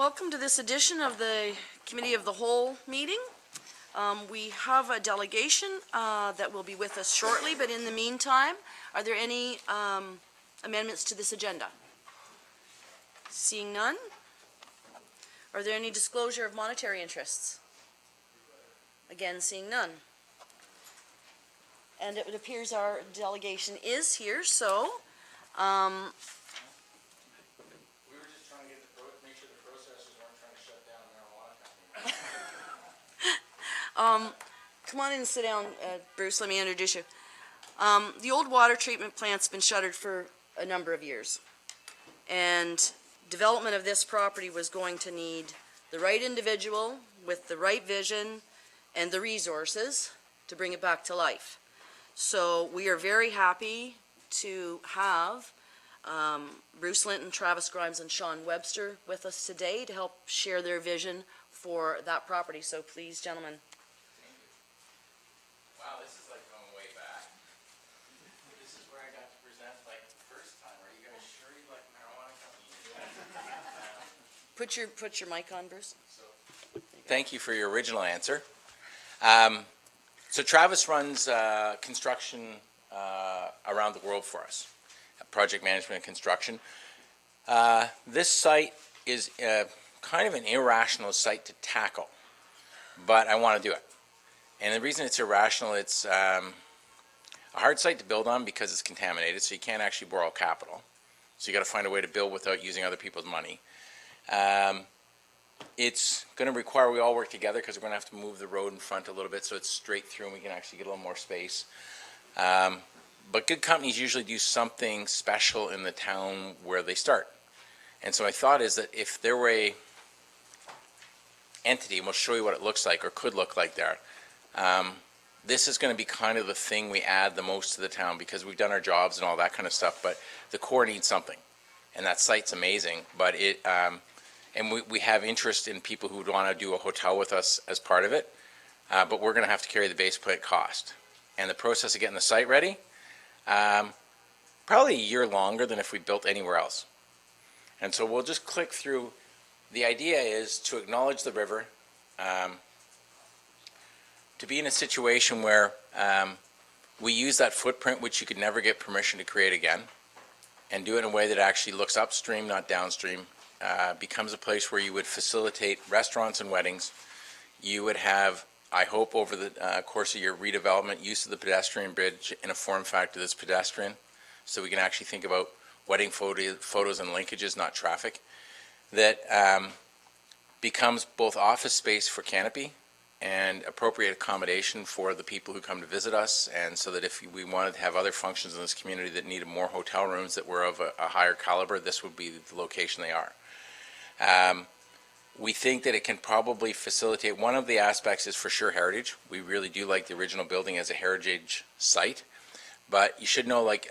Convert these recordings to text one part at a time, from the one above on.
welcome to this edition of the Committee of the Whole meeting. We have a delegation that will be with us shortly, but in the meantime, are there any amendments to this agenda? Seeing none. Are there any disclosure of monetary interests? Again, seeing none. And it appears our delegation is here, so come on in and sit down, Bruce. Let me introduce you. The old water treatment plant's been shuttered for a number of years. And development of this property was going to need the right individual with the right vision and the resources to bring it back to life. So we are very happy to have Bruce Linton, Travis Grimes, and Sean Webster with us today to help share their vision for that property. So please, gentlemen. Wow, this is like going way back. This is where I got to present like the first time. Are you guys sure you like marijuana companies? Put your mic on, Bruce. Thank you for your original answer. So Travis runs construction around the world for us, project management and construction. This site is kind of an irrational site to tackle, but I want to do it. And the reason it's irrational, it's a hard site to build on because it's contaminated, so you can't actually borrow capital. So you got to find a way to build without using other people's money. It's going to require we all work together because we're going to have to move the road in front a little bit so it's straight through and we can actually get a little more space. But good companies usually do something special in the town where they start. And so my thought is that if there were a entity, and we'll show you what it looks like or could look like there, this is going to be kind of the thing we add the most to the town because we've done our jobs and all that kind of stuff, but the core needs something. And that site's amazing, but it, and we have interest in people who would want to do a hotel with us as part of it, but we're going to have to carry the base plate cost. And the process of getting the site ready, probably a year longer than if we built anywhere else. And so we'll just click through. The idea is to acknowledge the river, to be in a situation where we use that footprint, which you could never get permission to create again, and do it in a way that actually looks upstream, not downstream, becomes a place where you would facilitate restaurants and weddings. You would have, I hope, over the course of your redevelopment, use of the pedestrian bridge in a form factor that's pedestrian, so we can actually think about wedding photos and linkages, not traffic. That becomes both office space for Canopy and appropriate accommodation for the people who come to visit us, and so that if we wanted to have other functions in this community that needed more hotel rooms that were of a higher caliber, this would be the location they are. We think that it can probably facilitate, one of the aspects is for sure heritage. We really do like the original building as a heritage site, but you should know, like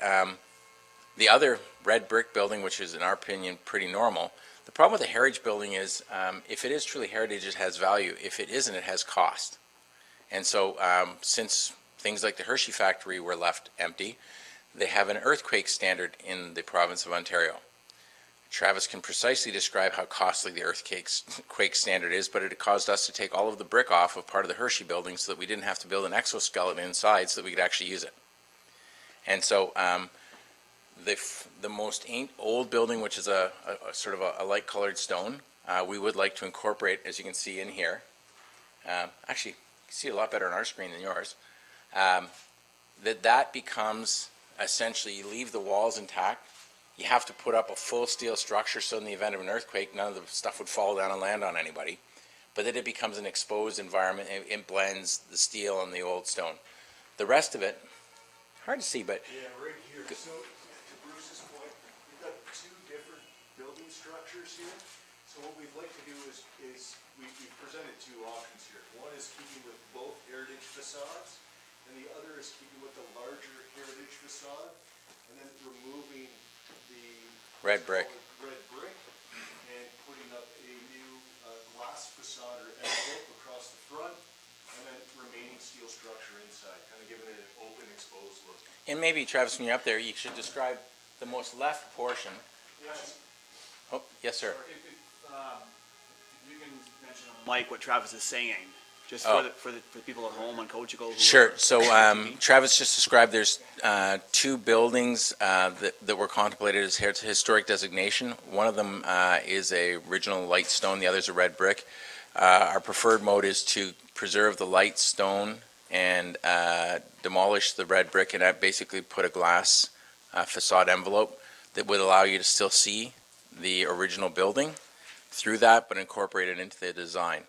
the other red brick building, which is in our opinion pretty normal, the problem with the heritage building is if it is truly heritage, it has value. If it isn't, it has cost. And so since things like the Hershey factory were left empty, they have an earthquake standard in the province of Ontario. Travis can precisely describe how costly the earthquake standard is, but it caused us to take all of the brick off of part of the Hershey building so that we didn't have to build an exoskeleton inside so that we could actually use it. And so the most old building, which is a sort of a light colored stone, we would like to incorporate, as you can see in here. Actually, you can see it a lot better on our screen than yours. That becomes essentially, you leave the walls intact. You have to put up a full steel structure so in the event of an earthquake, none of the stuff would fall down and land on anybody. But then it becomes an exposed environment. It blends the steel and the old stone. The rest of it, hard to see, but yeah, right here. So to Bruce's point, we've got two different building structures here. So what we'd like to do is we've presented two options here. One is keeping with both heritage facades, and the other is keeping with the larger heritage facade, and then removing the red brick and putting up a new glass facade or envelope across the front, and then remaining steel structure inside, kind of giving it an open, exposed look. And maybe, Travis, when you're up there, you should describe the most left portion. Yes. Oh, yes, sir. You can mention on Mike what Travis is saying, just Oh. for the people at home on Cogeco. Sure. So Travis just described there's two buildings that were contemplated as historic designation. One of them is a original light stone. The other is a red brick. Our preferred mode is to preserve the light stone and demolish the red brick and basically put a glass facade envelope that would allow you to still see the original building through that, but incorporate it into the design.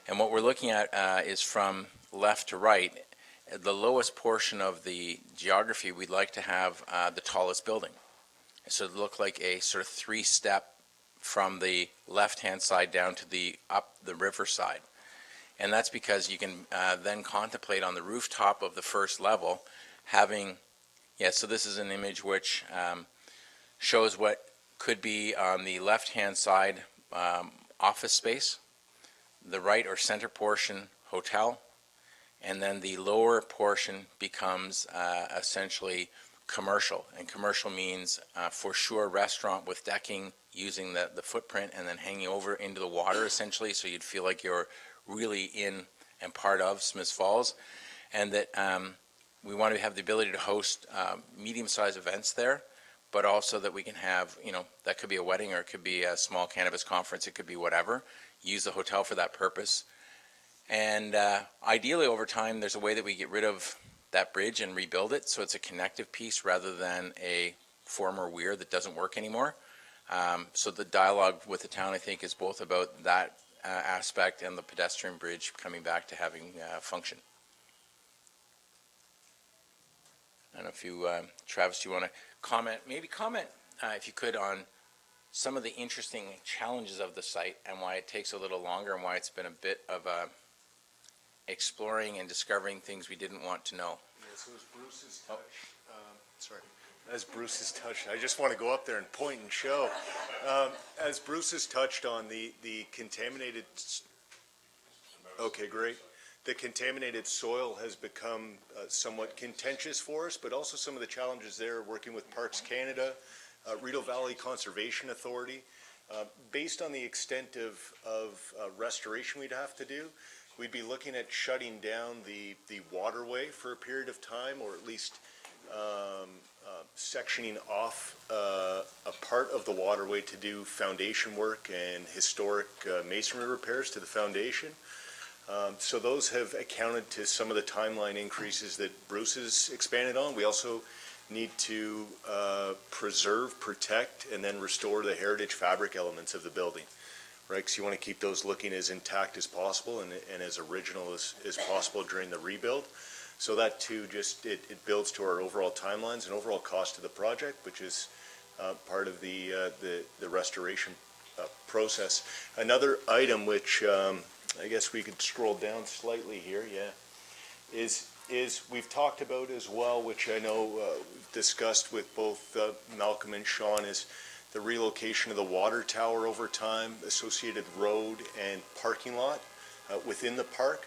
And what we're looking at is from left to right. The lowest portion of the geography, we'd like to have the tallest building. So it look like a sort of three-step from the left-hand side down to the up the river side. And that's because you can then contemplate on the rooftop of the first level having, so this is an image which shows what could be on the left-hand side office space, the right or center portion hotel, and then the lower portion becomes essentially commercial. And commercial means for sure restaurant with decking using the footprint and then hanging over into the water essentially, so you'd feel like you're really in and part of Smiths Falls. And that we want to have the ability to host medium-sized events there, but also that we can have, that could be a wedding or it could be a small cannabis conference, it could be whatever. Use the hotel for that purpose. And ideally over time, there's a way that we get rid of that bridge and rebuild it so it's a connective piece rather than a former weir that doesn't work anymore. So the dialogue with the town, I think, is both about that aspect and the pedestrian bridge coming back to having function. I don't know if you, Travis, do you want to comment? Maybe comment, if you could, on some of the interesting challenges of the site and why it takes a little longer and why it's been a bit of a exploring and discovering things we didn't want to know. Yeah, so as Bruce has touched, as Bruce has touched, I just want to go up there and point and show. As Bruce has touched on the contaminated, okay, great. The contaminated soil has become somewhat contentious for us, but also some of the challenges there working with Parks Canada, Rideau Valley Conservation Authority. Based on the extent of restoration we'd have to do, we'd be looking at shutting down the waterway for a period of time, or at least sectioning off a part of the waterway to do foundation work and historic masonry repairs to the foundation. So those have accounted to some of the timeline increases that Bruce has expanded on. We also need to preserve, protect, and then restore the heritage fabric elements of the building, right? Because you want to keep those looking as intact as possible and as original as possible during the rebuild. So that too, just it builds to our overall timelines and overall cost of the project, which is part of the restoration process. Another item which I guess we could scroll down slightly here, is we've talked about as well, which I know we've discussed with both Malcolm and Sean, is the relocation of the water tower over time, associated road and parking lot within the park.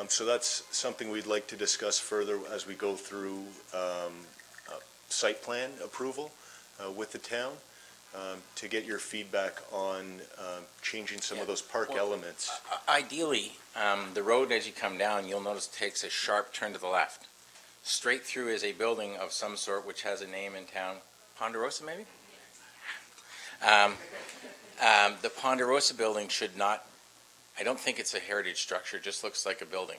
So that's something we'd like to discuss further as we go through site plan approval with the town, to get your feedback on changing some of those park elements. Ideally, the road as you come down, you'll notice takes a sharp turn to the left. Straight through is a building of some sort which has a name in town. Ponderosa, maybe? The Ponderosa building should not, I don't think it's a heritage structure, it just looks like a building.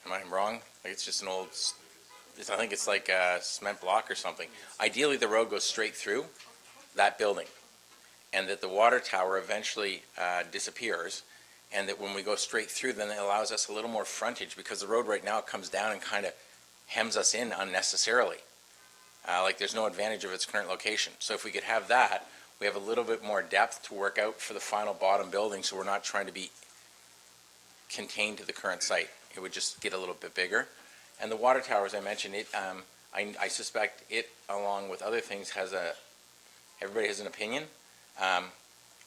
Am I wrong? Like it's just an old, I think it's like a cement block or something. Ideally, the road goes straight through that building, and that the water tower eventually disappears, and that when we go straight through, then it allows us a little more frontage, because the road right now comes down and kind of hems us in unnecessarily. Like there's no advantage of its current location. So if we could have that, we have a little bit more depth to work out for the final bottom building, so we're not trying to be contained to the current site. It would just get a little bit bigger. And the water tower, as I mentioned, I suspect it, along with other things, everybody has an opinion.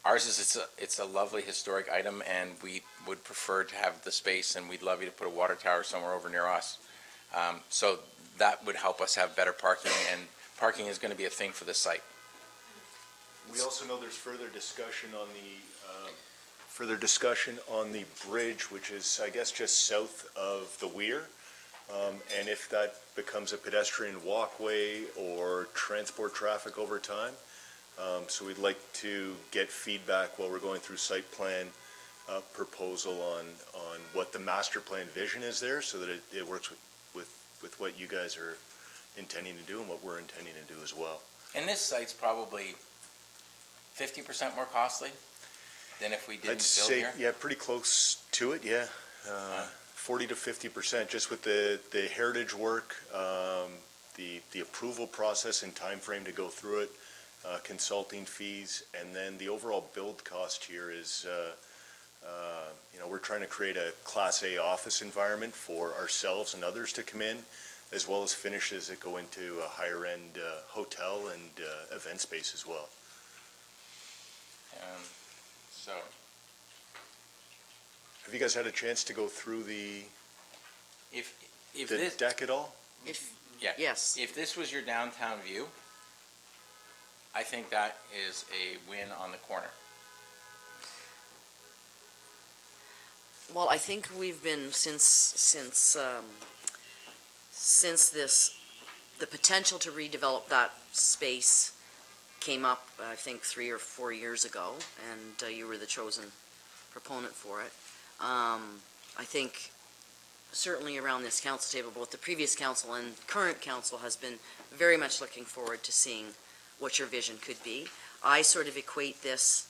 Ours is it's a lovely historic item, and we would prefer to have the space, and we'd love you to put a water tower somewhere over near us. So that would help us have better parking, and parking is going to be a thing for this site. We also know there's further discussion on the further discussion on the bridge, which is, I guess, just south of the weir. And if that becomes a pedestrian walkway or transport traffic over time. So we'd like to get feedback while we're going through site plan proposal on what the master plan vision is there, so that it works with what you guys are intending to do and what we're intending to do as well. And this site's probably 50% more costly than if we I'd didn't build say, here? yeah, pretty close to it, yeah. 40 to 50%, just with the heritage work, the approval process and time frame to go through it, consulting fees, and then the overall build cost here is, we're trying to create a Class A office environment for ourselves and others to come in, as well as finishes that go into a higher-end hotel and event space as well. So, Have you guys had a chance to go through the if this, deck at all? yeah. Yes. If this was your downtown view, I think that is a win on the corner. Well, I think we've been, since the potential to redevelop that space came up, I think 3 or 4 years ago, and you were the chosen proponent for it. I think certainly around this council table, both the previous council and current council has been very much looking forward to seeing what your vision could be. I sort of equate this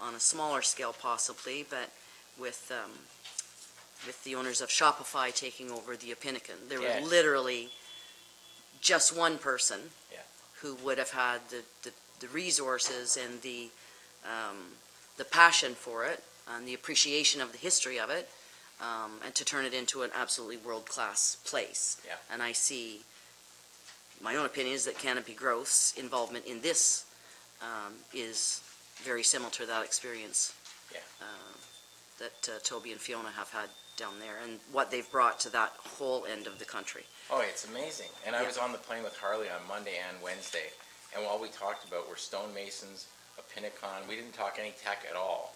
on a smaller scale possibly, but with the owners of Shopify taking over the Opinican. There Yes. was literally just one person Yeah. who would have had the resources and the passion for it and the appreciation of the history of it, and to turn it into an absolutely world-class place. Yeah. And I see, my own opinion is that Canopy Growth's involvement in this is very similar to that experience. Yeah. That Toby and Fiona have had down there, and what they've brought to that whole end of the country. Oh, it's amazing. And I Yeah. was on the plane with Harley on Monday and Wednesday, and all we talked about were stonemasons, a Pinnacon. We didn't talk any tech at all.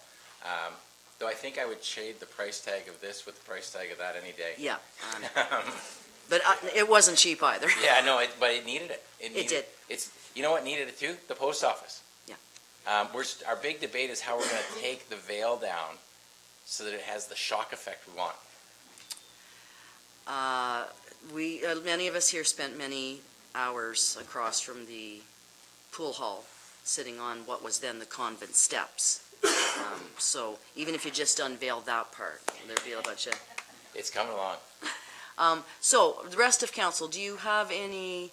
Though I think I would shade the price tag of this with the price tag of that any day. Yeah. But it wasn't cheap either. Yeah, no, but it needed it. It did. It's, you know what needed it too? The post office. Yeah. Our big debate is how we're going to take the veil down so that it has the shock effect we want. Many of us here spent many hours across from the pool hall, sitting on what was then the convent steps. So even if you just unveiled that part, there'd be a bunch of... It's coming along. So, the rest of council, do you have any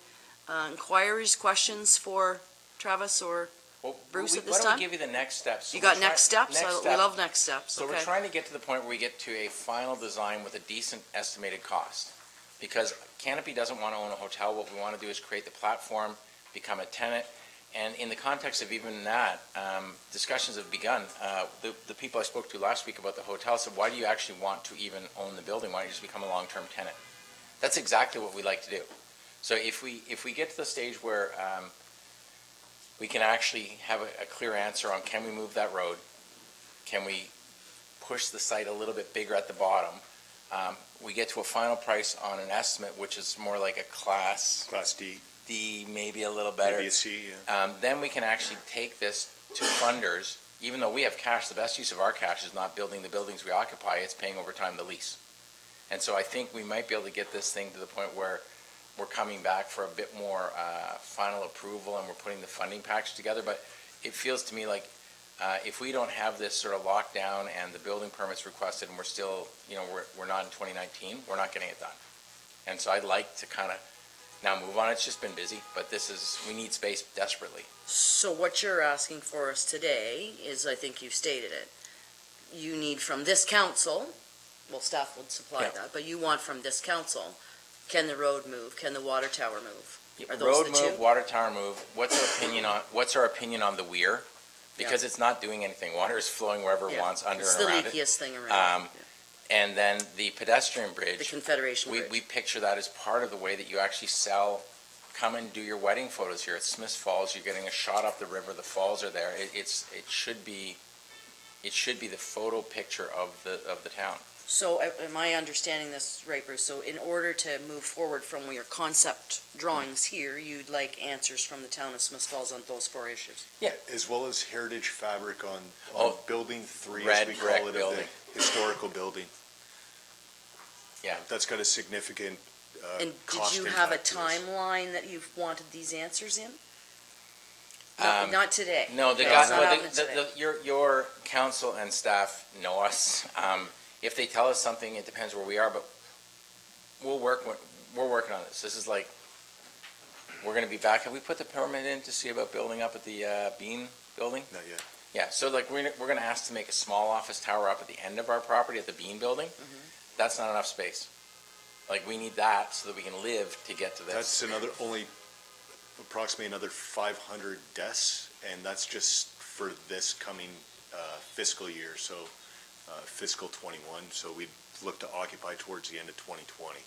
inquiries, questions for Travis or Well, Bruce at this why don't time? we give you the next steps? So you got we're next steps? Next We step. love next steps. So Okay. we're trying to get to the point where we get to a final design with a decent estimated cost. Because Canopy doesn't want to own a hotel. What we want to do is create the platform, become a tenant. And in the context of even that, discussions have begun. The people I spoke to last week about the hotel said, why do you actually want to even own the building? Why don't you just become a long-term tenant? That's exactly what we like to do. So if we get to the stage where we can actually have a clear answer on, can we move that road? Can we push the site a little bit bigger at the bottom? We get to a final price on an estimate, which is more like a Class D, maybe a little better. Maybe a C, yeah. Then we can actually take this to funders. Even though we have cash, the best use of our cash is not building the buildings we occupy, it's paying over time the lease. And so I think we might be able to get this thing to the point where we're coming back for a bit more final approval and we're putting the funding package together. But it feels to me like if we don't have this sort of locked down and the building permits requested and we're still, we're not in 2019, we're not getting it done. And so I'd like to kind of now move on. It's just been busy, but we need space desperately. So what you're asking for us today is, I think you've stated it, you need from this council, well, staff would supply Yeah. that, but you want from this council, can the road move, can the water tower move? Are those Road the move, two? water tower move. What's our opinion on the weir? Because it's not doing anything. Water is flowing wherever it Yeah. wants, under It's and the around it. leakiest thing around, And then the pedestrian the bridge, Confederation we Bridge. picture that as part of the way that you actually come and do your wedding photos here at Smiths Falls. You're getting a shot up the river. The falls are there. It should be It should be the photo picture of the town. So am I understanding this right, Bruce? So in order to move forward from your concept drawings here, you'd like answers from the town of Smiths Falls on those 4 issues? As well as heritage fabric on Oh, building 3, red as we brick call it, of the building. historical building. Yeah. That's got a significant And cost did you have a impact to us. timeline that you've wanted these answers in? Not today. No, the Okay, guy, it's not well, happening today. your council and staff know us. If they tell us something, it depends where we are, but we're working on this. This is like, we're gonna be back. Have we put the permit in to see about building up at the, Bean building? Not yet. Yeah, so like, we're gonna ask to make a small office tower up at the end of our property at the Bean building. That's not enough space. Like, we need that so that we can live to get to this. That's approximately another 500 desks, and that's just for this coming fiscal year, so fiscal 21. So we'd look to occupy towards the end of 2020.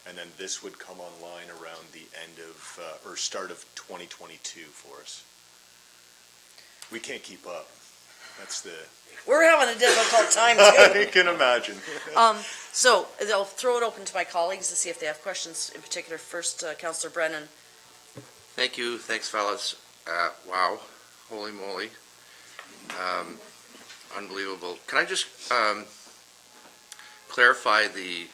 And then this would come online around the end of, or start of 2022 for us. We can't keep up. That's the, We're having a difficult time too. I can imagine. So I'll throw it open to my colleagues to see if they have questions, in particular. First, Councillor Brennan. Thank you. Thanks, fellas. Wow. Holy moly. Unbelievable. Can I just clarify the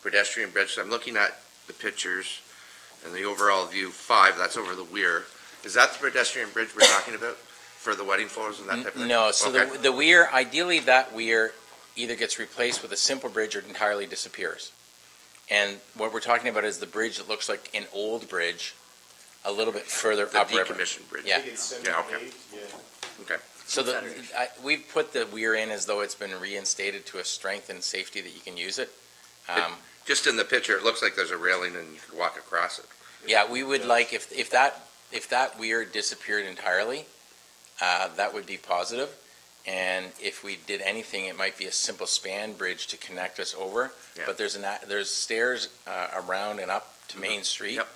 pedestrian bridge? I'm looking at the pictures and the overall view 5, that's over the weir. Is that the pedestrian bridge we're talking about for the wedding floors and that type of thing? No, so Okay. the weir, ideally that weir either gets replaced with a simple bridge or entirely disappears. And what we're talking about is the bridge that looks like an old bridge, a little bit further The upriver. decommissioned bridge. Yeah. Yeah, okay. Okay. So we've put the weir in as though it's been reinstated to a strength and safety that you can use it. Just in the picture, it looks like there's a railing and you could walk across it. Yeah, we would like, if that weir disappeared entirely, that would be positive. And if we did anything, it might be a simple span bridge to connect us over. Yeah. But there's stairs around and up to Main Street. Yep.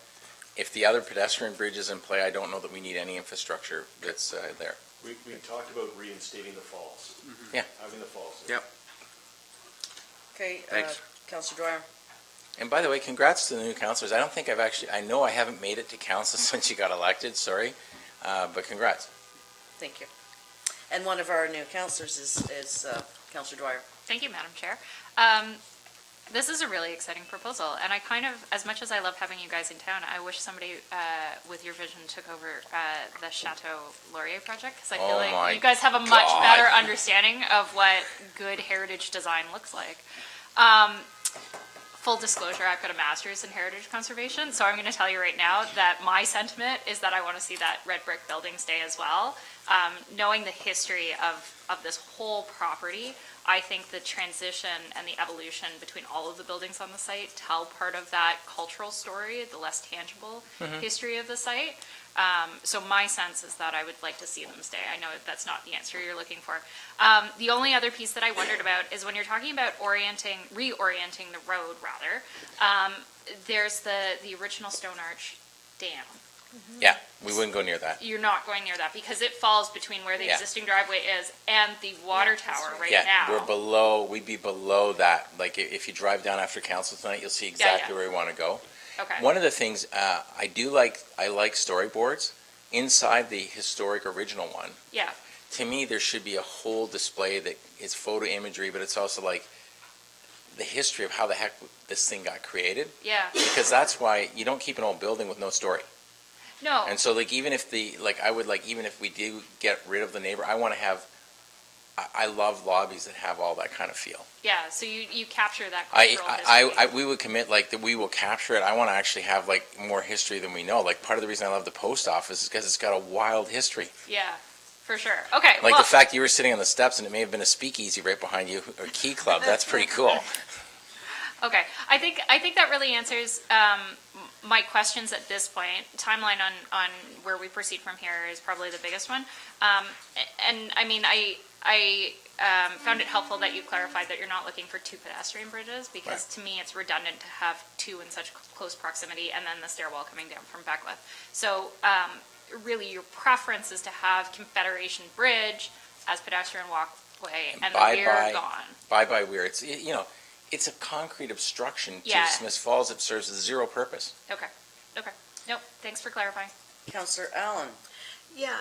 If the other pedestrian bridge is in play, I don't know that we need any infrastructure that's there. We talked about reinstating the falls. Yeah. Having the falls. Yep. Okay, Thanks. Councillor Dwyer. And by the way, congrats to the new councilors. I know I haven't made it to council since you got elected, sorry, but congrats. Thank you. And one of our new councillors is Councillor Dwyer. Thank you, Madam Chair. This is a really exciting proposal, and I kind of, as much as I love having you guys in town, I wish somebody with your vision took over the Chateau Laurier project, because I feel Oh my like you guys have a much God. better understanding of what good heritage design looks like. Full disclosure, I've got a master's in heritage conservation, so I'm going to tell you right now that my sentiment is that I want to see that red brick building stay as well. Knowing the history of this whole property, I think the transition and the evolution between all of the buildings on the site tell part of that cultural story, the less tangible history of the site. So my sense is that I would like to see them stay. I know that's not the answer you're looking for. The only other piece that I wondered about is when you're talking about reorienting the road, rather, there's the original stone arch dam. Yeah, we wouldn't go near that. You're not going near that because it falls between where the Yeah. existing driveway is and the water tower right Yeah, now. we'd be below that. Like, if you drive down after council tonight, you'll see exactly where we want to go. Okay. One of the things, I like storyboards inside the historic original one. Yeah. To me, there should be a whole display that is photo imagery, but it's also like the history of how the heck this thing got created. Yeah. Because that's why you don't keep an old building with no story. No. And so, like, even if even if we do get rid of the neighbor, I want to have, I love lobbies that have all that kind of feel. Yeah. So you capture that cultural history. We would commit, like, that we will capture it. I want to actually have, like, more history than we know. Like, part of the reason I love the post office is because it's got a wild history. Yeah. For sure. Okay. Like, well, the fact you were sitting on the steps and it may have been a speakeasy right behind you, or key club, that's pretty cool. Okay, I think that really answers my questions at this point. Timeline on where we proceed from here is probably the biggest one. And I mean, I found it helpful that you clarified that you're not looking for 2 pedestrian bridges, because to me it's redundant to have 2 in such close proximity and then the stairwell coming down from Beckwith. So really your preference is to have Confederation Bridge as pedestrian driveway and the Bye rear bye. gone. Bye Weir. It's a concrete obstruction to Yeah. Smiths Falls that serves zero purpose. Okay. Nope, thanks for clarifying. Counselor Allen? Yeah,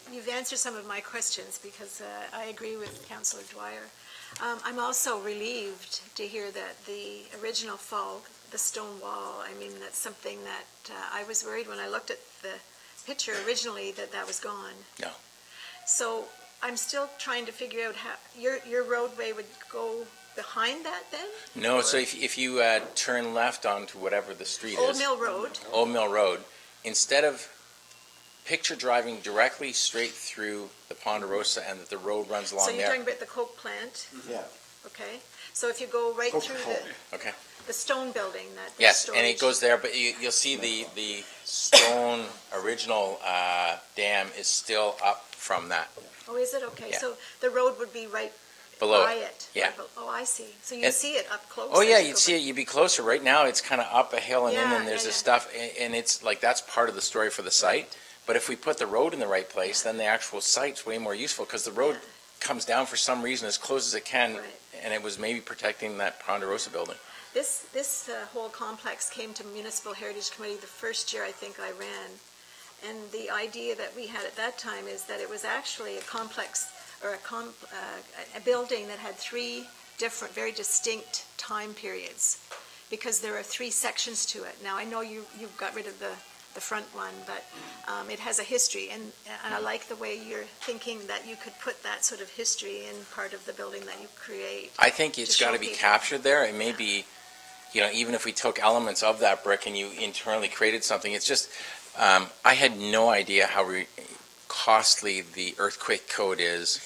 you've answered some of my questions because I agree with Councillor Dwyer. I'm also relieved to hear that the original fall, the stone wall, I mean, that's something that I was worried when I looked at the picture originally that was gone. No. So I'm still trying to figure out how, your roadway would go behind that then? No, so if you turn left onto whatever the street Old is, Mill Road? Old Mill Road, instead of picture driving directly straight through the Ponderosa and that the road runs along So you're there. talking about the Coke plant? Yeah. Okay, so if you go right through Okay. the stone building, that the Yes, and it storage- goes there, but you'll see the stone original dam is still up from that, Oh, is it? Okay, Yeah. so the road would be right below by it. it? Yeah. Oh, I see. So you And- see it up close? Oh as yeah, you you'd go see it. by. You'd be closer. Right now, it's kind of up a hill and in, Yeah, and there's yeah, this yeah. stuff, and it's like that's part of the story for the site. But if we put the road in the right place, then the actual site's way more useful because the road Yeah. comes down for some reason as close as it can, Right. and it was maybe protecting that Ponderosa building. This whole complex came to Municipal Heritage Committee the first year I think I ran. And the idea that we had at that time is that it was actually a complex, or a building that had three different, very distinct time periods, because there are three sections to it. Now, I know you got rid of the front one, but it has a history, and I like the way you're thinking that you could put that sort of history in part of the building that you create. I think it's To got show to be people. captured there. It may be, even if we took elements of that brick and you internally created something, it's just, I had no idea how costly the earthquake code is.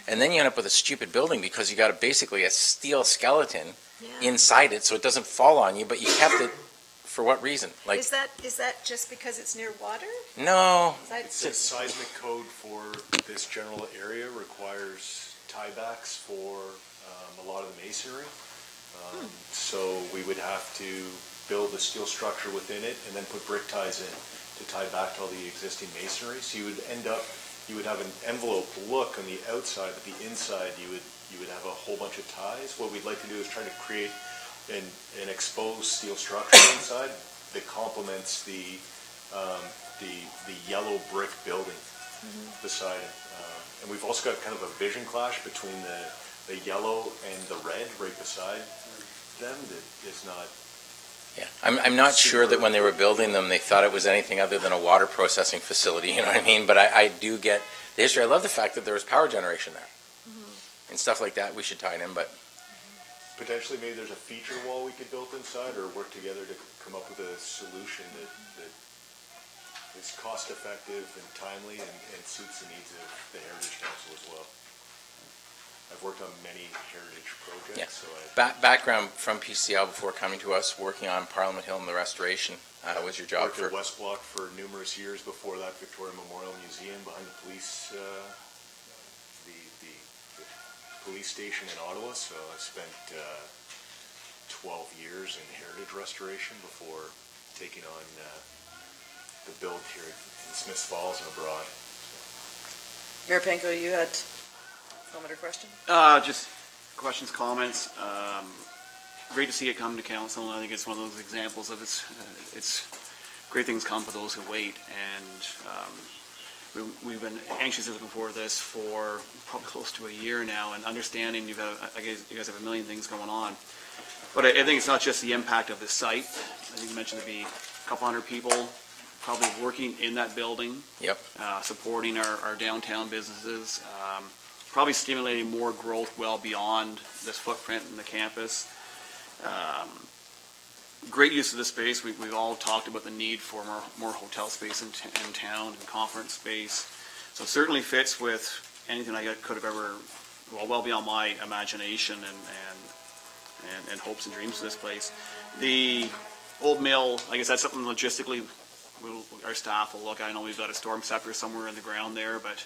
And then you end up with a stupid building because you got basically a steel skeleton Yeah. inside it, so it doesn't fall on you, but you kept it for what reason? Like, Is that just because it's near water? no, Is that- The seismic code for this general area requires tiebacks for a lot of the masonry. So we would have to build a steel structure within it and then put brick ties in to tie back to all the existing masonry. So you would have an envelope look on the outside, but the inside you would have a whole bunch of ties. What we'd like to do is try to create an exposed steel structure inside that complements the yellow brick building beside it. And we've also got kind of a vision clash between the yellow and the red right beside them that is not. yeah. I'm not sure that when they were building them, they thought it was anything other than a water processing facility, you know what I mean? But I do get the history. I love the fact that there was power generation there. And stuff like that, we should tie it in, but Potentially, maybe there's a feature wall we could build inside, or work together to come up with a solution that is cost-effective and timely and suits the needs of the Heritage Council as well. I've worked on many heritage Yeah. projects, so background from PCL before coming to us, working on Parliament Hill and the restoration was your I job worked for. at West Block for numerous years before that, Victoria Memorial Museum behind the police, the police station in Ottawa, so I spent 12 years in heritage restoration before taking on the build here in Smiths Falls and abroad. Mayor Panko, you had comment or question? Just questions, comments. Great to see it come to council, and I think it's one of those examples of it's great things come for those who wait, and we've been anxiously looking forward to this for probably close to a year now, and understanding I guess you guys have a million things going on. But I think it's not just the impact of the site. I think you mentioned there'd be a couple hundred people probably working in that building. Yep. Supporting our downtown businesses, probably stimulating more growth well beyond this footprint in the campus. Great use of the space. We've all talked about the need for more hotel space in town and conference space. So it certainly fits with anything I could have ever, well beyond my imagination and hopes and dreams of this place. The old mill, I guess that's something logistically our staff will look at. I know we've got a storm scepter somewhere in the ground there, but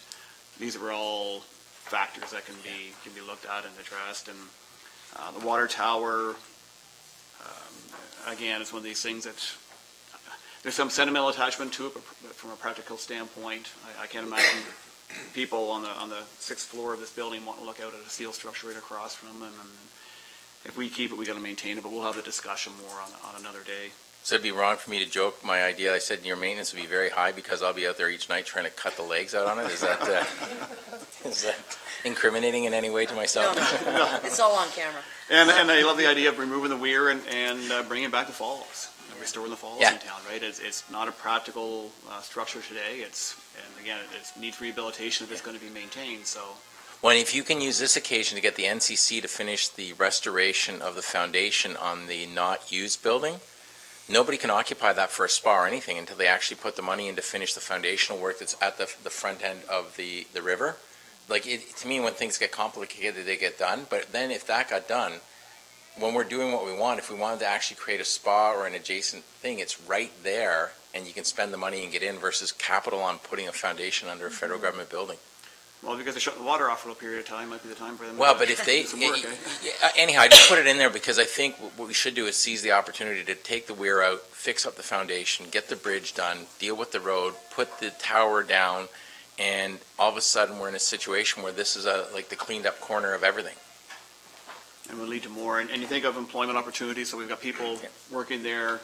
these are all factors that can be looked at and addressed. And the water tower, again, it's one of these things that there's some sentimental attachment to it, but from a practical standpoint, I can't imagine people on the sixth floor of this building want to look out at a steel structure right across from them, and if we keep it, we gotta maintain it, but we'll have the discussion more on another day. So it'd be wrong for me to joke my idea. I said your maintenance would be very high because I'll be out there each night trying to cut the legs out on it. Is that incriminating in any way to myself? No, it's all on camera. And I love the idea of removing the weir and bringing back the falls, and restoring the falls Yeah. in town, right? It's not a practical structure today, and again, it needs rehabilitation if it's gonna be maintained, so. Well, if you can use this occasion to get the NCC to finish the restoration of the foundation on the not used building, nobody can occupy that for a spa or anything until they actually put the money in to finish the foundational work that's at the front end of the river. Like, to me, when things get complicated, they get done. But then if that got done, when we're doing what we want, if we wanted to actually create a spa or an adjacent thing, it's right there, and you can spend the money and get in versus capital on putting a foundation under a federal government building. Well, because they're shutting the water off for a period of time, might be the time for them. Well, to but if they, do some work, eh? anyhow, I just put it in there because I think what we should do is seize the opportunity to take the weir out, fix up the foundation, get the bridge done, deal with the road, put the tower down, and all of a sudden we're in a situation where this is like the cleaned up corner of everything. And will lead to more, and you think of employment opportunities, so we've got people working there,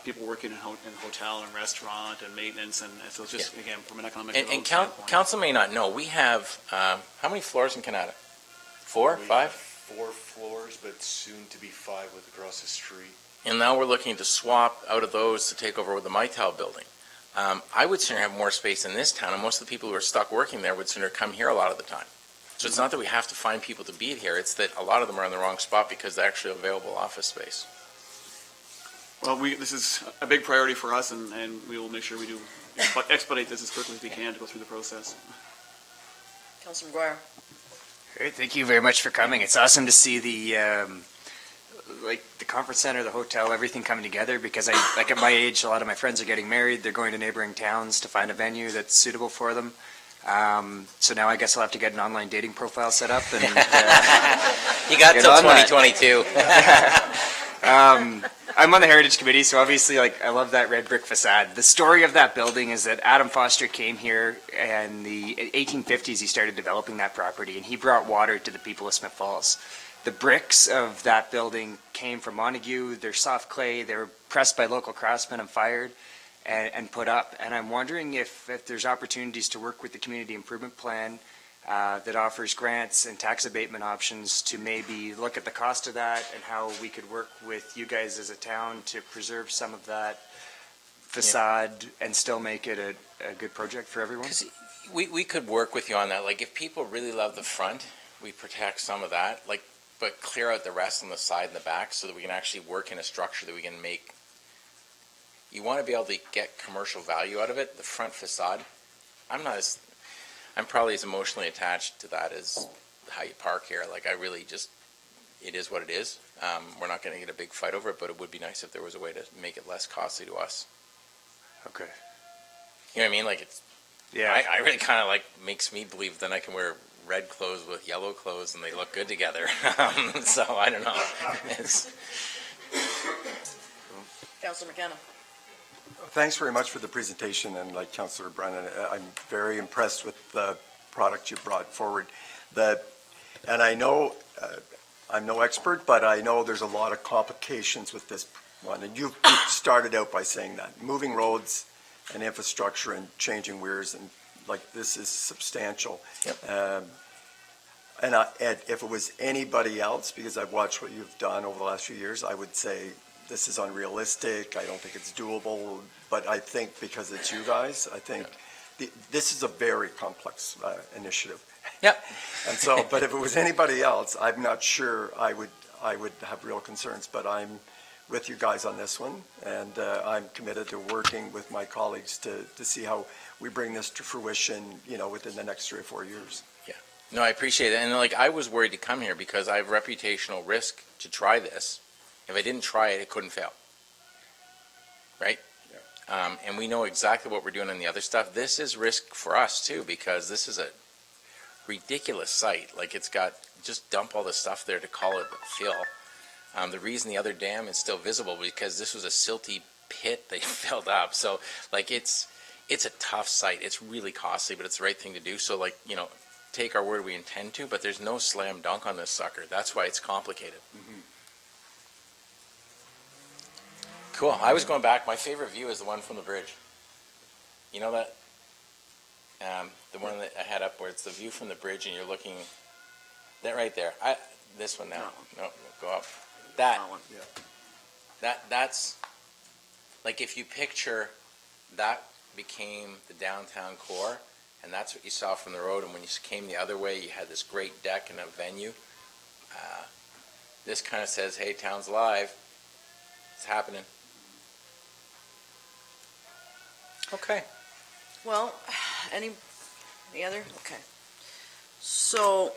people working in hotel and restaurant and maintenance, and so it's just, again, from an economic And development standpoint. council may not know, we have, how many floors in Canada? 4, 5? 4 floors, but soon to be 5 with across the street. And now we're looking to swap out of those to take over with the Mitel building. I would sooner have more space in this town, and most of the people who are stuck working there would sooner come here a lot of the time. So it's not that we have to find people to be here, it's that a lot of them are in the wrong spot because they're actually available office space. Well, this is a big priority for us, and we will make sure we do expedite this as quickly as we can to go through the process. Councilor McGuire. Great, thank you very much for coming. It's awesome to see the conference center, the hotel, everything coming together, because at my age, a lot of my friends are getting married. They're going to neighboring towns to find a venue that's suitable for them. So now I guess I'll have to get an online dating profile set up. And You got Get till on that. 2022. I'm on the Heritage Committee, so obviously, I love that red brick facade. The story of that building is that Adam Foster came here in the 1850s. He started developing that property, and he brought water to the people of Smith Falls. The bricks of that building came from Montague. They're soft clay. They were pressed by local craftsmen and fired and put up. And I'm wondering if there's opportunities to work with the Community Improvement Plan that offers grants and tax abatement options to maybe look at the cost of that and how we could work with you guys as a town to preserve some of that facade and still make it a good project for everyone. We could work with you on that. Like, if people really love the front, we protect some of that, but clear out the rest on the side and the back so that we can actually work in a structure that we can make. You want to be able to get commercial value out of it. The front facade, I'm probably as emotionally attached to that as how you park here. Like, I really just, it is what it is. We're not going to get a big fight over it, but it would be nice if there was a way to make it less costly to us. Okay. You know what I mean? Like, it's, Yeah. I really kind of makes me believe then I can wear red clothes with yellow clothes and they look good together. So I don't know. Councilor McKenna. Thanks very much for the presentation, and like Councillor Brennan, I'm very impressed with the product you brought forward. And I know, I'm no expert, but I know there's a lot of complications with this one, and you started out by saying that. Moving roads and infrastructure and changing weirs, and this is substantial. Yep. And if it was anybody else, because I've watched what you've done over the last few years, I would say this is unrealistic. I don't think it's doable. But I think because it's you guys, I think this is a very complex initiative. Yep. And so, but if it was anybody else, I'm not sure I would have real concerns. But I'm with you guys on this one, and I'm committed to working with my colleagues to see how we bring this to fruition, within the next 3 or 4 years. Yeah. No, I appreciate it. And I was worried to come here because I have reputational risk to try this. If I didn't try it, it couldn't fail. Right? Yeah. And we know exactly what we're doing on the other stuff. This is risk for us too, because this is a ridiculous site. It's got, just dump all the stuff there to call it fill. The reason the other dam is still visible because this was a silty pit they filled up. So it's a tough site. It's really costly, but it's the right thing to do. So like, you know, take our word, we intend to, but there's no slam dunk on this sucker. That's why it's complicated. Cool. I was going back. My favorite view is the one from the bridge. You know that? The one that I had up where it's the view from the bridge and you're looking, that right there. This one now. No, go up. That one. That's, like if you picture that became the downtown core, and that's what you saw from the road, and when you came the other way, you had this great deck and a venue. This kind of says, hey, town's alive. It's happening. Okay. Well, any other? Okay. So,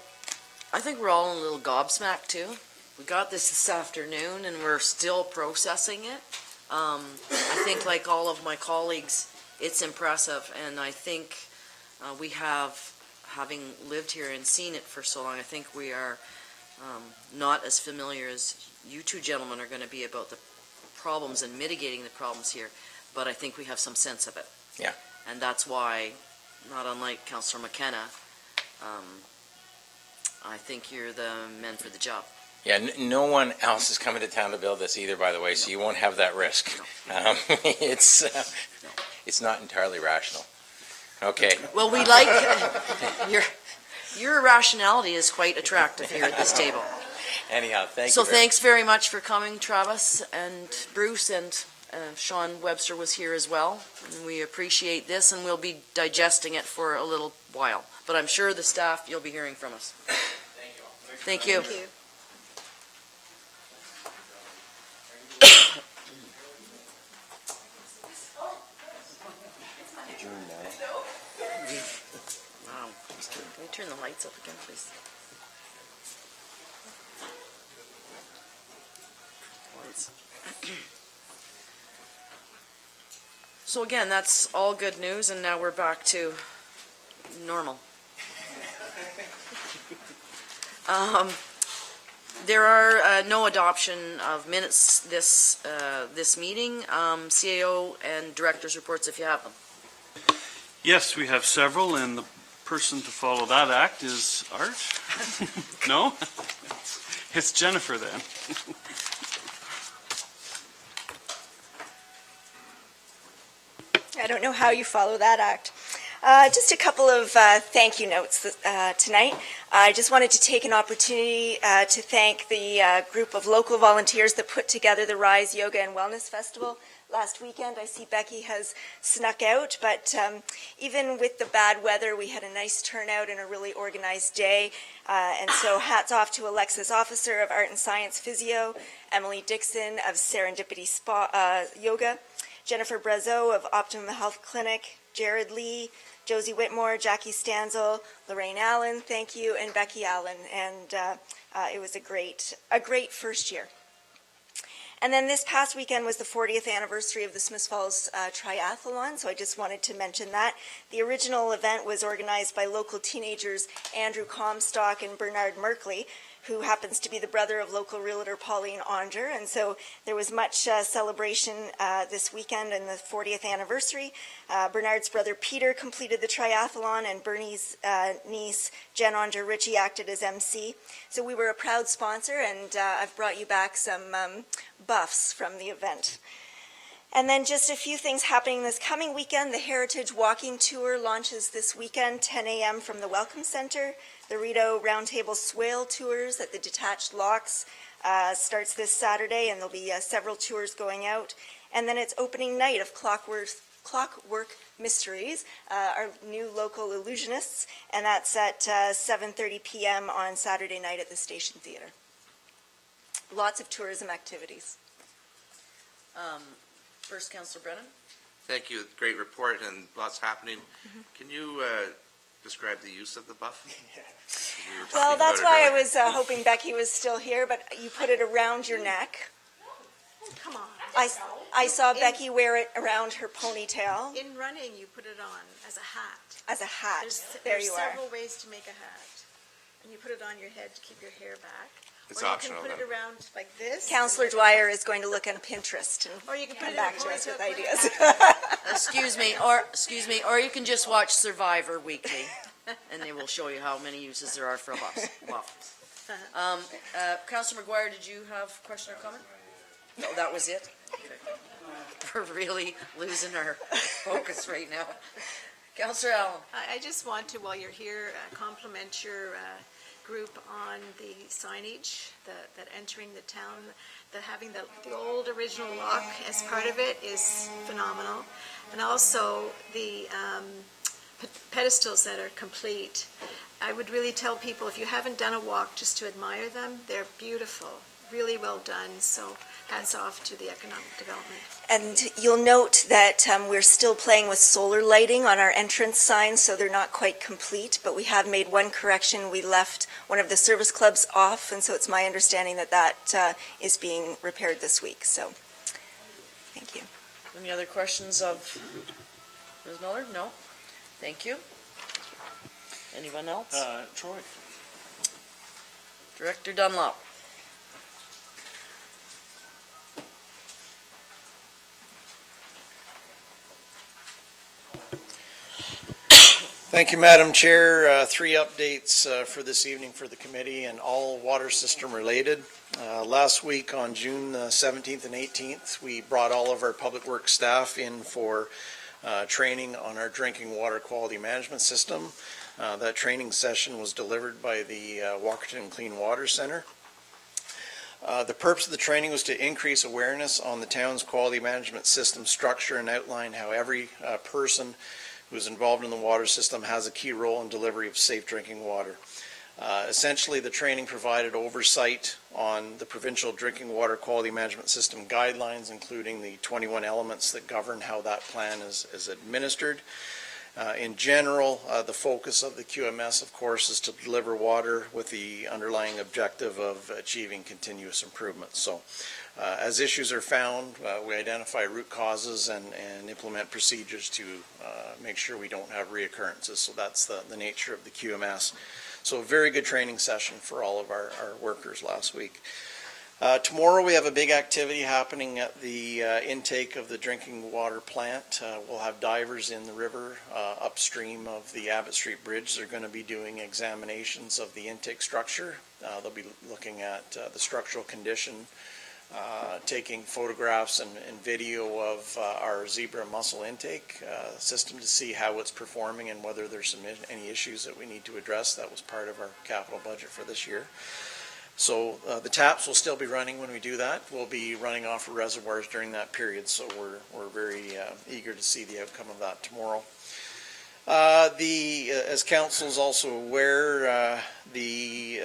I think we're all a little gobsmacked too. We got this afternoon and we're still processing it. I think like all of my colleagues, it's impressive, and I think we have, having lived here and seen it for so long, I think we are not as familiar as you two gentlemen are going to be about the problems and mitigating the problems here, but I think we have some sense of it. Yeah. And that's why, not unlike Councillor McKenna, I think you're the men for the job. Yeah, no one else is coming to town to build this either, by the way, so you won't have that risk. It's not entirely rational. Okay. Well, we like, your rationality is quite attractive here at this table. Anyhow, thank you. So thanks very much for coming, Travis and Bruce, and Sean Webster was here as well. And we appreciate this, and we'll be digesting it for a little while. But I'm sure the staff, you'll be hearing from us. Thank you. Thank you. Wow. Can we turn the lights up again, please? Lights. So again, that's all good news, and now we're back to normal. There are no adoption of minutes this meeting. CAO and director's reports if you have them. Yes, we have several, and the person to follow that act is Art. No? It's Jennifer then. I don't know how you follow that act. Just a couple of thank you notes tonight. I just wanted to take an opportunity to thank the group of local volunteers that put together the Rise Yoga and Wellness Festival last weekend. I see Becky has snuck out, but even with the bad weather, we had a nice turnout and a really organized day. And so hats off to Alexis Officer of Art and Science Physio, Emily Dixon of Serendipity Spa Yoga, Jennifer Brazeau of Optimum Health Clinic, Jared Lee, Josie Whitmore, Jackie Stanzel, Lorraine Allen, thank you, and Becky Allen. And it was a great first year. And then this past weekend was the 40th anniversary of the Smiths Falls Triathlon, so I just wanted to mention that. The original event was organized by local teenagers Andrew Comstock and Bernard Merkley, who happens to be the brother of local realtor Pauline Onger. And so there was much celebration this weekend in the 40th anniversary. Bernard's brother Peter completed the triathlon, and Bernie's niece Jen Onger Ritchie acted as MC. So we were a proud sponsor, and I've brought you back some buffs from the event. And then just a few things happening this coming weekend. The Heritage Walking Tour launches this weekend, 10 a.m. from the Welcome Center. The Rito Roundtable Swale Tours at the Detached Locks starts this Saturday, and there'll be several tours going out. And then it's opening night of Clockwork Mysteries, our new local illusionists, and that's at 7:30 p.m. on Saturday night at the Station Theatre. Lots of tourism activities. First, Councillor Brennan. Thank you, great report and lots happening. Can you describe the use of the buff? Well, that's why I was hoping Becky was still here, but you put it around your neck. Come on. I saw Becky wear it around her ponytail. In running, you put it on as a hat. As a hat. There's you are. several ways to make a hat. And you put it on your head to keep your hair back. It's Or you optional can put then. it around like this. Counselor Dwyer is going to look on Pinterest and Or you can put come it back to in us with point ideas. Excuse me, or you can just watch Survivor weekly, and they will show you how many uses there are for waffles. Councilor McGuire, did you have a question or comment? No, that was it? Okay. We're really losing our focus right now. Councilor Allen? I just want to, while you're here, compliment your group on the signage, that entering the town, that having the old original lock as part of it is phenomenal. And also the pedestals that are complete. I would really tell people, if you haven't done a walk, just to admire them. They're beautiful, really well done, so hats off to the economic development. And you'll note that we're still playing with solar lighting on our entrance signs, so they're not quite complete, but we have made one correction. We left one of the service clubs off, and so it's my understanding that that is being repaired this week, so thank you. Any other questions of Ms. Miller? No? Thank you. Anyone else? Troy? Director Dunlop? Thank you, Madam Chair. Three updates for this evening for the committee and all water system related. Last week on June 17th and 18th, we brought all of our public works staff in for training on our drinking water quality management system. That training session was delivered by the Walkerton Clean Water Center. The purpose of the training was to increase awareness on the town's quality management system structure and outline how every person who is involved in the water system has a key role in delivery of safe drinking water. Essentially, the training provided oversight on the provincial drinking water quality management system guidelines, including the 21 elements that govern how that plan is administered. In general, the focus of the QMS, of course, is to deliver water with the underlying objective of achieving continuous improvement. So, as issues are found, we identify root causes and implement procedures to make sure we don't have reoccurrences. So that's the nature of the QMS. So a very good training session for all of our workers last week. Tomorrow we have a big activity happening at the intake of the drinking water plant. We'll have divers in the river upstream of the Abbott Street Bridge. They're going to be doing examinations of the intake structure. They'll be looking at the structural condition, taking photographs and video of our zebra mussel intake system to see how it's performing and whether there's any issues that we need to address. That was part of our capital budget for this year. So the taps will still be running when we do that. We'll be running off of reservoirs during that period, so we're very eager to see the outcome of that tomorrow. As council is also aware, the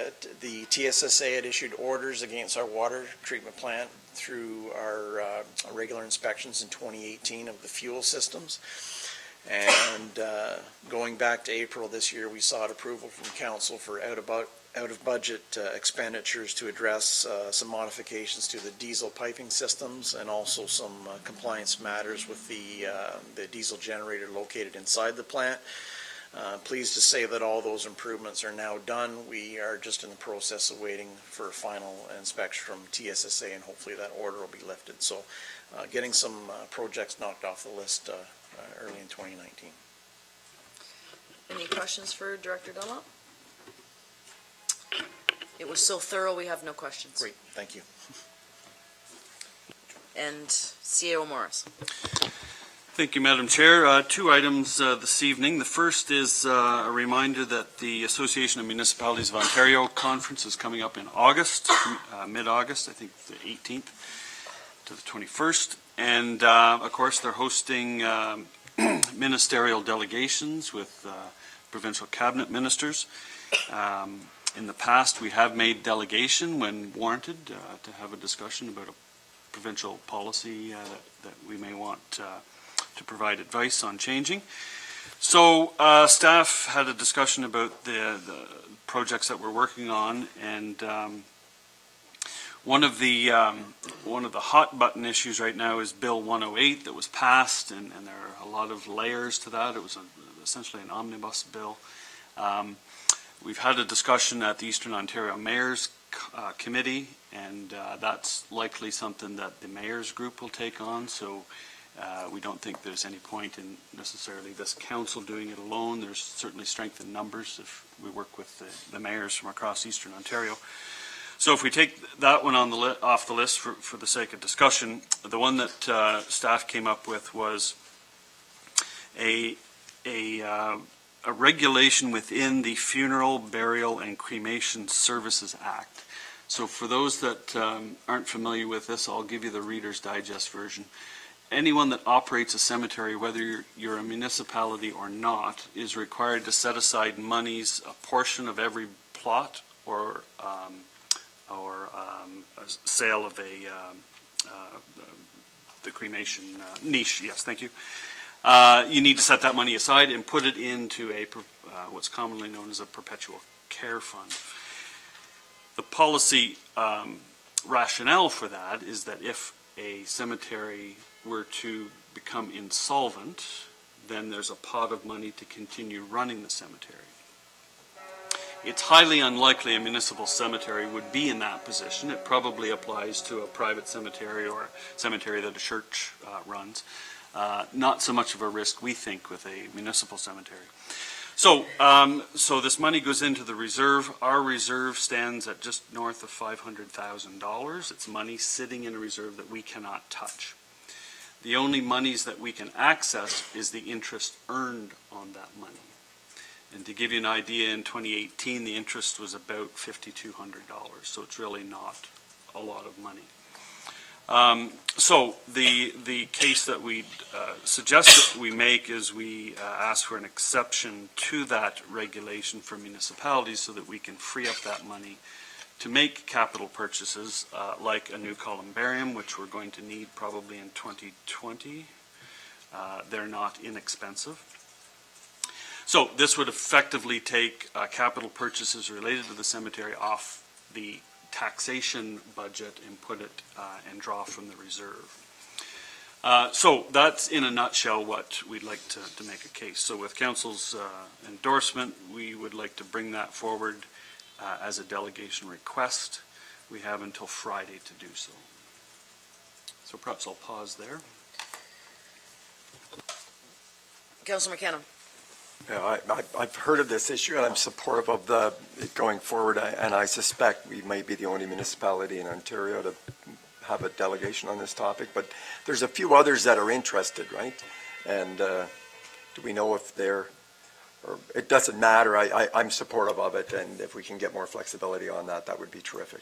TSSA had issued orders against our water treatment plant through our regular inspections in 2018 of the fuel systems. And going back to April this year, we sought approval from council for out-of-budget expenditures to address some modifications to the diesel piping systems and also some compliance matters with the diesel generator located inside the plant. Pleased to say that all those improvements are now done. We are just in the process of waiting for a final inspection from TSSA, and hopefully that order will be lifted. So getting some projects knocked off the list early in 2019. Any questions for Director Dunlop? It was so thorough, we have no questions. Great, thank you. And CAO Morris. Thank you, Madam Chair. Two items this evening. The first is a reminder that the Association of Municipalities of Ontario conference is coming up in August, mid-August, I think the 18th to the 21st. And of course, they're hosting ministerial delegations with provincial cabinet ministers. In the past, we have made delegation when warranted to have a discussion about a provincial policy that we may want to provide advice on changing. So staff had a discussion about the projects that we're working on, and one of the hot button issues right now is Bill 108 that was passed, and there are a lot of layers to that. It was essentially an omnibus bill. We've had a discussion at the Eastern Ontario Mayor's committee, and that's likely something that the mayor's group will take on, so we don't think there's any point in necessarily this council doing it alone. There's certainly strength in numbers if we work with the mayors from across Eastern Ontario. So if we take that one on off the list for the sake of discussion, the one that staff came up with was a regulation within the Funeral, Burial, and Cremation Services Act. So for those that aren't familiar with this, I'll give you the Reader's Digest version. Anyone that operates a cemetery, whether you're a municipality or not, is required to set aside monies, a portion of every plot or a sale of the cremation niche. Yes, thank you. You need to set that money aside and put it into what's commonly known as a perpetual care fund. The policy rationale for that is that if a cemetery were to become insolvent, then there's a pot of money to continue running the cemetery. It's highly unlikely a municipal cemetery would be in that position. It probably applies to a private cemetery or a cemetery that a church runs. Not so much of a risk, we think, with a municipal cemetery. So this money goes into the reserve. Our reserve stands at just north of $500,000. It's money sitting in a reserve that we cannot touch. The only monies that we can access is the interest earned on that money. And to give you an idea, in 2018, the interest was about $5,200, so it's really not a lot of money. So the case that we suggest that we make is we ask for an exception to that regulation for municipalities so that we can free up that money to make capital purchases like a new columbarium, which we're going to need probably in 2020. They're not inexpensive. So this would effectively take capital purchases related to the cemetery off the taxation budget and put it and draw from the reserve. So that's in a nutshell what we'd like to make a case. So with council's endorsement, we would like to bring that forward as a delegation request. We have until Friday to do so. So perhaps I'll pause there. Councilor McKenna. Yeah, I've heard of this issue, and I'm supportive of it going forward, and I suspect we may be the only municipality in Ontario to have a delegation on this topic, but there's a few others that are interested, right? And do we know if they're, or it doesn't matter, I'm supportive of it, and if we can get more flexibility on that, that would be terrific.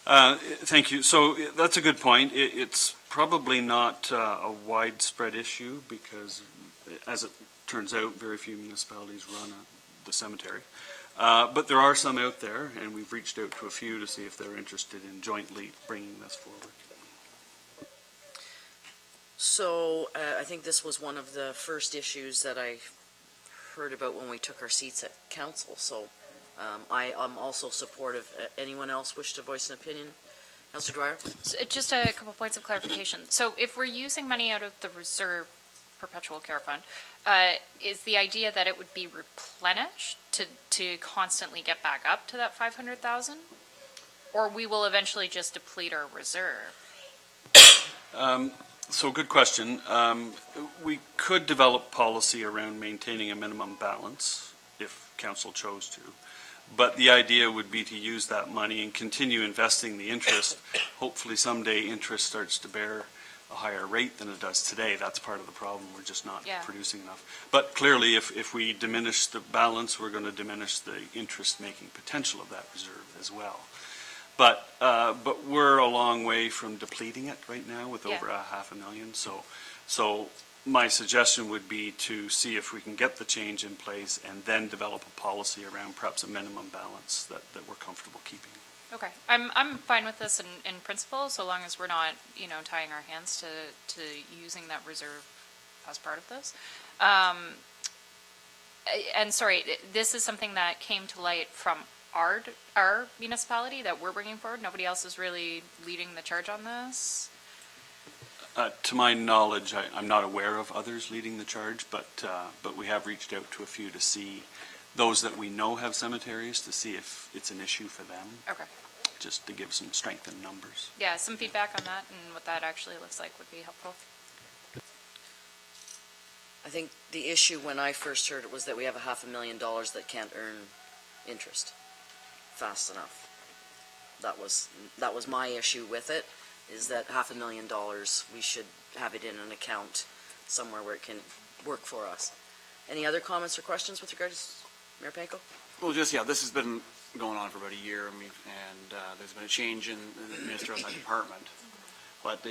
Thank you. So that's a good point. It's probably not a widespread issue because, as it turns out, very few municipalities run the cemetery. But there are some out there, and we've reached out to a few to see if they're interested in jointly bringing this forward. So I think this was one of the first issues that I heard about when we took our seats at council. So I am also supportive. Anyone else wish to voice an opinion? Councilor Dwyer? So just a couple points of clarification. So if we're using money out of the reserve perpetual care fund, is the idea that it would be replenished to constantly get back up to that 500,000? Or we will eventually just deplete our reserve? So good question. We could develop policy around maintaining a minimum balance if council chose to. But the idea would be to use that money and continue investing the interest. Hopefully someday interest starts to bear a higher rate than it does today. That's part of the problem. We're just not producing enough. But clearly if we diminish the balance, we're going to diminish the interest-making potential of that reserve as well. But we're a long way from depleting it right now with over $500,000. So my suggestion would be to see if we can get the change in place and then develop a policy around perhaps a minimum balance that we're comfortable keeping. Okay, I'm fine with this in principle, so long as we're not, tying our hands to using that reserve as part of this. And sorry, this is something that came to light from our municipality that we're bringing forward. Nobody else is really leading the charge on this. To my knowledge, I'm not aware of others leading the charge, but we have reached out to a few to see those that we know have cemeteries to see if it's an issue for them, Okay. just to give some strength in numbers. Yeah, some feedback on that and what that actually looks like would be helpful. I think the issue when I first heard it was that we have $500,000 that can't earn interest fast enough. That was my issue with it, is that $500,000, we should have it in an account somewhere where it can work for us. Any other comments or questions with regard to Mayor Panko? Well, just, yeah, this has been going on for about a year, and there's been a change in the minister of that department. But,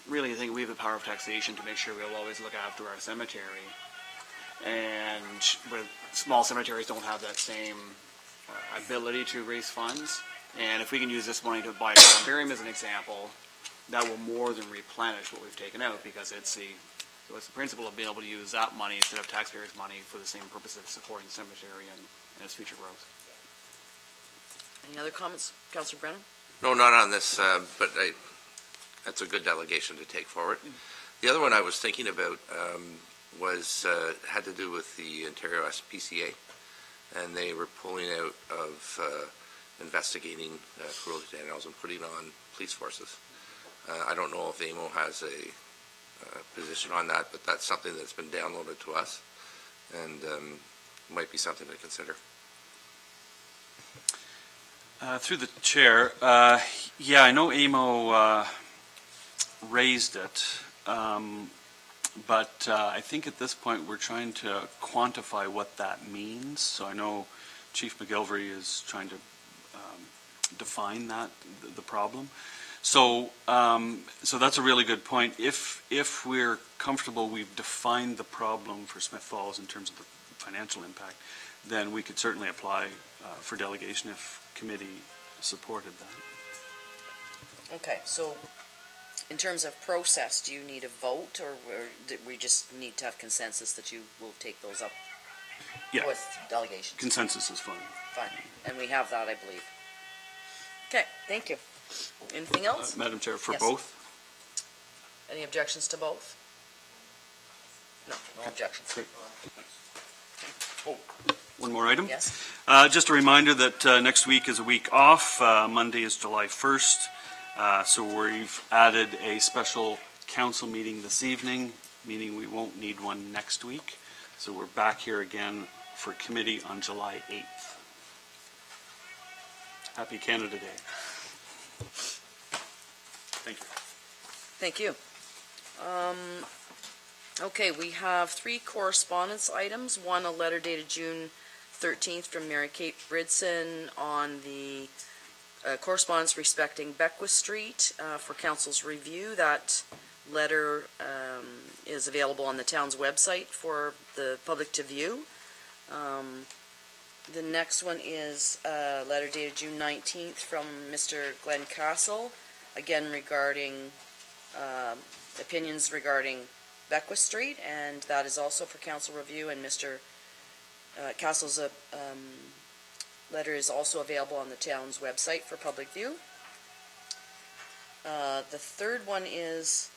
really, I think we have the power of taxation to make sure we'll always look after our cemetery. And with small cemeteries don't have that same ability to raise funds. And if we can use this money to buy a columbarium as an example, that will more than replenish what we've taken out, because it's the principle of being able to use that money instead of taxpayers' money for the same purpose of supporting the cemetery and its future growth. Any other comments, Councillor Brennan? No, not on this, but that's a good delegation to take forward. The other one I was thinking about had to do with the Ontario SPCA, and they were pulling out of investigating cruelty to animals and putting on police forces. I don't know if AMO has a position on that, but that's something that's been downloaded to us, and might be something to consider. Through the chair, yeah, I know AMO raised it, but I think at this point we're trying to quantify what that means. So I know Chief McGilvery is trying to define that, the problem. So so that's a really good point. If we're comfortable we've defined the problem for Smith Falls in terms of the financial impact, then we could certainly apply for delegation if committee supported that. Okay, so in terms of process, do you need a vote, or do we just need to have consensus that you will take those up Yeah, with delegations? consensus is fine. Fine, and we have that, I believe. Okay, thank you. Anything else? Madam Chair, for Yes. both? Any objections to both? No, no objections. Great. One more item? Yes? Just a reminder that next week is a week off. Monday is July 1st. So we've added a special council meeting this evening, meaning we won't need one next week. So we're back here again for committee on July 8th. Happy Canada Day. Thank you. Thank you. Okay, we have 3 correspondence items. One, a letter dated June 13th from Mary Kate Bridson on the correspondence respecting Beckwith Street for council's review. That letter is available on the town's website for the public to view. The next one is a letter dated June 19th from Mr. Glenn Castle, again regarding opinions regarding Beckwith Street, and that is also for council review, and Mr. Castle's letter is also available on the town's website for public view. The third one is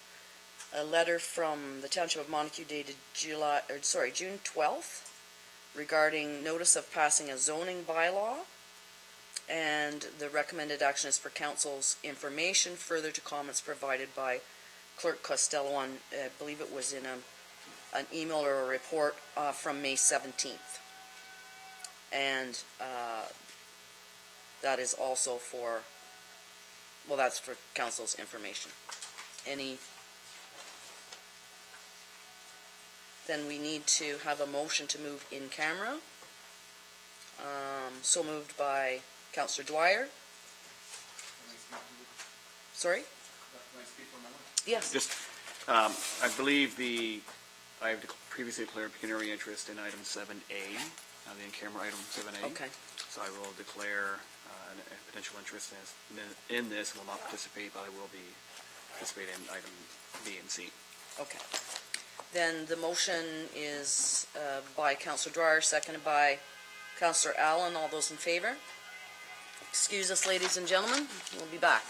a letter from the Township of Montague dated June 12th regarding notice of passing a zoning bylaw, and the recommended action is for council's information further to comments provided by Clerk Costello on, I believe it was in an email or a report from May 17th. And that is also for, well, that's for council's information. Then we need to have a motion to move in camera. So moved by Councillor Dwyer. Sorry? Yes. Just, I believe I have previously declared pecuniary interest in item 7A, the in-camera item 7A. Okay. So I will declare a potential interest in this, will not participate, but I will be participating in item B and C. Okay. Then the motion is by Councillor Dwyer, seconded by Councillor Allen. All those in favor? Excuse us, ladies and gentlemen. We'll be back.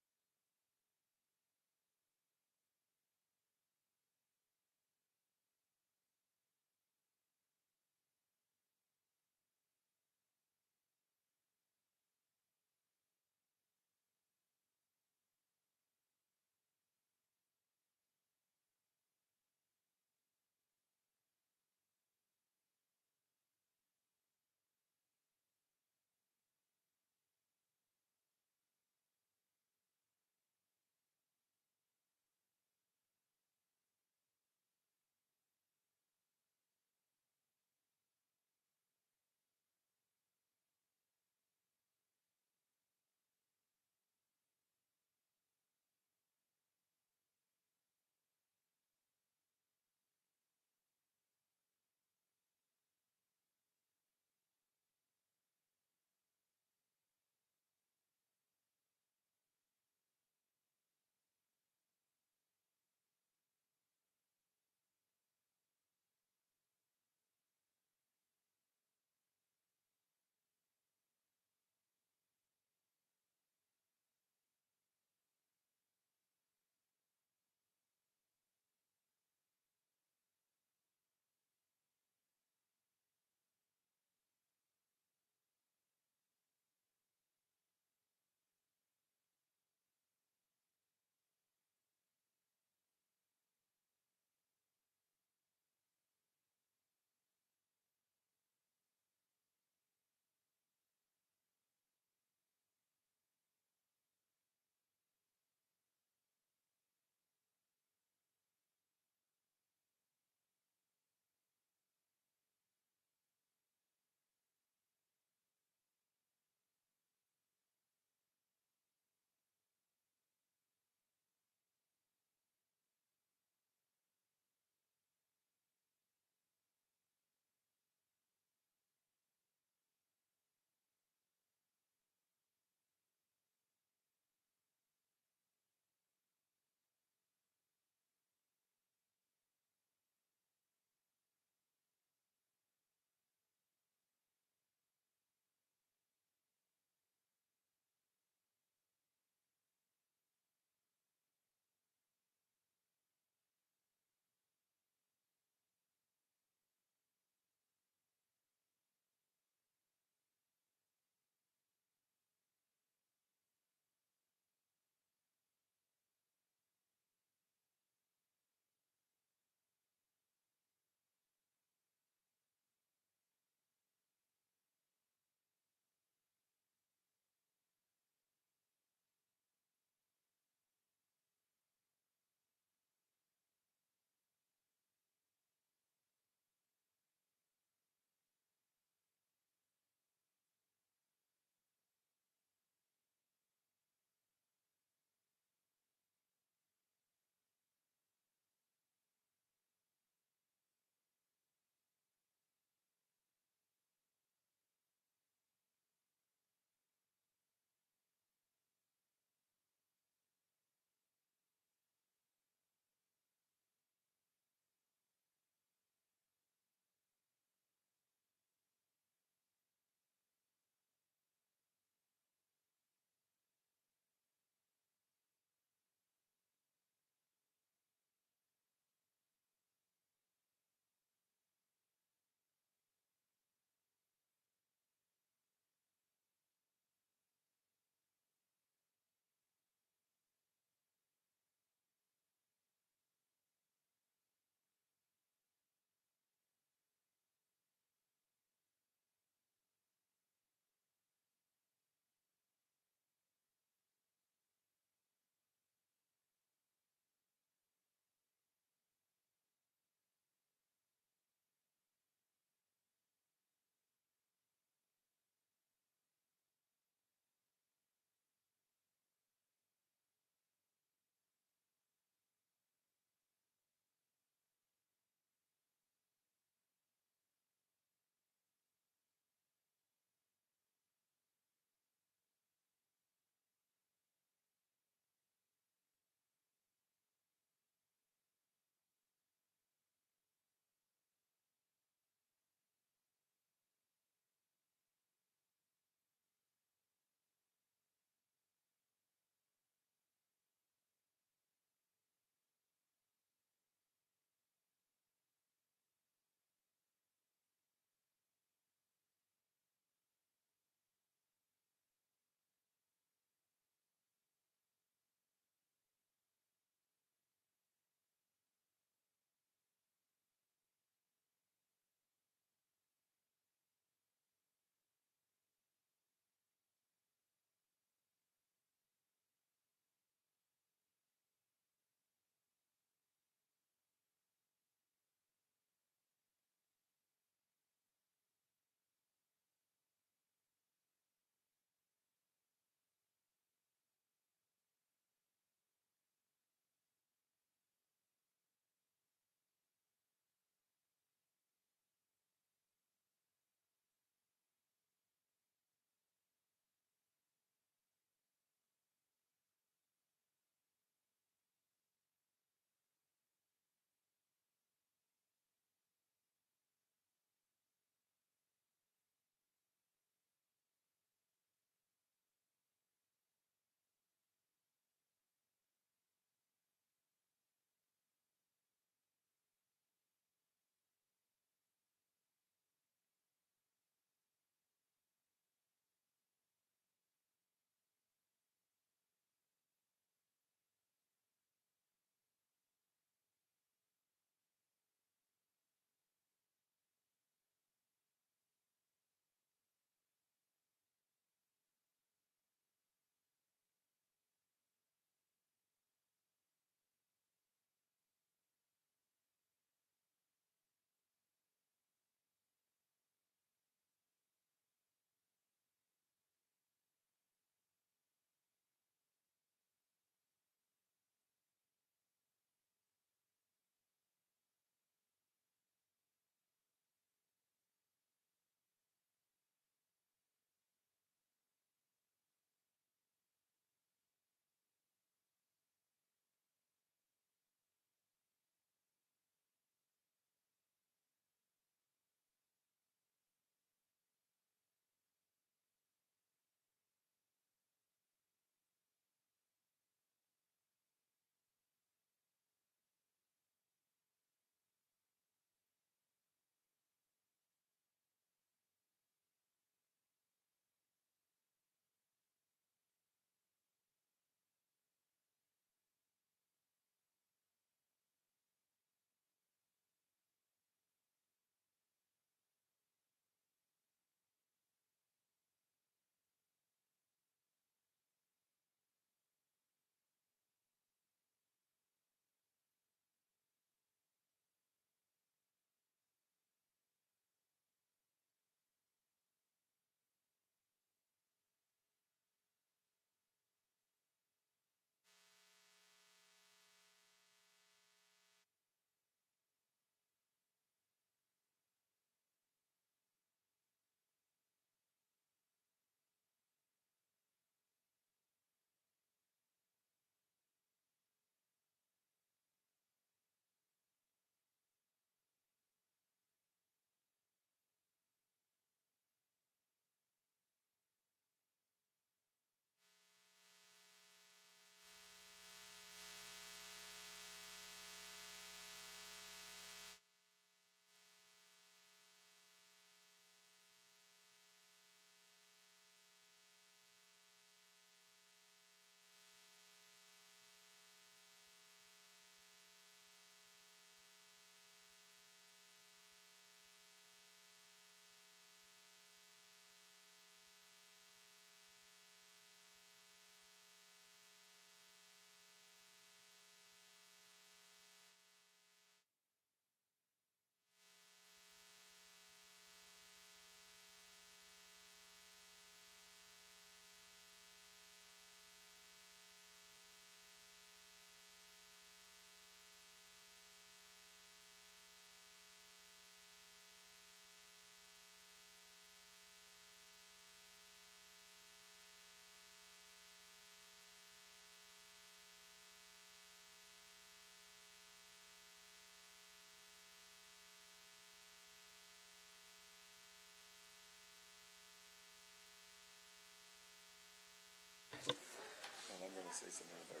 say something about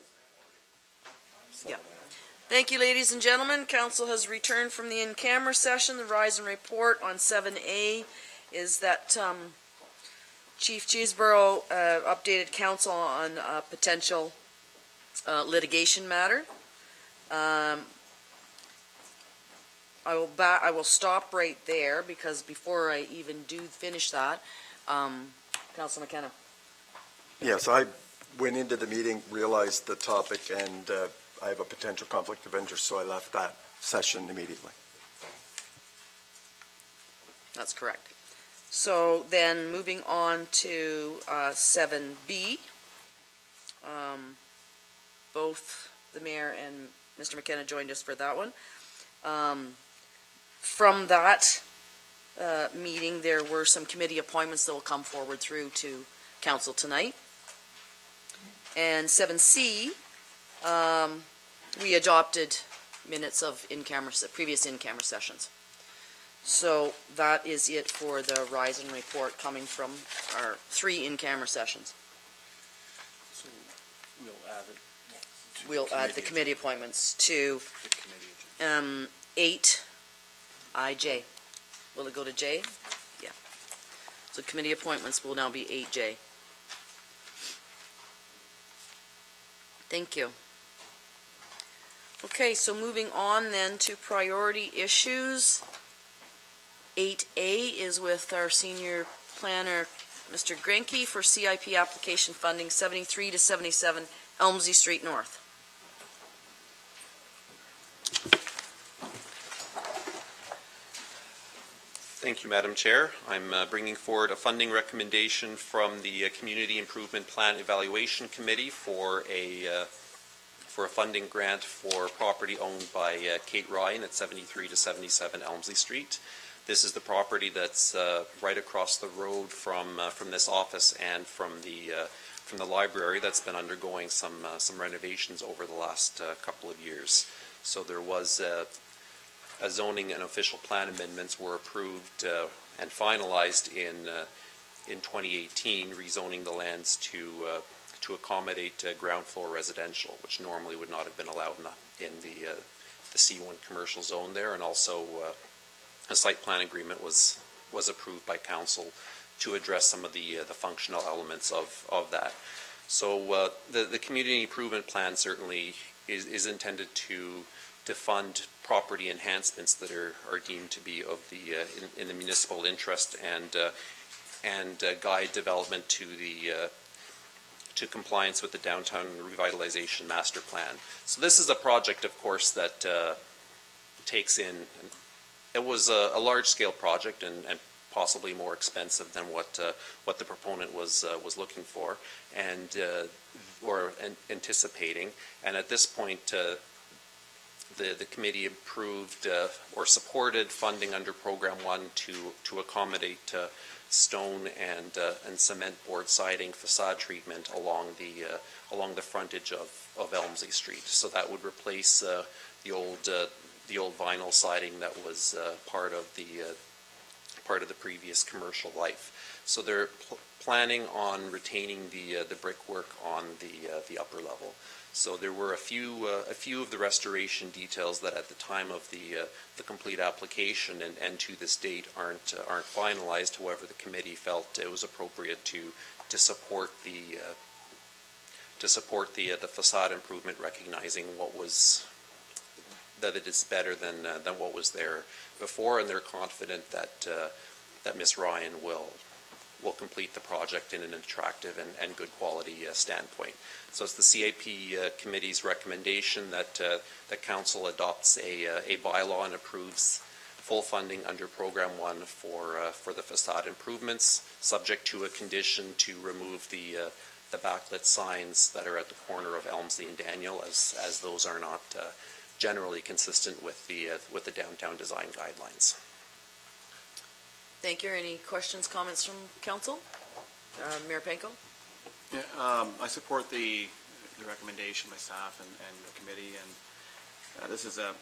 Yeah. Thank you, ladies and gentlemen. Council has returned from the in-camera session. The rise and report on 7A is that Chief Cheeseborough updated council on a potential litigation matter. I will stop right there because before I even do finish that, Councilor McKenna. Yes, I went into the meeting, realized the topic, and I have a potential conflict of interest, so I left that session immediately. That's correct. So then moving on to 7B. Both the mayor and Mr. McKenna joined us for that one. From that meeting, there were some committee appointments that will come forward through to council tonight. And 7C, we adopted minutes of previous in-camera sessions. So that is it for the rise and report coming from our 3 in-camera sessions. So we'll add it. We'll add the committee appointments to 8IJ. Will it go to J? Yeah. So committee appointments will now be 8J. Thank you. Okay, so moving on then to priority issues. 8A is with our senior planner, Mr. Grinke, for CIP application funding 73 to 77 Elmsey Street North. Thank you, Madam Chair. I'm bringing forward a funding recommendation from the Community Improvement Plan Evaluation Committee for a funding grant for property owned by Kate Ryan at 73 to 77 Elmsey Street. This is the property that's right across the road from this office and from the library that's been undergoing some renovations over the last couple of years. So there was a zoning and official plan amendments were approved and finalized in 2018, rezoning the lands to accommodate ground floor residential, which normally would not have been allowed in the C1 commercial zone there, and also a site plan agreement was approved by council to address some of the functional elements of that. So the community improvement plan certainly is intended to fund property enhancements that are deemed to be of the in the municipal interest and guide development to compliance with the downtown revitalization master plan. So this is a project, of course, that takes in. It was a large-scale project and possibly more expensive than what the proponent was looking for and or anticipating. And at this point, the committee approved or supported funding under Program 1 to accommodate stone and cement board siding facade treatment along the frontage of Elmsey Street. So that would replace the old vinyl siding that was part of the previous commercial life. So they're planning on retaining the brickwork on the upper level. So there were a few of the restoration details that at the time of the complete application and to this date aren't finalized. However, the committee felt it was appropriate to support the facade improvement, recognizing that it is better than what was there before, and they're confident that Ms. Ryan will complete the project in an attractive and good quality standpoint. So it's the CIP committee's recommendation that council adopts a bylaw and approves full funding under Program 1 for the facade improvements, subject to a condition to remove the backlit signs that are at the corner of Elmsey and Daniel, as those are not generally consistent with the downtown design guidelines. Thank you. Any questions, comments from council? Mayor Panko? Yeah, I support the recommendation by staff and the committee, and this is a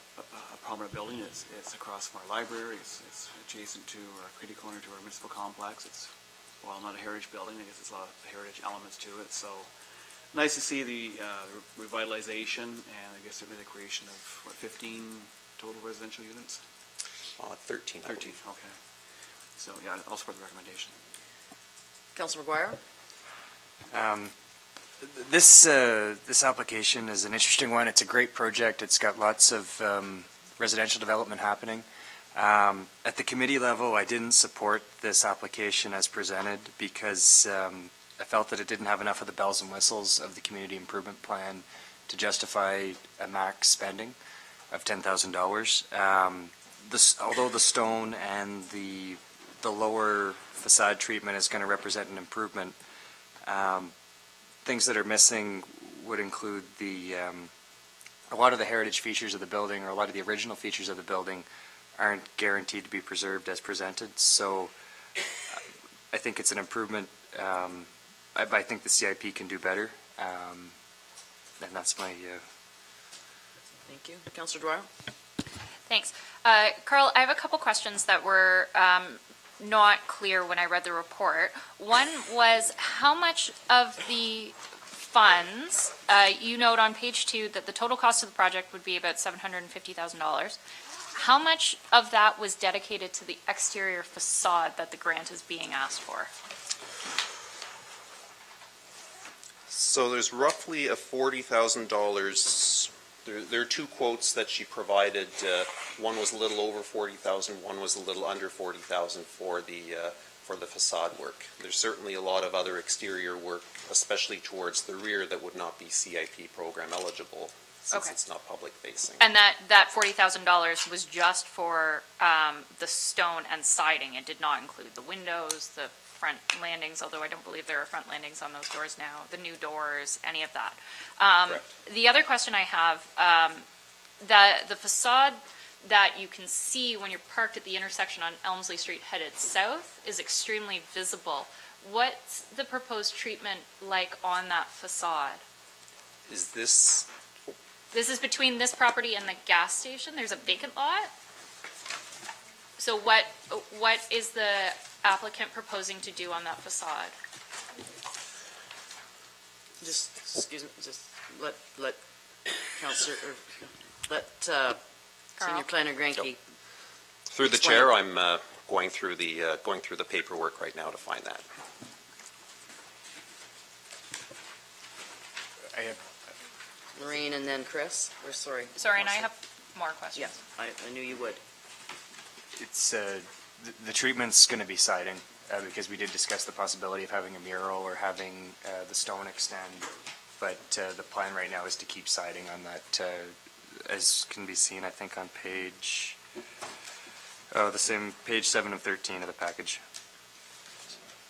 prominent building. It's across from our library. It's adjacent to our kitty corner to our municipal complex. It's, while not a heritage building, I guess it's a lot of heritage elements to it. So Nice to see the revitalization and I guess certainly the creation of, 15 total residential units? 13. I 13, believe. okay. So, yeah, I'll support the recommendation. Councilor McGuire? This application is an interesting one. It's a great project. It's got lots of residential development happening. At the committee level, I didn't support this application as presented because I felt that it didn't have enough of the bells and whistles of the community improvement plan to justify a max spending of $10,000. Although the stone and the lower facade treatment is going to represent an improvement, things that are missing would include a lot of the heritage features of the building, or a lot of the original features of the building aren't guaranteed to be preserved as presented. So I think it's an improvement. I think the CIP can do better. And that's my... Thank you. Councilor Dwyer? Thanks. Carl, I have a couple questions that were not clear when I read the report. One was, how much of the funds, you note on page 2 that the total cost of the project would be about $750,000. How much of that was dedicated to the exterior facade that the grant is being asked for? So there's roughly a $40,000. There are two quotes that she provided. One was a little over $40,000. One was a little under $40,000 for the facade work. There's certainly a lot of other exterior work, especially towards the rear, that would not be CIP program eligible since Okay. it's not public facing. And that $40,000 was just for the stone and siding. It did not include the windows, the front landings, although I don't believe there are front landings on those doors now, the new doors, any of that. The other question I have, the facade that you can see when you're parked at the intersection on Elmsley Street headed south is extremely visible. What's the proposed treatment like on that facade? Is this, This is between this property and the gas station. There's a vacant lot. So what is the applicant proposing to do on that facade? Just, excuse me, just let Councilor, let Senior Carl? Planner Granke. through the Explain. chair, I'm going through the paperwork right now to find that. I have Lorraine and then Chris, or sorry. Sorry, and I have more questions. Yeah, I knew you would. It's the treatment's going to be siding because we did discuss the possibility of having a mural or having the stone extend, but the plan right now is to keep siding on that, as can be seen, I think, on page page 7 of 13 of the package.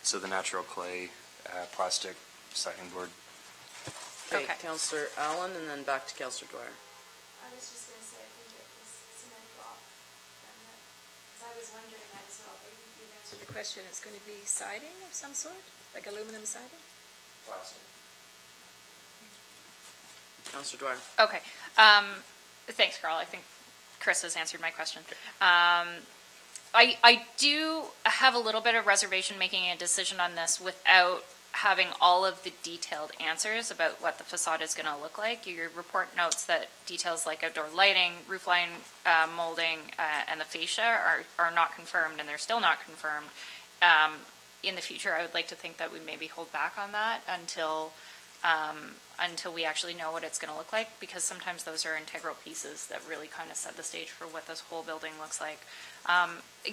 So the natural clay plastic siding board. Okay, Okay. Councilor Allen and then back to Councilor Dwyer. I was just going to say, I think it was cement block. Because I was wondering that as well. But you've answered the question. It's going to be siding of some sort? Like aluminum siding? Councilor Dwyer. Okay. Thanks, Carl. I think Chris has answered my question. I do have a little bit of reservation making a decision on this without having all of the detailed answers about what the facade is going to look like. Your report notes that details like outdoor lighting, roof line molding, and the fascia are not confirmed, and they're still not confirmed. In the future, I would like to think that we maybe hold back on that until we actually know what it's going to look like, because sometimes those are integral pieces that really kind of set the stage for what this whole building looks like.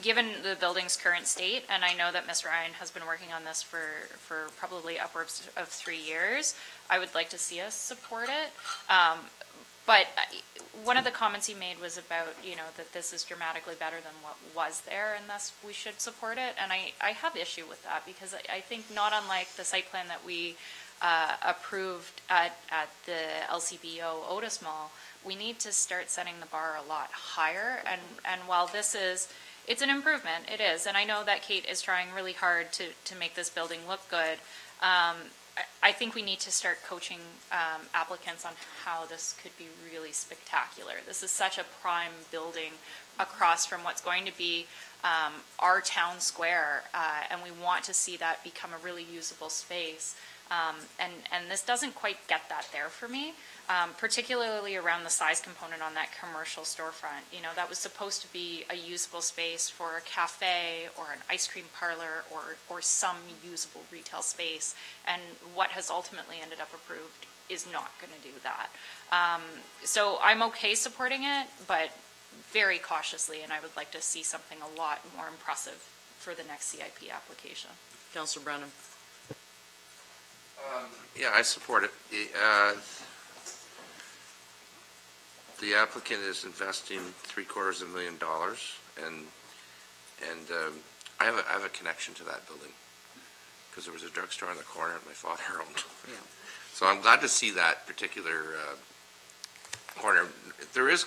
Given the building's current state, and I know that Ms. Ryan has been working on this for probably upwards of 3 years, I would like to see us support it. But one of the comments he made was about, that this is dramatically better than what was there, and thus we should support it. And I have issue with that, because I think not unlike the site plan that we approved at the LCBO Otis Mall, we need to start setting the bar a lot higher. And while it's an improvement, it is. And I know that Kate is trying really hard to make this building look good. I think we need to start coaching applicants on how this could be really spectacular. This is such a prime building across from what's going to be our town square, and we want to see that become a really usable space. And this doesn't quite get that there for me, particularly around the size component on that commercial storefront. You know, that was supposed to be a usable space for a cafe or an ice cream parlor or some usable retail space. And what has ultimately ended up approved is not going to do that. So I'm okay supporting it, but very cautiously, and I would like to see something a lot more impressive for the next CIP application. Councillor Brennan. Yeah, I support it. The applicant is investing $750,000, and I have a connection to that building because there was a drugstore on the corner that my father owned. Yeah. So I'm glad to see that particular corner. There is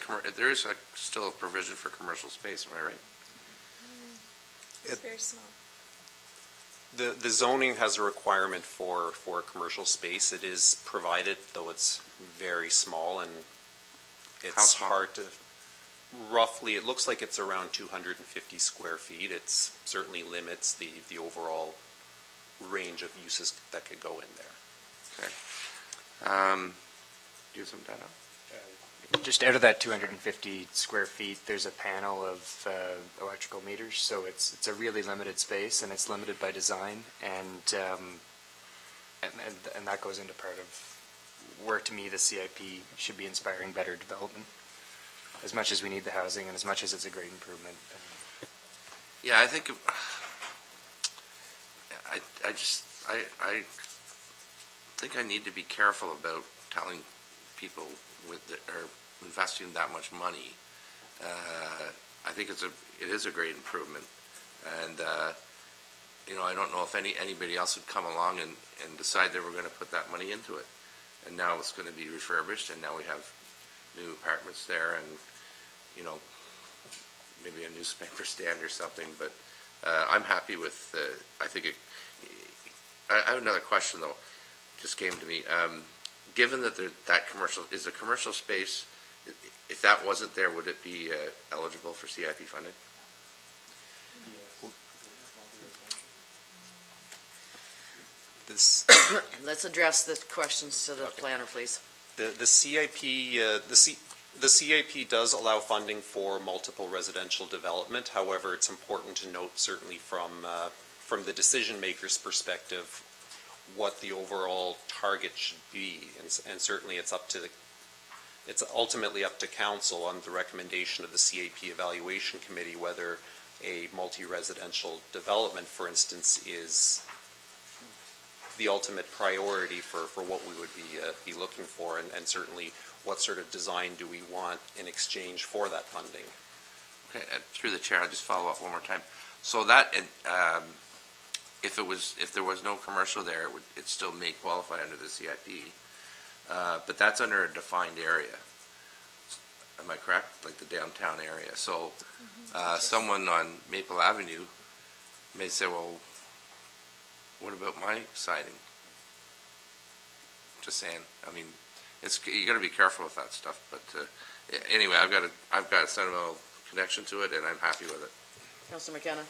still a provision for commercial space. Am I right? It's very small. The zoning has a requirement for a commercial space. It is provided, though it's very small, and How it's small? hard to, roughly, it looks like it's around 250 square feet. It certainly limits the overall range of uses that could go in there. Okay. Do you have some data? Just out of that 250 square feet, there's a panel of electrical meters, so it's a really limited space, and it's limited by design, and that goes into part of where, to me, the CIP should be inspiring better development, as much as we need the housing and as much as it's a great improvement. Yeah, I think I think I need to be careful about telling people are investing that much money. I think it is a great improvement, and I don't know if anybody else would come along and decide they were going to put that money into it, and now it's going to be refurbished, and now we have new apartments there, and maybe a newspaper stand or something. But I'm happy with. I think I have another question though. Just came to me. Given that that commercial is a commercial space, if that wasn't there, would it be eligible for CIP funding? Let's address the questions to the planner, please. The CIP does allow funding for multiple residential development. However, it's important to note, certainly from the decision maker's perspective, what the overall target should be, and certainly it's ultimately up to council on the recommendation of the CIP evaluation committee whether a multi-residential development, for instance, is the ultimate priority for what we would be looking for, and certainly what sort of design do we want in exchange for that funding. Okay, through the chair, I'll just follow up one more time. So that, if there was no commercial there, it still may qualify under the CIP, but that's under a defined area. Am I correct? Like the downtown area. So someone on Maple Avenue may say, well, what about my siding? Just saying. I mean, you got to be careful with that stuff. But anyway, I've got a sentimental connection to it, and I'm happy with it. Councillor McKenna.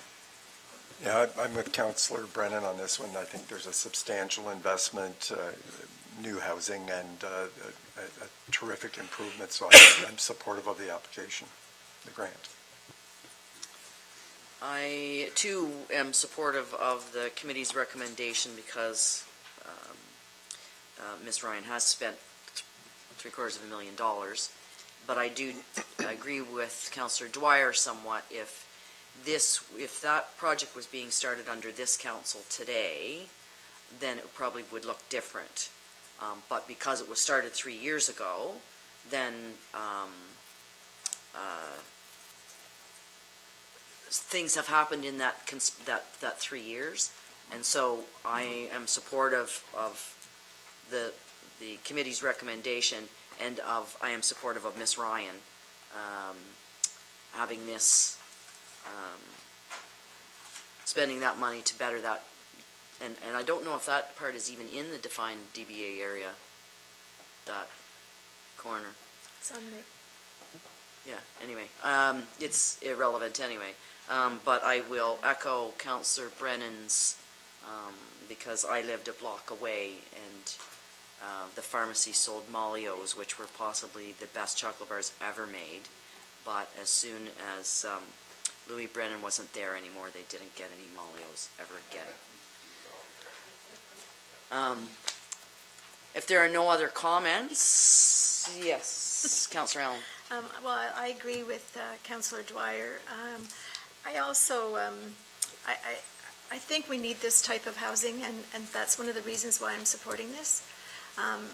Yeah, I'm with Councillor Brennan on this one. I think there's a substantial investment, new housing, and a terrific improvement, so I'm supportive of the application, the grant. I, too, am supportive of the committee's recommendation because Ms. Ryan has spent $750,000, but I do agree with Councillor Dwyer somewhat. If that project was being started under this council today, then it probably would look different. But because it was started 3 years ago, then things have happened in that 3 years, and so I am supportive of the committee's recommendation, and I am supportive of Ms. Ryan having this, spending that money to better that, and I don't know if that part is even in the defined DBA area, that corner. It's on the Yeah, anyway, it's irrelevant anyway. But I will echo Councillor Brennan's because I lived a block away, and the pharmacy sold Malios, which were possibly the best chocolate bars ever made. But as soon as Louis Brennan wasn't there anymore, they didn't get any Malios ever again. If there are no other comments, yes, Councillor Allen. Well, I agree with Councillor Dwyer. I also, I think we need this type of housing, and that's one of the reasons why I'm supporting this.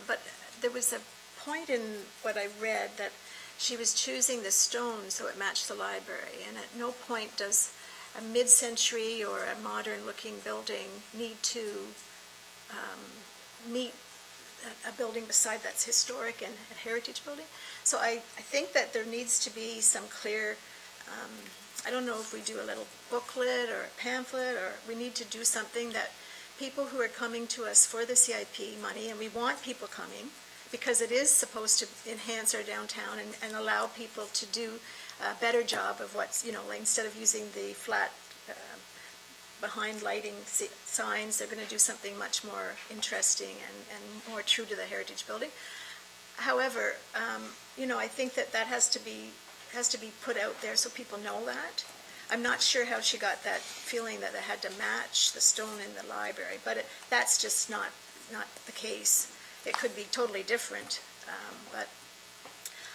But there was a point in what I read that she was choosing the stone so it matched the library, and at no point does a mid-century or a modern-looking building need to meet a building beside that's historic and a heritage building. So I think that there needs to be some clear, I don't know if we do a little booklet or a pamphlet, or we need to do something that people who are coming to us for the CIP money, and we want people coming, because it is supposed to enhance our downtown and allow people to do a better job of what's, like instead of using the flat behind lighting signs, they're going to do something much more interesting and more true to the heritage building. However, I think that has to be put out there so people know that. I'm not sure how she got that feeling that it had to match the stone in the library, but that's just not the case. It could be totally different, but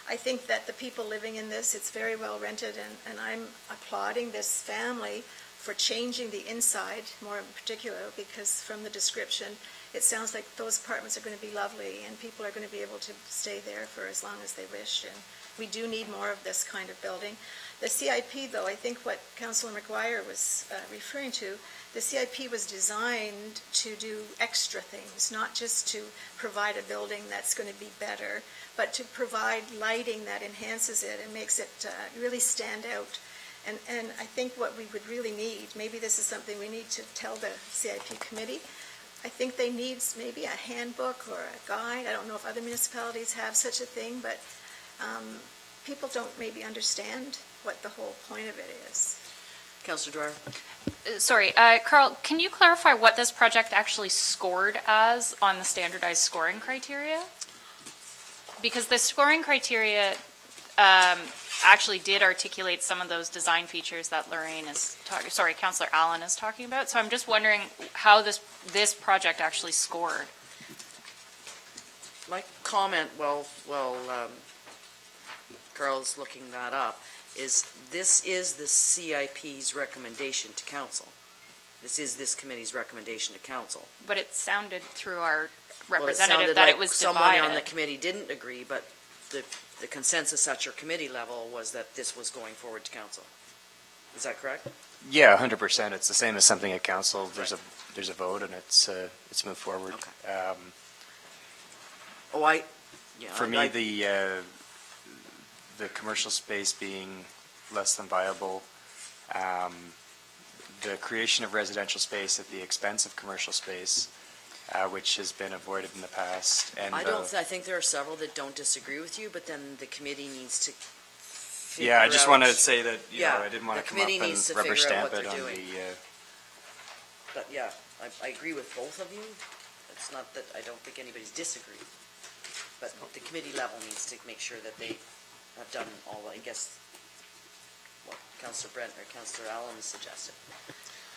I think that the people living in this, it's very well rented, and I'm applauding this family for changing the inside, more in particular, because from the description, it sounds like those apartments are going to be lovely, and people are going to be able to stay there for as long as they wish, and we do need more of this kind of building. The CIP, though, I think what Councillor McGuire was referring to, the CIP was designed to do extra things, not just to provide a building that's going to be better, but to provide lighting that enhances it and makes it really stand out. And I think what we would really need, maybe this is something we need to tell the CIP committee, I think they need maybe a handbook or a guide. I don't know if other municipalities have such a thing, but people don't maybe understand what the whole point of it is. Councillor Dwyer. Sorry, Carl, can you clarify what this project actually scored as on the standardized scoring criteria? Because the scoring criteria actually did articulate some of those design features that Councillor Allen is talking about. So I'm just wondering how this project actually scored. My comment, Carl's looking that up, is this is the CIP's recommendation to council. This is this committee's recommendation to council. But it sounded through our Well, representative sounded that like it was someone divided. on the committee didn't agree, but the consensus at your committee level was that this was going forward to council. Is that correct? Yeah, 100%. It's the same as something at council. There's a vote, and it's moved forward. Okay. For me, the commercial space being less than viable, the creation of residential space at the expense of commercial space, which has been avoided in the past. And I think there are several that don't disagree with you, but then the committee needs to figure yeah, I just out- want to say that I didn't want the to come up committee needs to and rubber figure out stamp what it they're on doing. the. But yeah, I agree with both of you. It's not that I don't think anybody's disagreed. But the committee level needs to make sure that they have done all, I guess, what Councillor Brent or Councillor Allen suggested.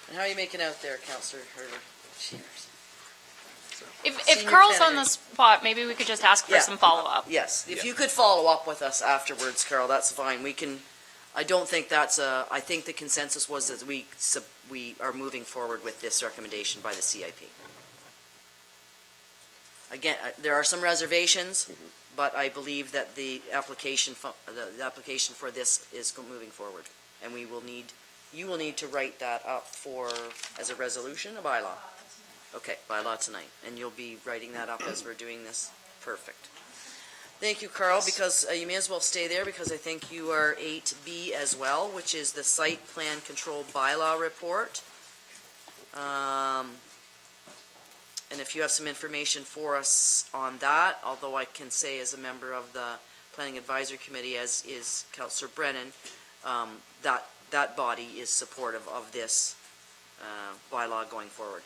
And how are you making out there, Councillor Hurley? Cheers. If Senior Carl's on planner. the spot, maybe we could just ask for Yeah. some follow-up. Yes, if you could follow up with us afterwards, Carol, that's fine. We can, I don't think I think the consensus was that we are moving forward with this recommendation by the CIP. Again, there are some reservations, but I believe that the application for this is moving forward. And you will need to write that up as a resolution, a bylaw. Okay, bylaw tonight, and you'll be writing that up as we're doing this. Perfect. Thank you, Carl, because you may as well stay there, because I think you are 8B as well, which is the site plan control bylaw report. And if you have some information for us on that, although I can say as a member of the Planning Advisory Committee, as is Councillor Brennan, that body is supportive of this bylaw going forward.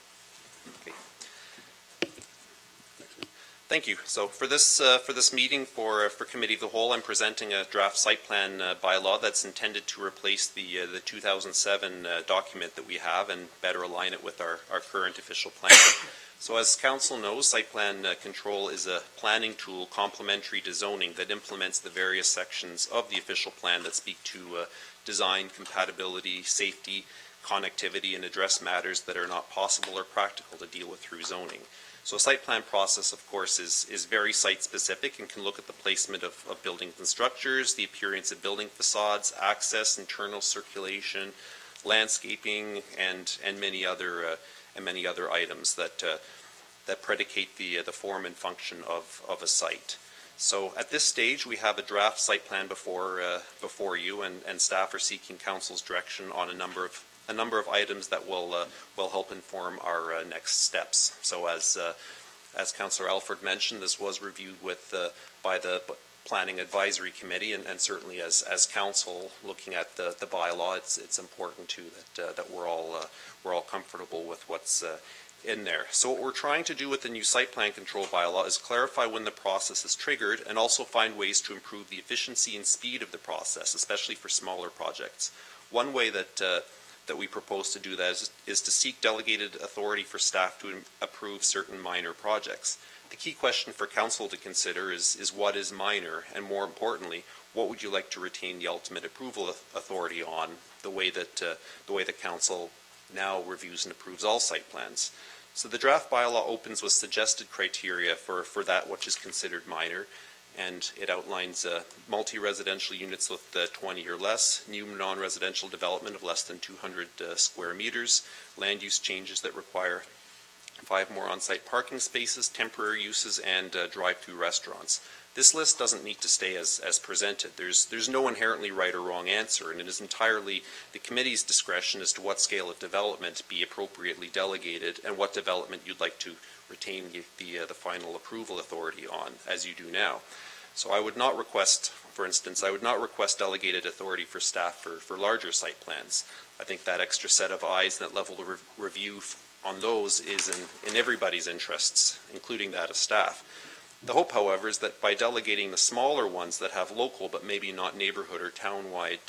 Thank you. So for this meeting for Committee of the Whole, I'm presenting a draft site plan bylaw that's intended to replace the 2007 document that we have and better align it with our current official plan. So as Council knows, site plan control is a planning tool complementary to zoning that implements the various sections of the official plan that speak to design, compatibility, safety, connectivity, and address matters that are not possible or practical to deal with through zoning. So a site plan process, of course, is very site-specific and can look at the placement of buildings and structures, the appearance of building facades, access, internal circulation, landscaping, and many other items that predicate the form and function of a site. So at this stage, we have a draft site plan before you, and staff are seeking Council's direction on a number of items that will help inform our next steps. So as Councillor Alford mentioned, this was reviewed by the Planning Advisory Committee, and certainly as Council looking at the bylaw, it's important too that we're all comfortable with what's in there. So what we're trying to do with the new site plan control bylaw is clarify when the process is triggered and also find ways to improve the efficiency and speed of the process, especially for smaller projects. One way that we propose to do that is to seek delegated authority for staff to approve certain minor projects. The key question for Council to consider is what is minor, and more importantly, what would you like to retain the ultimate approval authority on, the way that Council now reviews and approves all site plans. So the draft bylaw opens with suggested criteria for that which is considered minor, and it outlines multi-residential units with 20 or less, new non-residential development of less than 200 square meters, land use changes that require 5 more on-site parking spaces, temporary uses, and drive-through restaurants. This list doesn't need to stay as presented. There's no inherently right or wrong answer, and it is entirely the committee's discretion as to what scale of development be appropriately delegated and what development you'd like to retain the final approval authority on, as you do now. So I would not request, for instance, delegated authority for staff for larger site plans. I think that extra set of eyes, that level of review on those is in everybody's interests, including that of staff. The hope, however, is that by delegating the smaller ones that have local but maybe not neighborhood or town-wide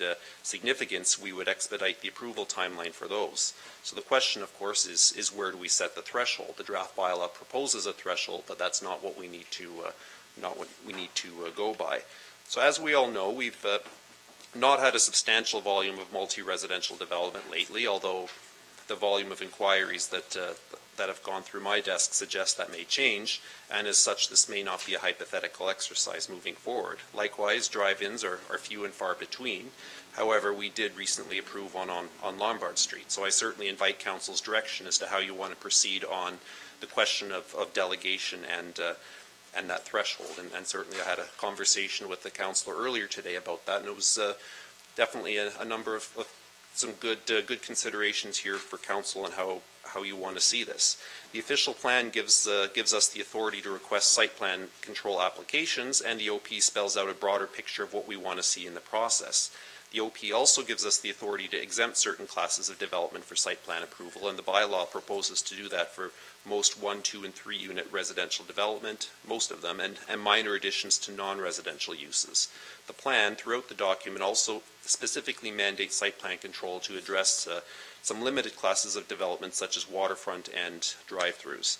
significance, we would expedite the approval timeline for those. So the question, of course, is where do we set the threshold? The draft bylaw proposes a threshold, but that's not what we need to go by. So as we all know, we've not had a substantial volume of multi-residential development lately, although the volume of inquiries that have gone through my desk suggest that may change, and as such, this may not be a hypothetical exercise moving forward. Likewise, drive-ins are few and far between. However, we did recently approve one on Lombard Street, so I certainly invite Council's direction as to how you want to proceed on the question of delegation and that threshold. And certainly I had a conversation with the councillor earlier today about that, and it was definitely a number of some good considerations here for Council and how you want to see this. The official plan gives us the authority to request site plan control applications, and the OP spells out a broader picture of what we want to see in the process. The OP also gives us the authority to exempt certain classes of development for site plan approval, and the bylaw proposes to do that for most 1, 2, and 3 unit residential development, most of them, and minor additions to non-residential uses. The plan, throughout the document, also specifically mandates site plan control to address some limited classes of development such as waterfront and drive-throughs.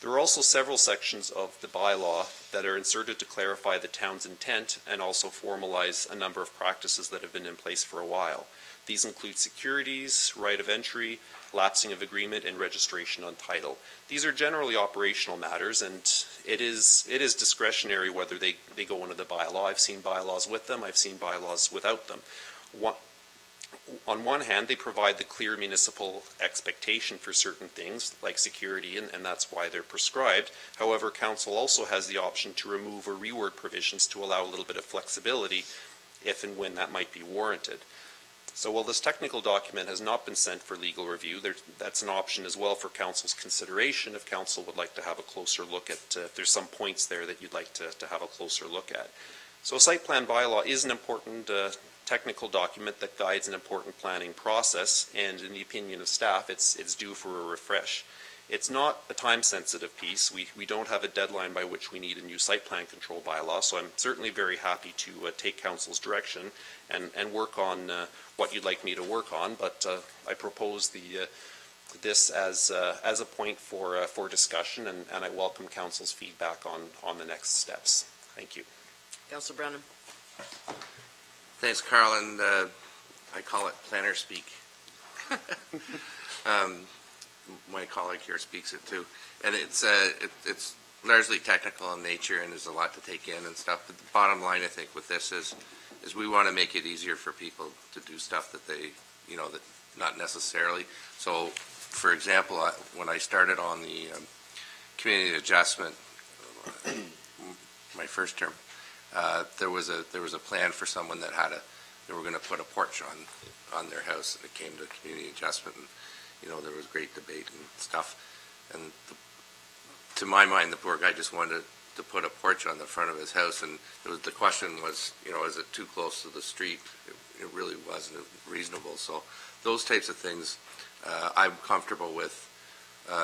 There are also several sections of the bylaw that are inserted to clarify the town's intent and also formalize a number of practices that have been in place for a while. These include securities, right of entry, lapsing of agreement, and registration on title. These are generally operational matters, and it is discretionary whether they go into the bylaw. I've seen bylaws with them, I've seen bylaws without them. On one hand, they provide the clear municipal expectation for certain things, like security, and that's why they're prescribed. However, Council also has the option to remove or reword provisions to allow a little bit of flexibility if and when that might be warranted. So while this technical document has not been sent for legal review, that's an option as well for Council's consideration if Council would like to have a closer look at, if there's some points there that you'd like to have a closer look at. So a site plan bylaw is an important technical document that guides an important planning process, and in the opinion of staff, it's due for a refresh. It's not a time-sensitive piece. We don't have a deadline by which we need a new site plan control bylaw, so I'm certainly very happy to take council's direction and work on what you'd like me to work on, but I propose this as a point for discussion, and I welcome council's feedback on the next steps. Thank you. Councillor Brennan. Thanks, Carl, and I call it planner speak. My colleague here speaks it too, and it's largely technical in nature, and there's a lot to take in and stuff. But the bottom line, I think, with this is we want to make it easier for people to do stuff that they, that not necessarily. So, for example, when I started on the community adjustment, my first term, there was a plan for someone that they were going to put a porch on their house, and it came to community adjustment, and there was great debate and stuff. And to my mind, the poor guy just wanted to put a porch on the front of his house, and the question was, is it too close to the street? It really wasn't reasonable. So those types of things, I'm comfortable with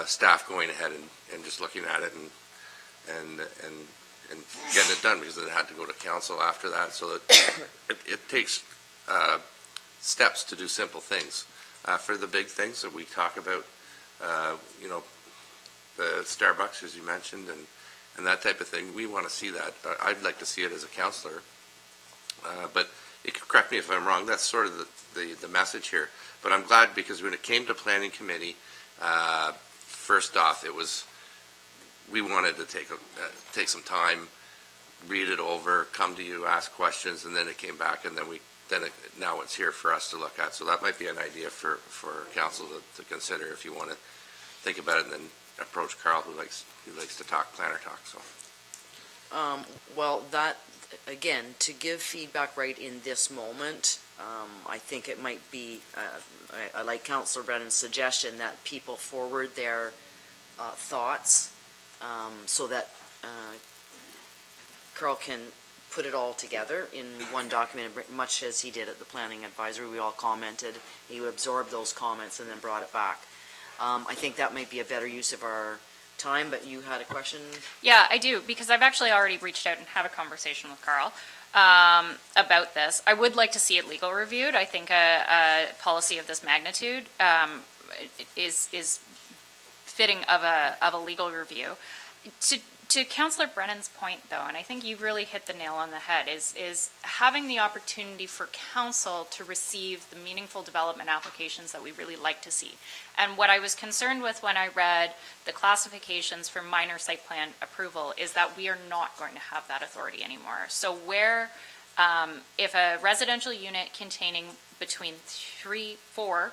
staff going ahead and just looking at it and getting it done, because it had to go to council after that. So that it takes steps to do simple things. For the big things that we talk about, the Starbucks, as you mentioned, and that type of thing, we want to see that. I'd like to see it as a councillor. But you can correct me if I'm wrong. That's sort of the message here. But I'm glad, because when it came to planning committee, first off, we wanted to take some time, read it over, come to you, ask questions, and then it came back, and now it's here for us to look at. So that might be an idea for council to consider if you want to think about it, and then approach Carl, who likes to talk planner talk. So, well, that again, to give feedback right in this moment, I think it might be. I like Councillor Brennan's suggestion that people forward their thoughts, so that Carl can put it all together in one document, much as he did at the planning advisory. We all commented. He absorbed those comments and then brought it back. I think that might be a better use of our time, but you had a question? Yeah, I do, because I've actually already reached out and had a conversation with Carl about this. I would like to see it legal reviewed. I think a policy of this magnitude is fitting of a legal review. To Councillor Brennan's point, though, and I think you really hit the nail on the head, is having the opportunity for council to receive the meaningful development applications that we really like to see. And what I was concerned with when I read the classifications for minor site plan approval is that we are not going to have that authority anymore. So where, if a residential unit containing between 4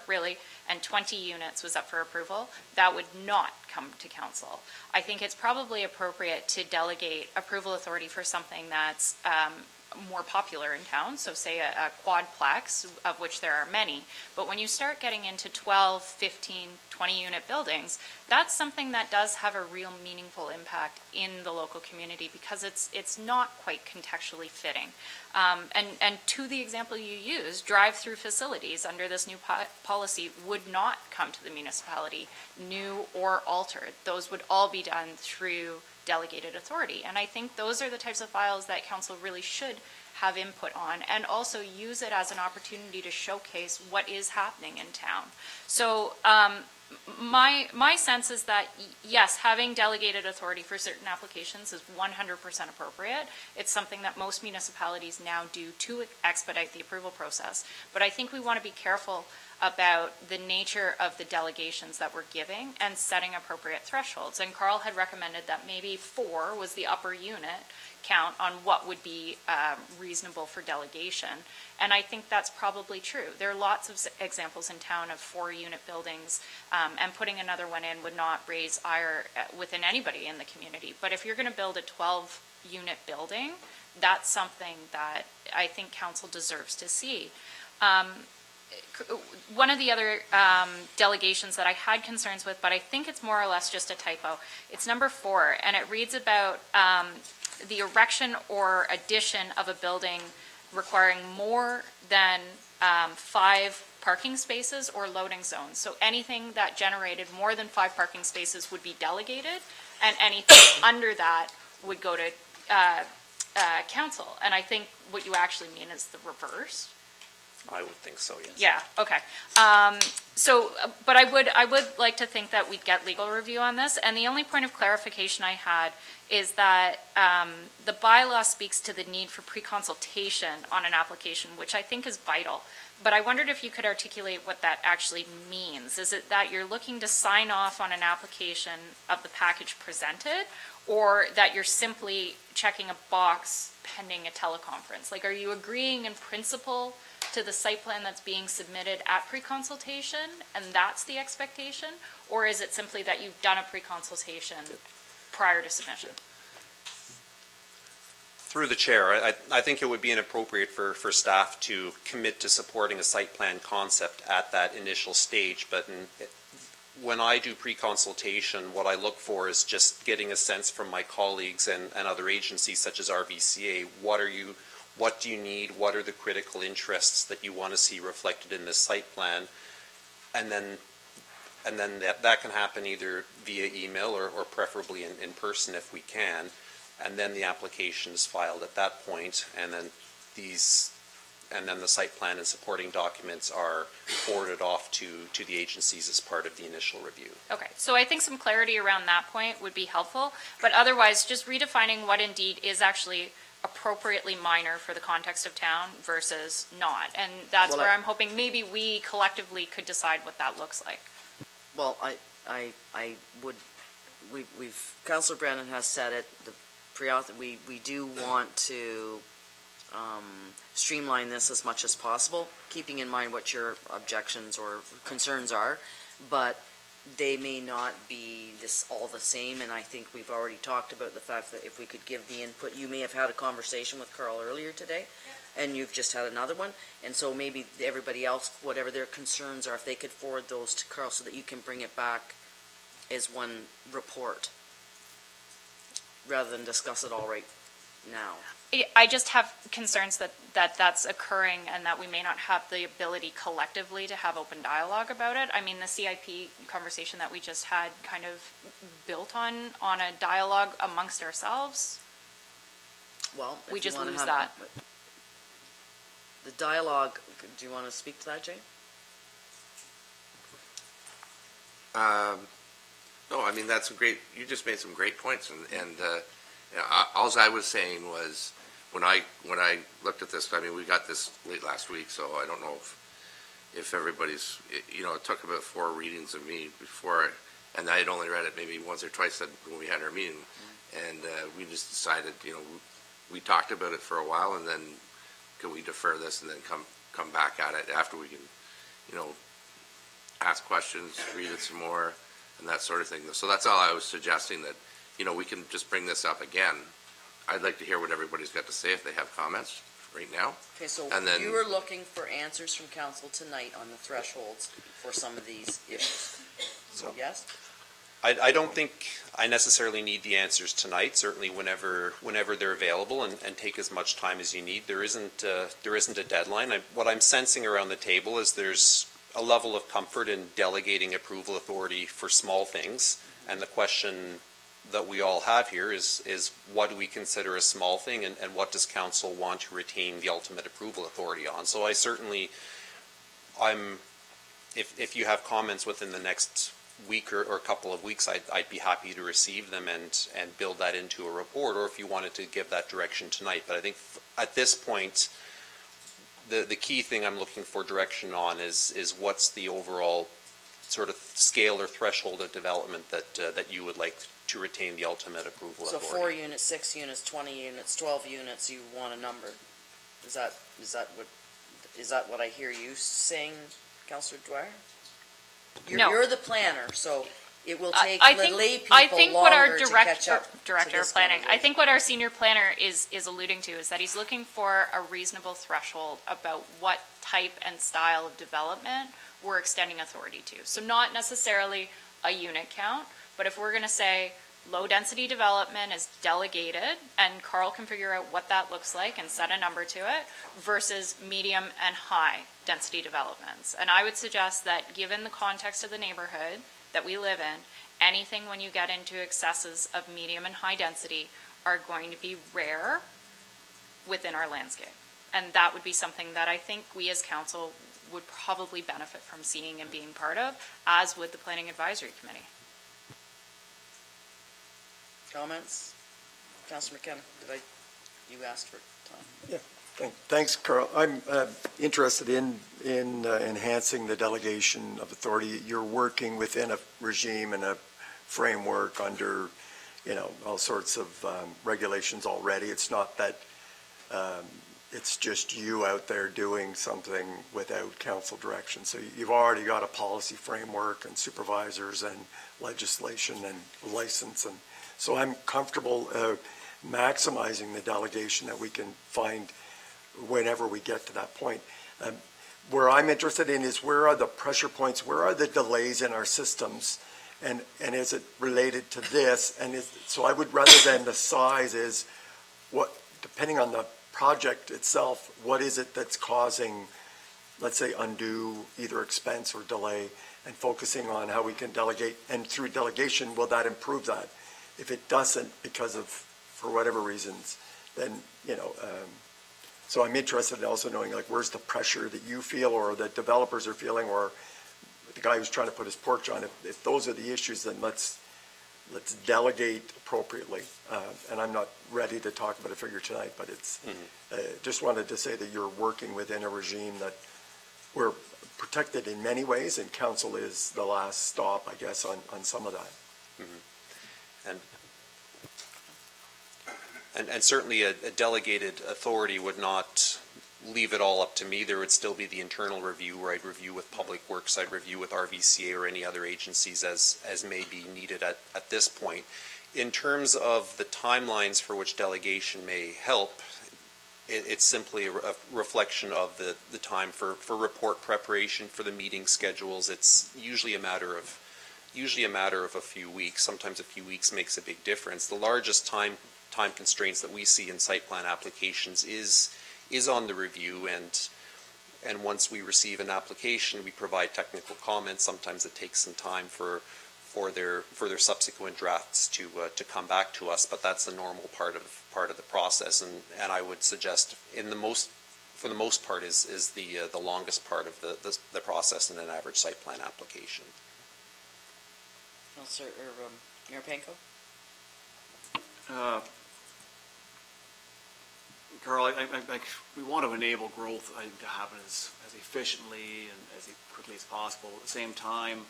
and 20 units was up for approval, that would not come to council. I think it's probably appropriate to delegate approval authority for something that's more popular in town, so say a quadplex, of which there are many. But when you start getting into 12, 15, 20 unit buildings, that's something that does have a real meaningful impact in the local community, because it's not quite contextually fitting. And to the example you use, drive-through facilities under this new policy would not come to the municipality, new or altered. Those would all be done through delegated authority. And I think those are the types of files that council really should have input on, and also use it as an opportunity to showcase what is happening in town. So my sense is that, yes, having delegated authority for certain applications is 100% appropriate. It's something that most municipalities now do to expedite the approval process. But I think we want to be careful about the nature of the delegations that we're giving and setting appropriate thresholds. And Carl had recommended that maybe 4 was the upper unit count on what would be reasonable for delegation. And I think that's probably true. There are lots of examples in town of 4-unit buildings, and putting another one in would not raise ire within anybody in the community. But if you're going to build a 12-unit building, that's something that I think council deserves to see. One of the other delegations that I had concerns with, but I think it's more or less just a typo, it's number 4, and it reads about the erection or addition of a building requiring more than 5 parking spaces or loading zones. So anything that generated more than 5 parking spaces would be delegated, and anything under that would go to council. And I think what you actually mean is the reverse. I would think so, yes. Yeah, okay. But I would like to think that we'd get legal review on this, and the only point of clarification I had is that the bylaw speaks to the need for pre-consultation on an application, which I think is vital. But I wondered if you could articulate what that actually means. Is it that you're looking to sign off on an application of the package presented, or that you're simply checking a box pending a teleconference? Like, are you agreeing in principle to the site plan that's being submitted at pre-consultation, and that's the expectation? Or is it simply that you've done a pre-consultation prior to submission? Through the chair, I think it would be inappropriate for staff to commit to supporting a site plan concept at that initial stage, but when I do pre-consultation, what I look for is just getting a sense from my colleagues and other agencies such as RVCA, what do you need, what are the critical interests that you want to see reflected in this site plan, and then that can happen either via email or preferably in person if we can, and then the application is filed at that point, and then the site plan and supporting documents are forwarded off to the agencies as part of the initial review. Okay, so I think some clarity around that point would be helpful, but otherwise, just redefining what indeed is actually appropriately minor for the context of town versus not. And that's where I'm hoping maybe we collectively could decide what that looks like. Well, Councillor Brennan has said it, we do want to streamline this as much as possible, keeping in mind what your objections or concerns are, but they may not be all the same, and I think we've already talked about the fact that if we could give the input, you may have had a conversation with Carl earlier today, and you've just had another one, and so maybe everybody else, whatever their concerns are, if they could forward those to Carl so that you can bring it back as one report, rather than discuss it all right now. I just have concerns that's occurring and that we may not have the ability collectively to have open dialogue about it. I mean, the CIP conversation that we just had kind of built on a dialogue amongst ourselves. Well, we just lose that. The dialogue, do you want to speak to that, Jay? No, I mean, you just made some great points, and all I was saying was, when I looked at this, I mean, we got this late last week, so I don't know if everybody's, it took about 4 readings of me before, and I had only read it maybe once or twice when we had our meeting, and we just decided, we talked about it for a while, and then could we defer this and then come back at it after we can, ask questions, read it some more, and that sort of thing. So that's all I was suggesting, that, we can just bring this up again. I'd like to hear what everybody's got to say if they have comments right now. Okay, so And then- you are looking for answers from council tonight on the thresholds for some of these issues. So, yes? I don't think I necessarily need the answers tonight, certainly whenever they're available, and take as much time as you need. There isn't a deadline. What I'm sensing around the table is there's a level of comfort in delegating approval authority for small things, and the question that we all have here is what do we consider a small thing, and what does council want to retain the ultimate approval authority on? So I certainly, if you have comments within the next week or a couple of weeks, I'd be happy to receive them and build that into a report, or if you wanted to give that direction tonight. But I think at this point, the key thing I'm looking for direction on is what's the overall sort of scale or threshold of development that you would like to retain the ultimate approval So authority. 4 units, 6 units, 20 units, 12 units, you want a number. Is that what I hear you saying, Councillor Dwyer? No. You're the planner, so it will take I the think lay what people our longer to catch up to director this of planning, conversation. I think what our senior planner is alluding to is that he's looking for a reasonable threshold about what type and style of development we're extending authority to. So not necessarily a unit count, but if we're going to say low-density development is delegated, and Carl can figure out what that looks like and set a number to it, versus medium and high-density developments. And I would suggest that, given the context of the neighborhood that we live in, anything when you get into excesses of medium and high density are going to be rare within our landscape. And that would be something that I think we as council would probably benefit from seeing and being part of, as would the Planning Advisory Committee. Comments? Councillor McKenna, you asked for time. Thanks, Carl. I'm interested in enhancing the delegation of authority. You're working within a regime and a framework under, all sorts of regulations already. It's not that it's just you out there doing something without council direction. So you've already got a policy framework and supervisors and legislation and license. And so I'm comfortable maximizing the delegation that we can find whenever we get to that point. Where I'm interested in is, where are the pressure points, where are the delays in our systems, and is it related to this? And so I would, rather than the size, is what, depending on the project itself, what is it that's causing, let's say, undue either expense or delay, and focusing on how we can delegate, and through delegation, will that improve that? If it doesn't, because of, for whatever reasons, then, so I'm interested in also knowing, like, where's the pressure that you feel or that developers are feeling, or the guy who's trying to put his porch on. If those are the issues, then let's delegate appropriately. And I'm not ready to talk about a figure tonight, but it's, just wanted to say that you're working within a regime that we're protected in many ways, and council is the last stop, I guess, on some of that. And certainly a delegated authority would not leave it all up to me. There would still be the internal review where I'd review with Public Works, I'd review with RVCA or any other agencies as may be needed at this point. In terms of the timelines for which delegation may help, it's simply a reflection of the time for report preparation, for the meeting schedules. It's usually a matter of a few weeks. Sometimes a few weeks makes a big difference. The largest time constraints that we see in site plan applications is on the review, and once we receive an application, we provide technical comments. Sometimes it takes some time for their subsequent drafts to come back to us, but that's the normal part of the process, and I would suggest for the most part is the longest part of the process in an average site plan application. Mayor Panko? Carl, we want to enable growth, I think, to happen as efficiently and as quickly as possible. At the same time,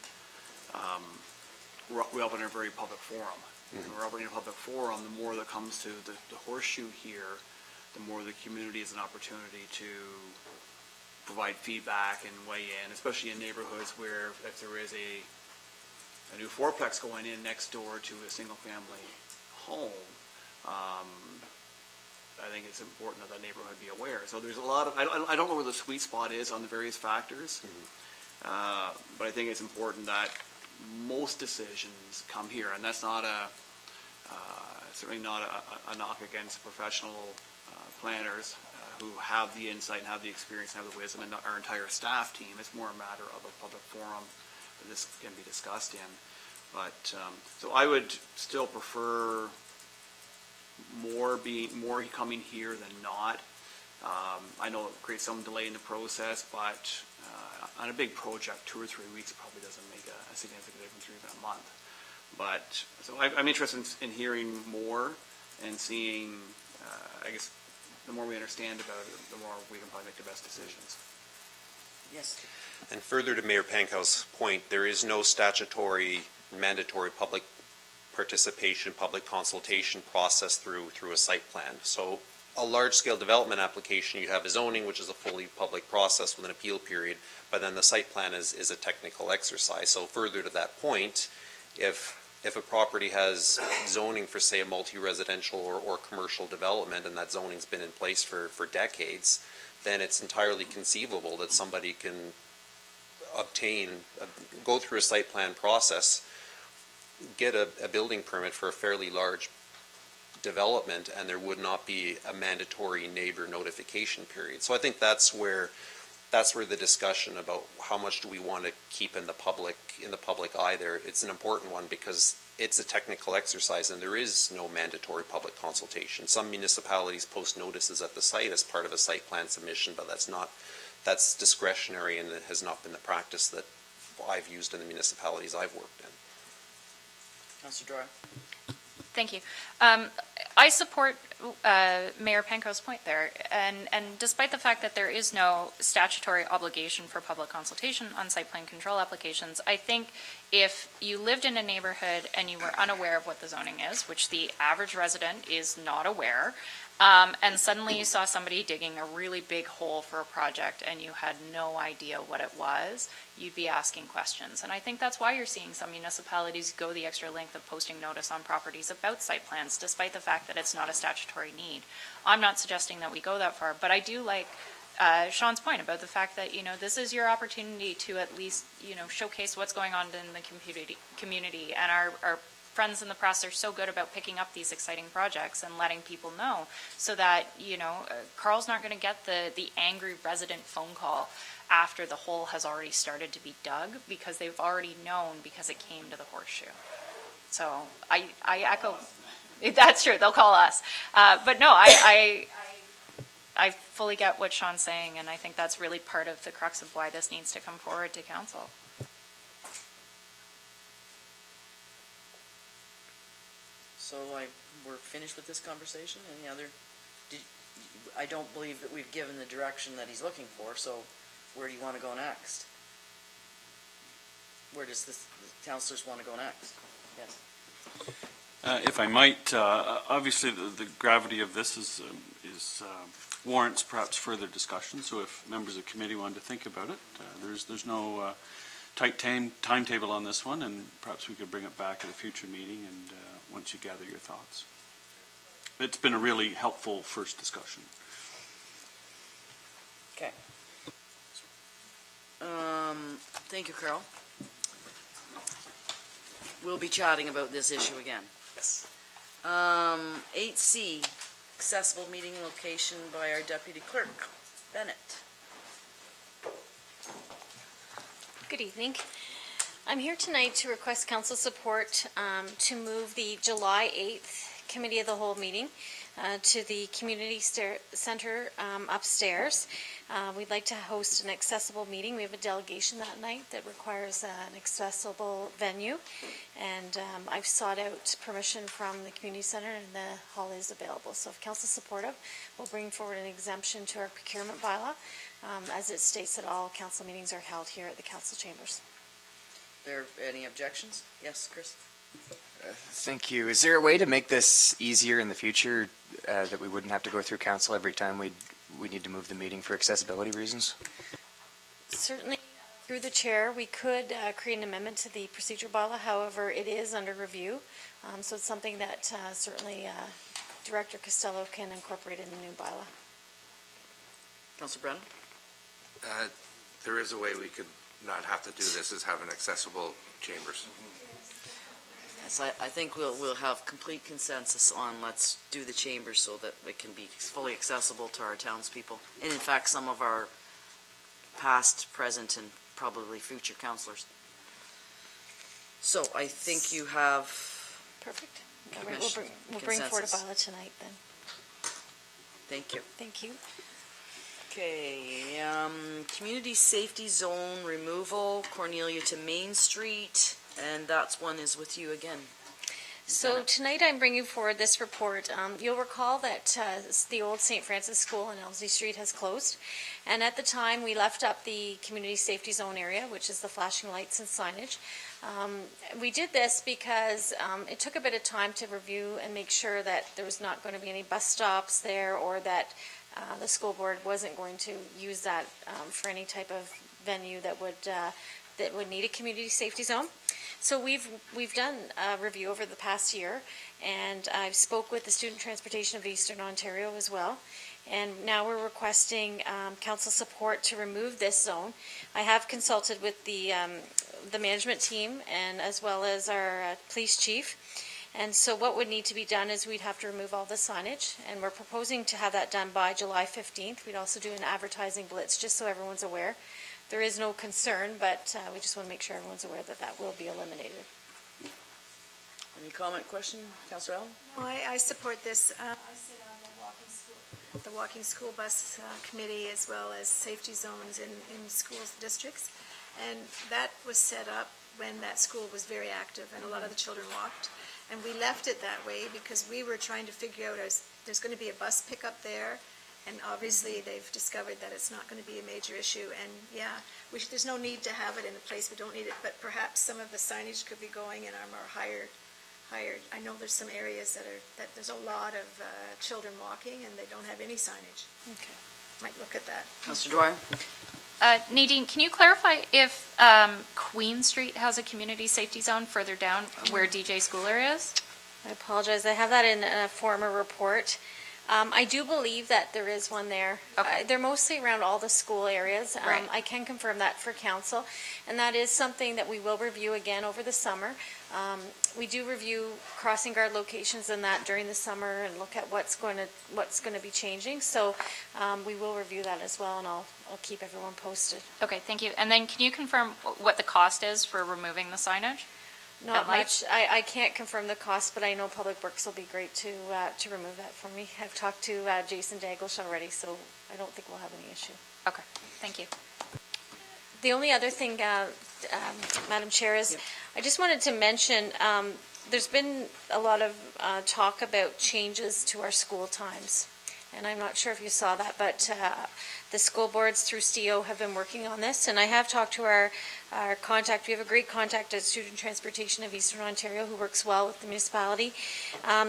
we operate in a very public forum. Mm-hmm. We're operating in a public forum. The more that comes to the horseshoe here, the more the community has an opportunity to provide feedback and weigh in, especially in neighborhoods where if there is a new fourplex going in next door to a single-family home, I think it's important that the neighborhood be aware. So there's a lot of, I don't know where the sweet spot is on the various factors, but I think it's important that most decisions come here, and that's not certainly not a knock against professional planners who have the insight and have the experience and have the wisdom, and our entire staff team. It's more a matter of a public forum that this can be discussed in. But so I would still prefer more coming here than not. I know it creates some delay in the process, but on a big project, 2 or 3 weeks probably doesn't make a significant difference, or even a month. But so I'm interested in hearing more and seeing. I guess the more we understand about it, the more we can probably make the best decisions. Yes. And further to Mayor Panko's point, there is no statutory mandatory public participation, public consultation process through a site plan. So a large-scale development application, you have a zoning, which is a fully public process with an appeal period, but then the site plan is a technical exercise. So further to that point, if a property has zoning for, say, a multi-residential or commercial development, and that zoning's been in place for decades, then it's entirely conceivable that somebody can go through a site plan process get a building permit for a fairly large development, and there would not be a mandatory neighbor notification period. So I think that's where the discussion about how much do we want to keep in the public eye there, it's an important one, because it's a technical exercise and there is no mandatory public consultation. Some municipalities post notices at the site as part of a site plan submission, but that's discretionary, and it has not been the practice that I've used in the municipalities I've worked in. Councillor Dora? Thank you. I support Mayor Panko's point there, and despite the fact that there is no statutory obligation for public consultation on site plan control applications, I think if you lived in a neighborhood and you were unaware of what the zoning is, which the average resident is not aware, and suddenly you saw somebody digging a really big hole for a project and you had no idea what it was, you'd be asking questions. And I think that's why you're seeing some municipalities go the extra length of posting notice on properties about site plans, despite the fact that it's not a statutory need. I'm not suggesting that we go that far, but I do like Sean's point about the fact that, this is your opportunity to at least, showcase what's going on in the community. And our friends in the press are so good about picking up these exciting projects and letting people know, so that, Carl's not going to get the angry resident phone call after the hole has already started to be dug, because they've already known because it came to the horseshoe. So I echo, that's true, they'll call us. But no, I fully get what Sean's saying, and I think that's really part of the crux of why this needs to come forward to council. So we're finished with this conversation? Any other? I don't believe that we've given the direction that he's looking for, so where do you want to go next? Where does the councillors want to go next? Yes. If I might, obviously the gravity of this is warrants perhaps further discussion. So if members of the committee wanted to think about it, there's no tight timetable on this one, and perhaps we could bring it back at a future meeting and once you gather your thoughts. It's been a really helpful first discussion. Okay. Thank you, Carl. We'll be chatting about this issue again. Yes. 8C, accessible meeting location by our deputy clerk, Bennett. Good evening. I'm here tonight to request council support to move the July 8th Committee of the Whole meeting to the community center upstairs. We'd like to host an accessible meeting. We have a delegation that night that requires an accessible venue, and I've sought out permission from the community center, and the hall is available. So if council is supportive, we'll bring forward an exemption to our procurement bylaw, as it states that all council meetings are held here at the council chambers. There any objections? Yes, Chris? Thank you. Is there a way to make this easier in the future, that we wouldn't have to go through council every time we need to move the meeting for accessibility reasons? Certainly, through the chair, we could create an amendment to the procedure bylaw. However, it is under review, so it's something that certainly Director Costello can incorporate in the new bylaw. Councillor Brennan? There is a way we could not have to do this, is have an accessible chambers. Yes, I think we'll have complete consensus on let's do the chambers so that it can be fully accessible to our townspeople. And in fact, some of our past, present, and probably future councillors. So I think you have... Perfect. All right, we'll bring forward a bylaw tonight then. Thank you. Thank you. Okay, community safety zone removal, Cornelia to Main Street, and that's one is with you again. So tonight I'm bringing forward this report. You'll recall that the old St. Francis School in Ellerslie Street has closed, and at the time we left up the community safety zone area, which is the flashing lights and signage. We did this because it took a bit of time to review and make sure that there was not going to be any bus stops there, or that the school board wasn't going to use that for any type of venue that would need a community safety zone. So we've done a review over the past year, and I've spoke with the Student Transportation of Eastern Ontario as well. And now we're requesting council support to remove this zone. I have consulted with the management team and as well as our police chief. And so what would need to be done is we'd have to remove all the signage, and we're proposing to have that done by July 15th. We'd also do an advertising blitz, just so everyone's aware. There is no concern, but we just want to make sure everyone's aware that that will be eliminated. Any comment, question, Councillor Allen? No, I support this. I sit on the walking school bus committee as well as safety zones in schools districts. And that was set up when that school was very active and a lot of the children walked. And we left it that way because we were trying to figure out, there's going to be a bus pickup there. And obviously, they've discovered that it's not going to be a major issue. And yeah, there's no need to have it in a place we don't need it. But perhaps some of the signage could be going in our more hired. I know there's some areas that there's a lot of children walking and they don't have any signage. Okay. Might look at that. Councillor Dwyer? Nadine, can you clarify if Queen Street has a community safety zone further down where DJ Schooler is? I apologize. I have that in a former report. I do believe that there is one there. Okay. They're mostly around all the school areas. Right. I can confirm that for council, and that is something that we will review again over the summer. We do review crossing guard locations and that during the summer and look at what's going to be changing. So we will review that as well, and I'll keep everyone posted. Okay, thank you. And then can you confirm what the cost is for removing the signage? Not much. I can't confirm the cost, but I know Public Works will be great to remove that for me. I've talked to Jason Daglish already, so I don't think we'll have any issue. Okay, thank you. The only other thing, Madam Chair, is I just wanted to mention, there's been a lot of talk about changes to our school times. And I'm not sure if you saw that, but the school boards through STO have been working on this. And I have talked to our contact. We have a great contact at Student Transportation of Eastern Ontario who works well with the municipality.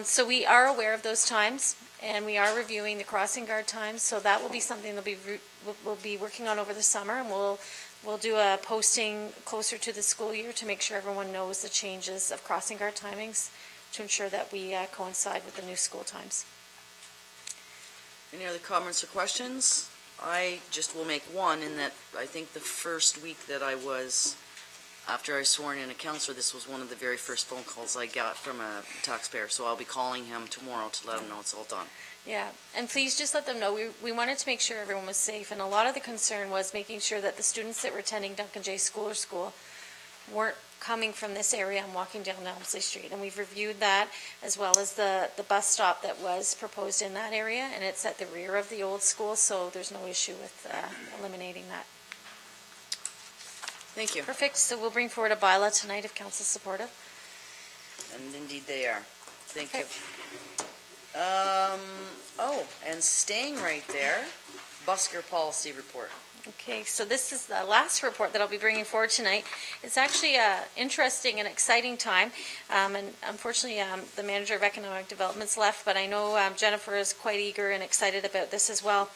So we are aware of those times, and we are reviewing the crossing guard times. So that will be something that we'll be working on over the summer, and we'll do a posting closer to the school year to make sure everyone knows the changes of crossing guard timings to ensure that we coincide with the new school times. Any other comments or questions? I just will make one in that I think the first week that after I was sworn in a councillor, this was one of the very first phone calls I got from a taxpayer. So I'll be calling him tomorrow to let him know it's all done. Yeah, and please just let them know, we wanted to make sure everyone was safe, and a lot of the concern was making sure that the students that were attending Duncan J. Schooler School weren't coming from this area and walking down Elmsley Street. And we've reviewed that, as well as the bus stop that was proposed in that area, and it's at the rear of the old school, so there's no issue with eliminating that. Thank you. Perfect, so we'll bring forward a bylaw tonight if council's supportive. And indeed they are. Thank you. And staying right there, Busker policy report. Okay, so this is the last report that I'll be bringing forward tonight. It's actually an interesting and exciting time, and unfortunately the manager of economic development's left, but I know Jennifer is quite eager and excited about this as well.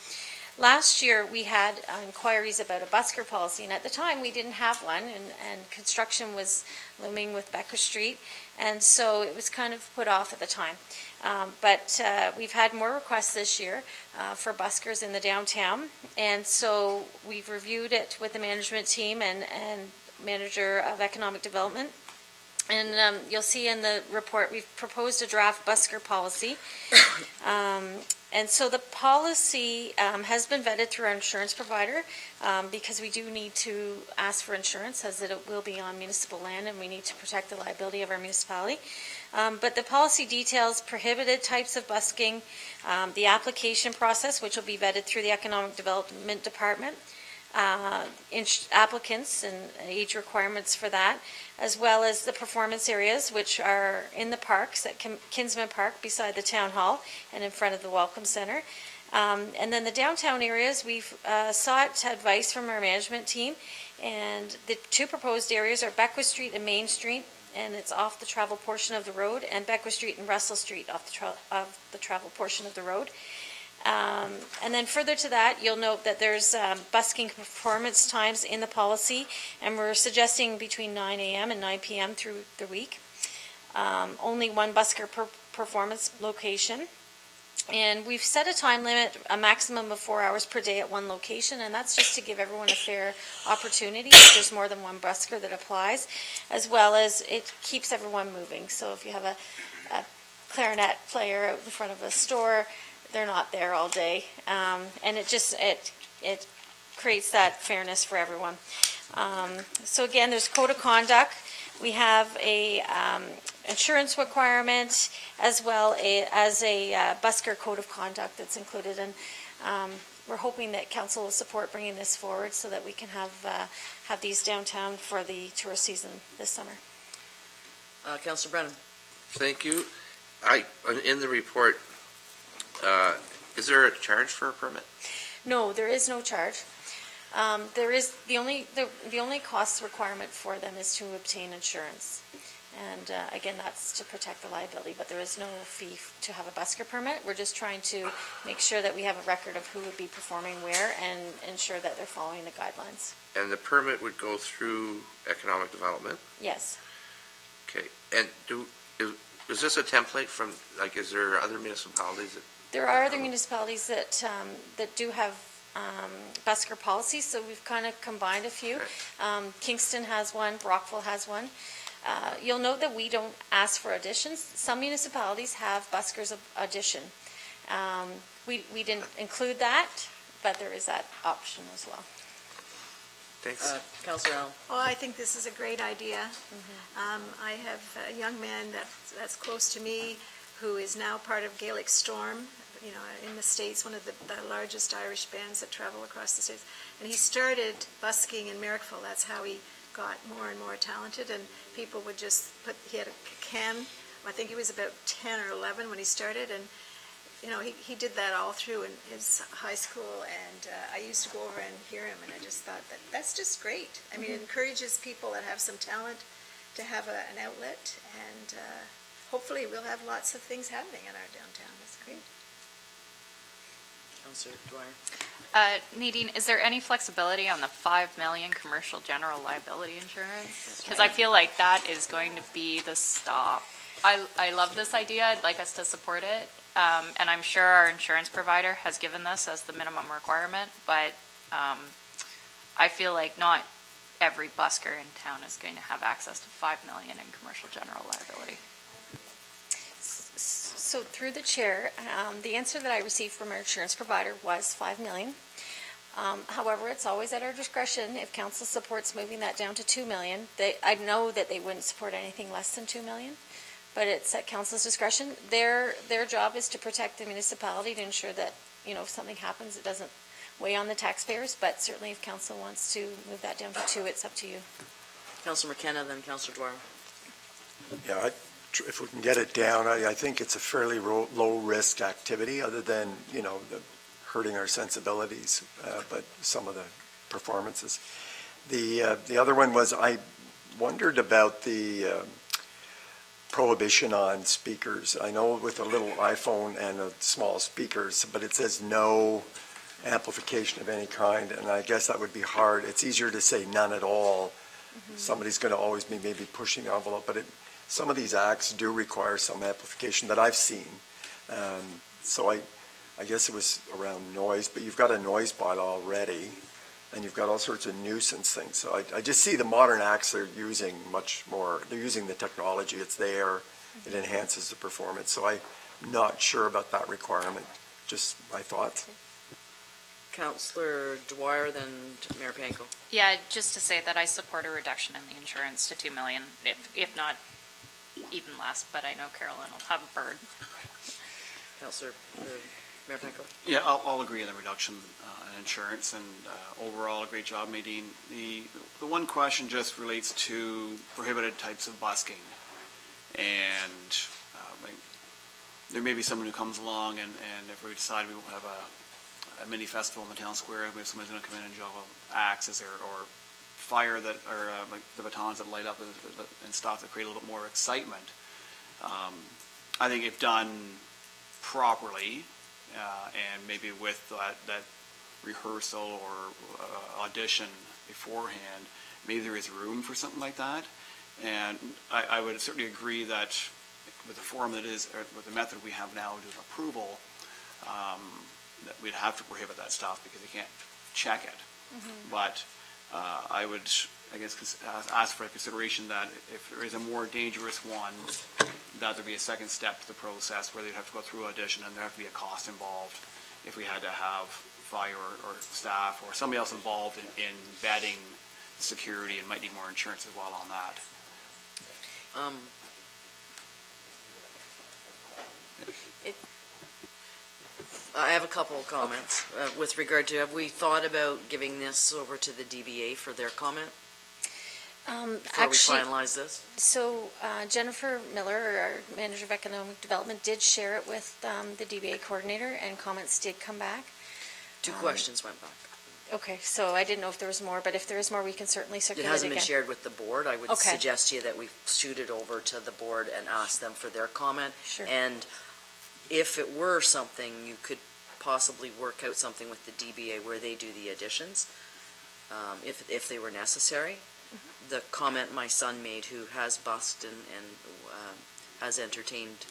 Last year we had inquiries about a Busker policy, and at the time we didn't have one, and construction was looming with Becker Street, and so it was kind of put off at the time. But we've had more requests this year for buskers in the downtown, and so we've reviewed it with the management team and manager of economic development. And you'll see in the report we've proposed a draft busker policy. And so the policy has been vetted through our insurance provider because we do need to ask for insurance, as it will be on municipal land, and we need to protect the liability of our municipality. But the policy details prohibited types of busking, the application process, which will be vetted through the Economic Development Department, applicants and age requirements for that, as well as the performance areas, which are in the parks at Kinsman Park beside the Town Hall and in front of the Welcome Center. And then the downtown areas, we've sought advice from our management team, and the two proposed areas are Beckwith Street and Main Street, and it's off the travel portion of the road, and Beckwith Street and Russell Street off the travel portion of the road. And then further to that, you'll note that there's busking performance times in the policy, and we're suggesting between 9 a.m. and 9 p.m. through the week. Only one busker per performance location. And we've set a time limit, a maximum of 4 hours per day at one location, and that's just to give everyone a fair opportunity if there's more than one busker that applies, as well as it keeps everyone moving. So if you have a clarinet player out in front of a store, they're not there all day. And it creates that fairness for everyone. So again, there's code of conduct. We have a insurance requirement as well as a busker code of conduct that's included. And we're hoping that council will support bringing this forward so that we can have these downtown for the tourist season this summer. Councillor Brennan. Thank you. In the report, is there a charge for a permit? No, there is no charge. There is, the only cost requirement for them is to obtain insurance. And again, that's to protect the liability, but there is no fee to have a busker permit. We're just trying to make sure that we have a record of who would be performing where and ensure that they're following the guidelines. And the permit would go through economic development? Yes. Okay, and is this a template from, like, is there other municipalities that? There are other municipalities that do have busker policies, so we've kind of combined a few. Okay. Kingston has one, Brockville has one. You'll note that we don't ask for additions. Some municipalities have buskers addition. We didn't include that, but there is that option as well. Thanks. Councillor Allen. Oh, I think this is a great idea. I have a young man that's close to me who is now part of Gaelic Storm, in the States, one of the largest Irish bands that travel across the States. And he started busking in Merrickville. That's how he got more and more talented, and people would just he had a can, I think he was about 10 or 11 when he started, and he did that all through in his high school, and I used to go over and hear him, and I just thought that's just great. I mean, it encourages people that have some talent to have an outlet, and hopefully we'll have lots of things happening in our downtown. That's great. Councillor Dwyer. Nadine, is there any flexibility on the 5 million commercial general liability insurance? Because I feel like that is going to be the stop. I love this idea. I'd like us to support it. And I'm sure our insurance provider has given this as the minimum requirement, but I feel like not every busker in town is going to have access to 5 million in commercial general liability. So through the chair, the answer that I received from our insurance provider was 5 million. However, it's always at our discretion if council supports moving that down to 2 million. I know that they wouldn't support anything less than 2 million, but it's at council's discretion. Their job is to protect the municipality, to ensure that, if something happens, it doesn't weigh on the taxpayers, but certainly if council wants to move that down to 2, it's up to you. Councillor McKenna, then Councillor Dwyer. Yeah, if we can get it down, I think it's a fairly low-risk activity, other than, hurting our sensibilities, but some of the performances. The other one was, I wondered about the prohibition on speakers. I know with a little iPhone and a small speakers, but it says no amplification of any kind, and I guess that would be hard. It's easier to say none at all. Mm-hmm. Somebody's going to always be maybe pushing the envelope, but some of these acts do require some amplification that I've seen. So I guess it was around noise, but you've got a noise bylaw already, and you've got all sorts of nuisance things. So I just see the modern acts are using much more. They're using the technology. It's there. It enhances the performance. So I'm not sure about that requirement. Just my thoughts. Councillor Dwyer, then Mayor Panko. Yeah, just to say that I support a reduction in the insurance to 2 million, if not even less, but I know Carolyn will have a bird. Councillor Mayor Panko. Yeah, I'll agree on the reduction in insurance, and overall, a great job, Nadine. The one question just relates to prohibited types of busking. And there may be someone who comes along, and if we decide we will have a mini festival in the town square, maybe someone's going to come in and juggle axes or fire that, or like the batons that light up and stuff that create a little bit more excitement. I think if done properly, and maybe with that rehearsal or audition beforehand, maybe there is room for something like that. And I would certainly agree that with the form that is, or with the method we have now to approval, that we'd have to prohibit that stuff because you can't check it. But I would, I guess, ask for a consideration that if there is a more dangerous one, that there be a second step to the process where they'd have to go through audition and there'd have to be a cost involved if we had to have fire or staff or somebody else involved in vetting security, and might need more insurance as well on that. I have a couple of comments with regard to, have we thought about giving this over to the DBA for their comment before we finalize this? So Jennifer Miller, our Manager of Economic Development, did share it with the DBA coordinator, and comments did come back. 2 questions went back. Okay, so I didn't know if there was more, but if there is more, we can certainly It circulate it hasn't again. been shared with the board. I would Okay. suggest to you that we shoot it over to the board and ask them for their comment. Sure. And if it were something, you could possibly work out something with the DBA where they do the additions, if they were necessary. The comment my son made, who has busked and has entertained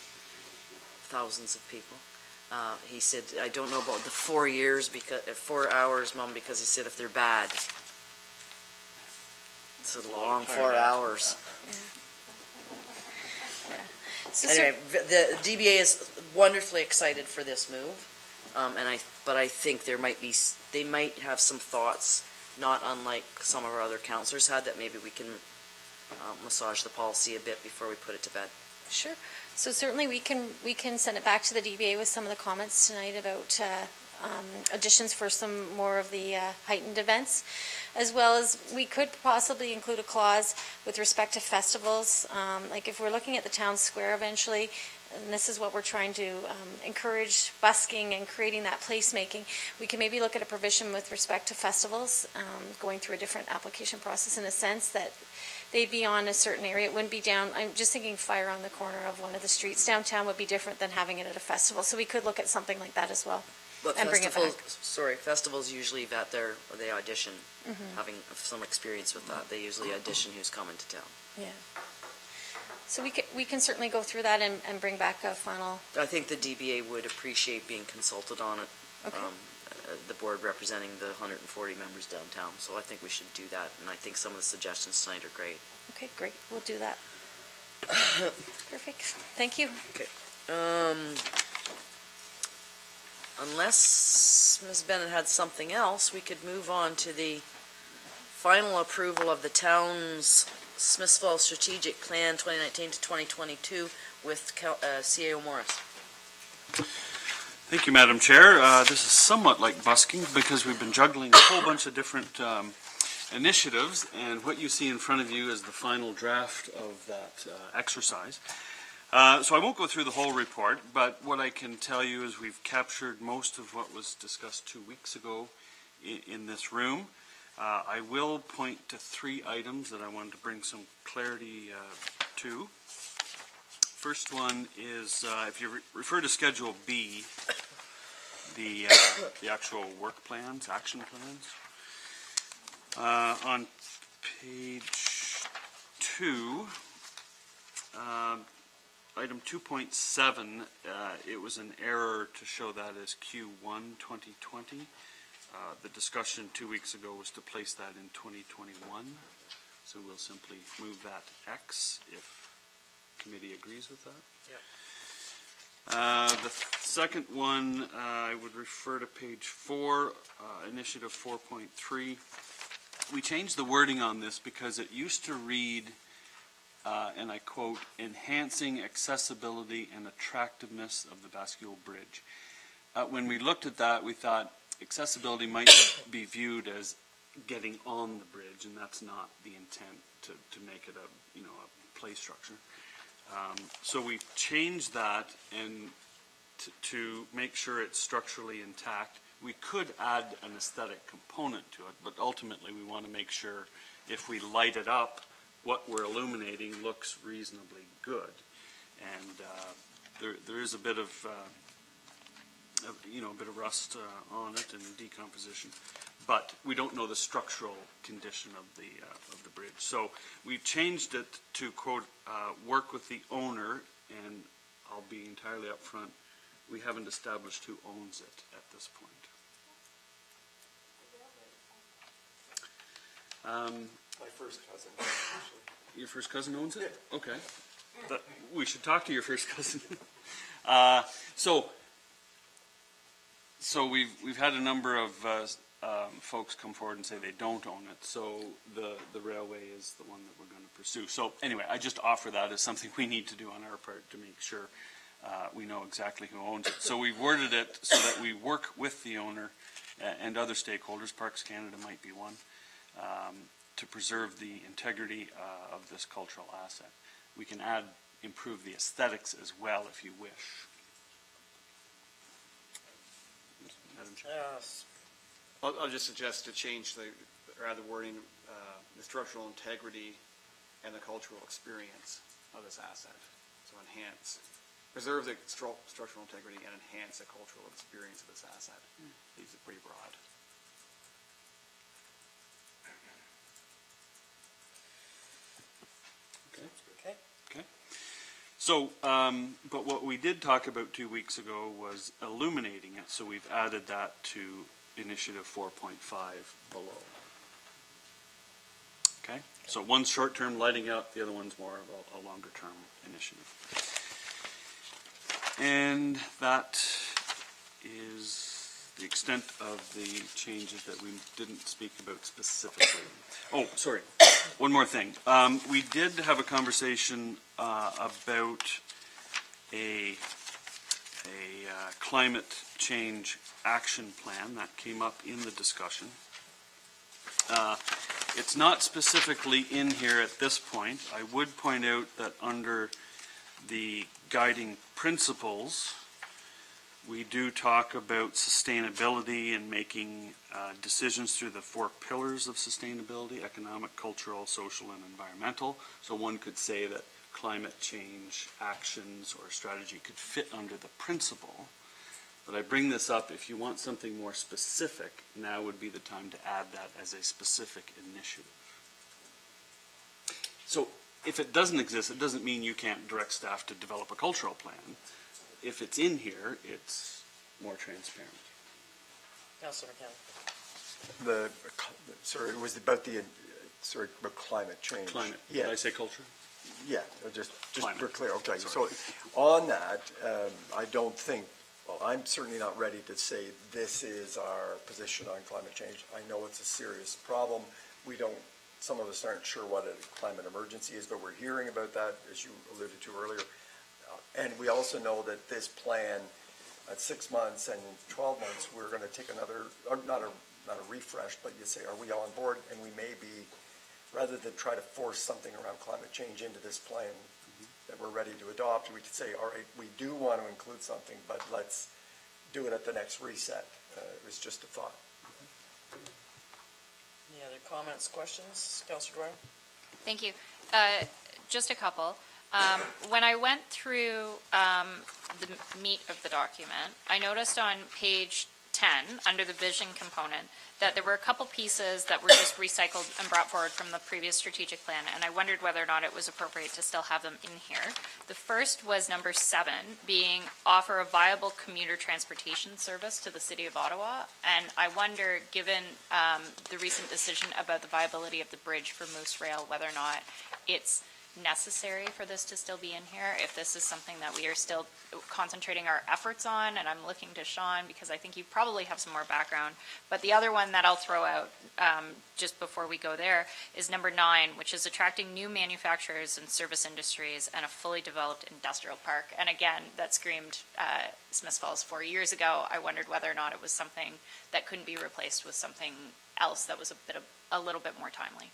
thousands of people, he said, I don't know about the 4 years, because 4 hours, Mom, because he said if they're bad. It's a long 4 hours. So Anyway, the DBA is wonderfully excited for this move, but I think they might have some thoughts, not unlike some of our other councillors had, that maybe we can massage the policy a bit before we put it to bed. Sure. So certainly we can send it back to the DBA with some of the comments tonight about additions for some more of the heightened events, as well as we could possibly include a clause with respect to festivals. Like if we're looking at the town square eventually, and this is what we're trying to encourage, busking and creating that placemaking, we can maybe look at a provision with respect to festivals, going through a different application process in a sense that they'd be on a certain area. It wouldn't be down, I'm just thinking fire on the corner of one of the streets downtown would be different than having it at a festival. So we could look at something like that as well. But And bring it back. festivals usually vet they audition, having some experience with that. They usually audition who's coming to town. Yeah. So we can certainly go through that and bring back a final. I think the DBA would appreciate being consulted on it. Okay. The board representing the 140 members downtown, so I think we should do that, and I think some of the suggestions tonight are great. Okay, great. We'll do that. Perfect. Thank you. Okay. Unless Ms. Bennett had something else, we could move on to the final approval of the town's Smithsville Strategic Plan 2019 to 2022 with CAO Morris. Thank you, Madam Chair. This is somewhat like busking because we've been juggling a whole bunch of different initiatives, and what you see in front of you is the final draft of that exercise. So I won't go through the whole report, but what I can tell you is we've captured most of what was discussed 2 weeks ago in this room. I will point to 3 items that I wanted to bring some clarity to. First one is, if you refer to Schedule B, the actual work plans, action plans. On page 2, item 2.7, it was an error to show that as Q1 2020. The discussion 2 weeks ago was to place that in 2021, so we'll simply move that X if committee agrees with that. Yep. The second one, I would refer to page 4, initiative 4.3. We changed the wording on this because it used to read, and I quote, enhancing accessibility and attractiveness of the Bascule Bridge. When we looked at that, we thought accessibility might be viewed as getting on the bridge, and that's not the intent to make it a play structure. So we changed that, and to make sure it's structurally intact, we could add an aesthetic component to it, but ultimately we want to make sure if we light it up, what we're illuminating looks reasonably good. And there is a bit of rust on it and decomposition, but we don't know the structural condition of the bridge. So we've changed it to quote, work with the owner, and I'll be entirely upfront, we haven't established who owns it at this point. My first cousin, actually. Your first cousin owns it? Okay. We should talk to your first cousin. So we've had a number of folks come forward and say they don't own it, so the railway is the one that we're going to pursue. So anyway, I just offer that as something we need to do on our part to make sure we know exactly who owns it. So we've worded it so that we work with the owner and other stakeholders, Parks Canada might be one, to preserve the integrity of this cultural asset. We can improve the aesthetics as well if you wish. Madam Chair. Yes. I'll just suggest to change the wording, the structural integrity and the cultural experience of this asset. So preserve the structural integrity and enhance the cultural experience of this asset. These are pretty broad. Okay. So, but what we did talk about 2 weeks ago was illuminating it, so we've added that to Initiative 4.5 below. Okay, so one's short-term lighting up, the other one's more of a longer-term initiative. And that is the extent of the changes that we didn't speak about specifically. Oh, sorry, one more thing. We did have a conversation about a climate change action plan that came up in the discussion. It's not specifically in here at this point. I would point out that under the guiding principles, we do talk about sustainability and making decisions through the 4 pillars of sustainability: economic, cultural, social, and environmental. So one could say that climate change actions or strategy could fit under the principle. But I bring this up, if you want something more specific, now would be the time to add that as a specific initiative. So if it doesn't exist, it doesn't mean you can't direct staff to develop a cultural plan. If it's in here, it's more transparent. Councilor McKenna. Sorry, it was about about climate change. Climate. Yeah. Did I say culture? Yeah, just Climate. for clear, okay. Sorry. So on that, I don't think, well, I'm certainly not ready to say this is our position on climate change. I know it's a serious problem. Some of us aren't sure what a climate emergency is, but we're hearing about that, as you alluded to earlier. And we also know that this plan, at 6 months and in 12 months, we're going to take another, not a refresh, but you say, are we on board? And we may be, rather than try to force something around climate change into this plan that we're ready to adopt, we could say, all right, we do want to include something, but let's do it at the next reset. It was just a thought. Any other comments, questions? Councilor Dwyer? Thank you. Just a couple. When I went through the meat of the document, I noticed on page 10, under the vision component, that there were a couple pieces that were just recycled and brought forward from the previous strategic plan, and I wondered whether or not it was appropriate to still have them in here. The first was number 7, being offer a viable commuter transportation service to the City of Ottawa, and I wonder, given the recent decision about the viability of the bridge for Moose Rail, whether or not it's necessary for this to still be in here, if this is something that we are still concentrating our efforts on, and I'm looking to Sean because I think you probably have some more background. But the other one that I'll throw out just before we go there is number 9, which is attracting new manufacturers and service industries and a fully developed industrial park. And again, that screamed Smiths Falls 4 years ago. I wondered whether or not it was something that couldn't be replaced with something else that was a little bit more timely.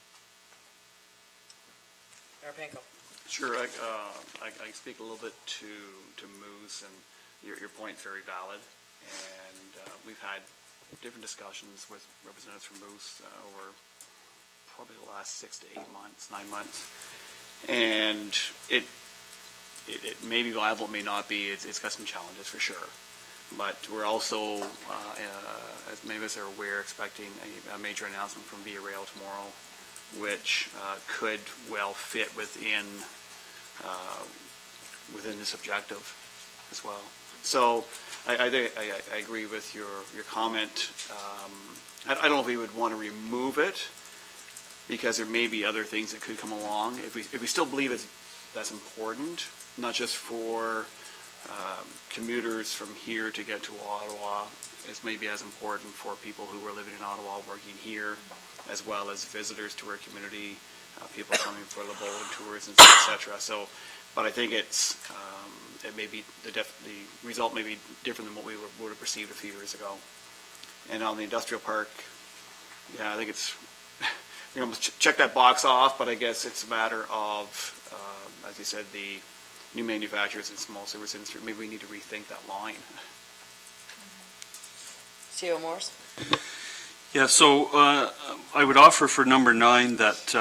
Mayor Panko. Sure, I can speak a little bit to Moose, and your point very valid. And we've had different discussions with representatives from Moose over probably the last 6 to 8 months, 9 months. And it may be viable, it may not be. It's got some challenges for sure. But we're also, as many of us are aware, expecting a major announcement from Via Rail tomorrow, which could well fit within this objective as well. So I agree with your comment. I don't know if we would want to remove it, because there may be other things that could come along. If we still believe that's important, not just for commuters from here to get to Ottawa, it's maybe as important for people who are living in Ottawa, working here, as well as visitors to our community, people coming for the bowling tours, and et cetera. So, but I think it may be, the result may be different than what we would have perceived a few years ago. And on the industrial park, yeah, I think it's, you know, check that box off, but I guess it's a matter of, as you said, the new manufacturers and small service industry, maybe we need to rethink that line. C.O. Morris? Yeah, so I would offer for number 9 that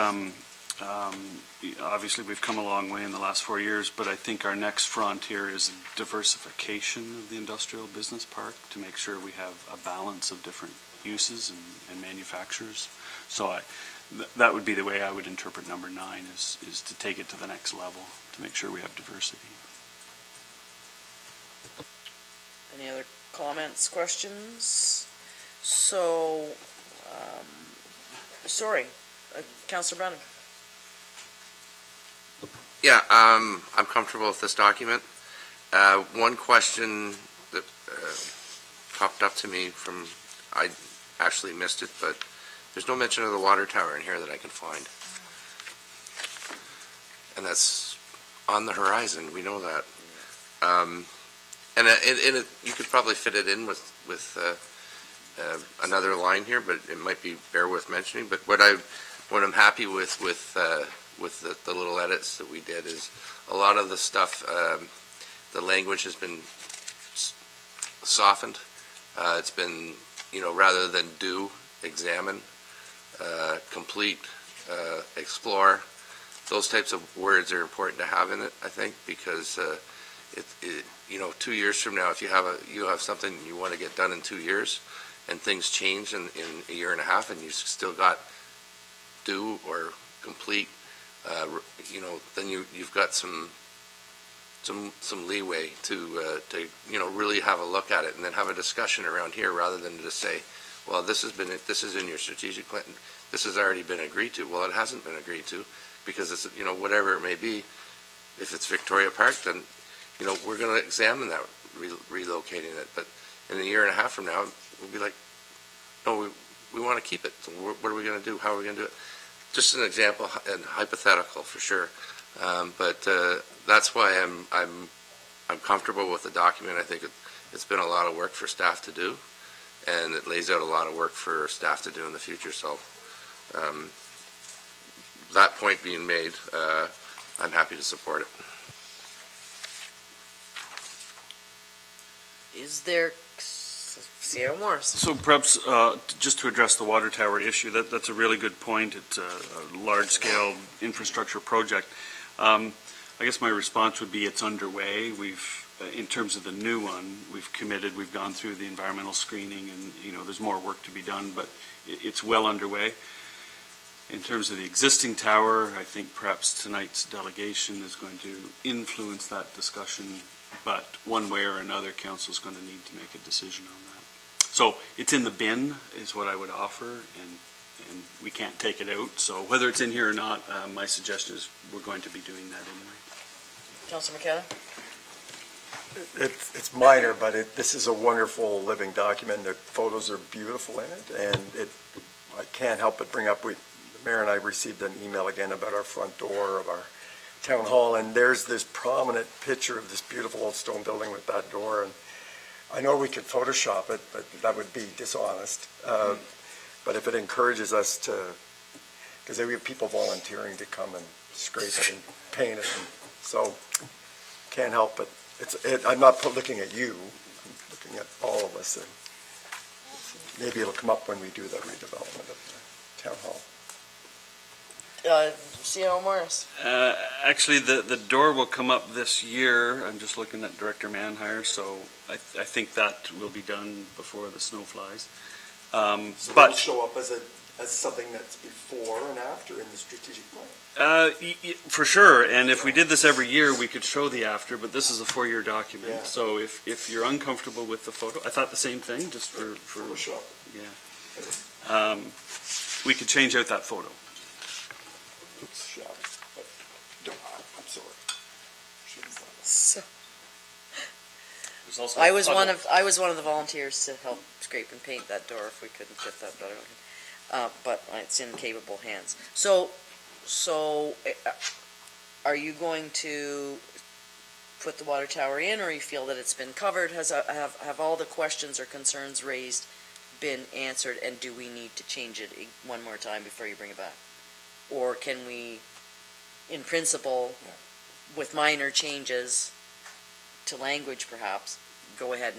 obviously we've come a long way in the last 4 years, but I think our next frontier is diversification of the industrial business park to make sure we have a balance of different uses and manufacturers. So that would be the way I would interpret number 9, is to take it to the next level, to make sure we have diversity. Any other comments, questions? So, Councillor Brennan. Yeah, I'm comfortable with this document. One question that popped up to me from, I actually missed it, but there's no mention of the water tower in here that I can find. And that's on the horizon, we know that. And you could probably fit it in with another line here, but it might be bear worth mentioning. But what I'm happy with the little edits that we did is a lot of the stuff, the language has been softened. It's been, rather than do, examine, complete, explore. Those types of words are important to have in it, I think, because 2 years from now, if you have something you want to get done in 2 years, and things change in a year and a half, and you still got do or complete, then you've got some leeway to really have a look at it, and then have a discussion around here, rather than just say, well, this is in your strategic plan, this has already been agreed to. Well, it hasn't been agreed to, because it's, whatever it may be. If it's Victoria Park, then we're going to examine that, relocating it. But in a year and a half from now, we'll be like, no, we want to keep it. So what are we going to do? How are we going to do it? Just an example, and hypothetical for sure. But that's why I'm comfortable with the document. I think it's been a lot of work for staff to do, and it lays out a lot of work for staff to do in the future. So that point being made, I'm happy to support it. Is there, C.O. Morris? So perhaps just to address the water tower issue, that's a really good point. It's a large-scale infrastructure project. I guess my response would be it's underway. In terms of the new one, we've committed, we've gone through the environmental screening, and there's more work to be done, but it's well underway. In terms of the existing tower, I think perhaps tonight's delegation is going to influence that discussion, but one way or another, council's going to need to make a decision on that. So it's in the bin is what I would offer, and we can't take it out. So whether it's in here or not, my suggestion is we're going to be doing that anyway. Councilor McKenna? It's minor, but this is a wonderful living document. The photos are beautiful in it, and I can't help but bring up, the mayor and I received an email again about our front door of our town hall, and there's this prominent picture of this beautiful old stone building with that door, and I know we could Photoshop it, but that would be dishonest. But if it encourages us to, because we have people volunteering to come and scrape it and paint it, and so can't help but I'm not looking at you, I'm looking at all of us, and maybe it'll come up when we do the redevelopment of the town hall. C.O. Morris? Actually, the door will come up this year. I'm just looking at Director Manhire, so I think that will be done before the snow flies. So But it'll show up as as something that's before and after in the strategic plan. For sure, and if we did this every year, we could show the after, but this is a 4-year document. Yeah. So if you're uncomfortable with the photo, I thought the same thing, just for Photoshop. yeah. We could change out that photo. Oops, shot. I'm sorry. So, There's also I was other- one of the volunteers to help scrape and paint that door if we couldn't get that better. But it's in capable hands. So, are you going to put the water tower in, or you feel that it's been covered? Have all the questions or concerns raised been answered, and do we need to change it one more time before you bring it back? Or can we, in principle, with minor changes to language perhaps, go ahead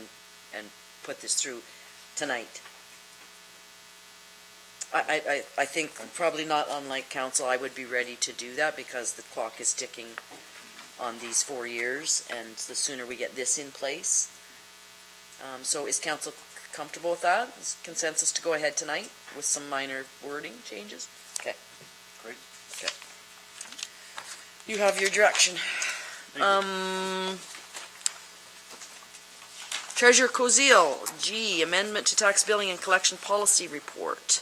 and put this through tonight? I think probably not unlike council, I would be ready to do that because the clock is ticking on these 4 years, and the sooner we get this in place. So is council comfortable with that? Is consensus to go ahead tonight with some minor wording changes? Okay. Great. Okay. You have your direction. Treasurer Cozile, G, amendment to tax billing and collection policy report.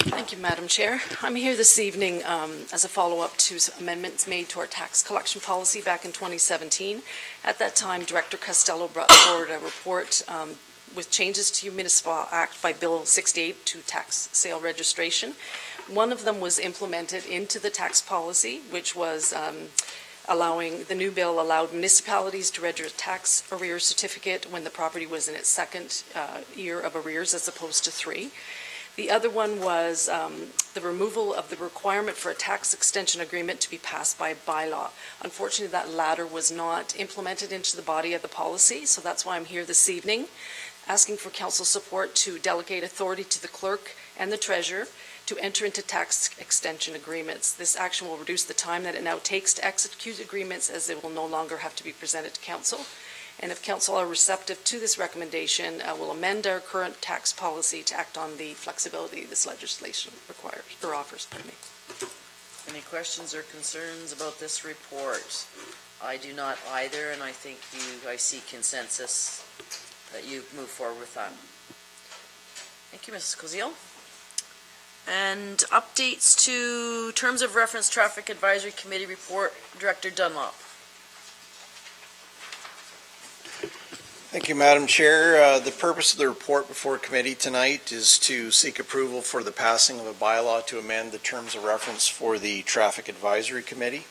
Thank you, Madam Chair. I'm here this evening as a follow-up to some amendments made to our tax collection policy back in 2017. At that time, Director Costello brought forward a report with changes to Municipal Act by Bill 68 to tax sale registration. One of them was implemented into the tax policy, which was the new bill allowed municipalities to register a tax arrears certificate when the property was in its second year of arrears as opposed to 3. The other one was the removal of the requirement for a tax extension agreement to be passed by bylaw. Unfortunately, that latter was not implemented into the body of the policy, so that's why I'm here this evening, asking for council support to delegate authority to the clerk and the treasurer to enter into tax extension agreements. This action will reduce the time that it now takes to execute agreements, as they will no longer have to be presented to council. And if council are receptive to this recommendation, we'll amend our current tax policy to act on the flexibility this legislation requires, or offers, pardon me. Any questions or concerns about this report? I do not either, and I think I see consensus that you move forward with that. Thank you, Mrs. Cozile. And updates to Terms of Reference Traffic Advisory Committee report, Director Dunlop. Thank you, Madam Chair. The purpose of the report before committee tonight is to seek approval for the passing of a bylaw to amend the terms of reference for the Traffic Advisory Committee.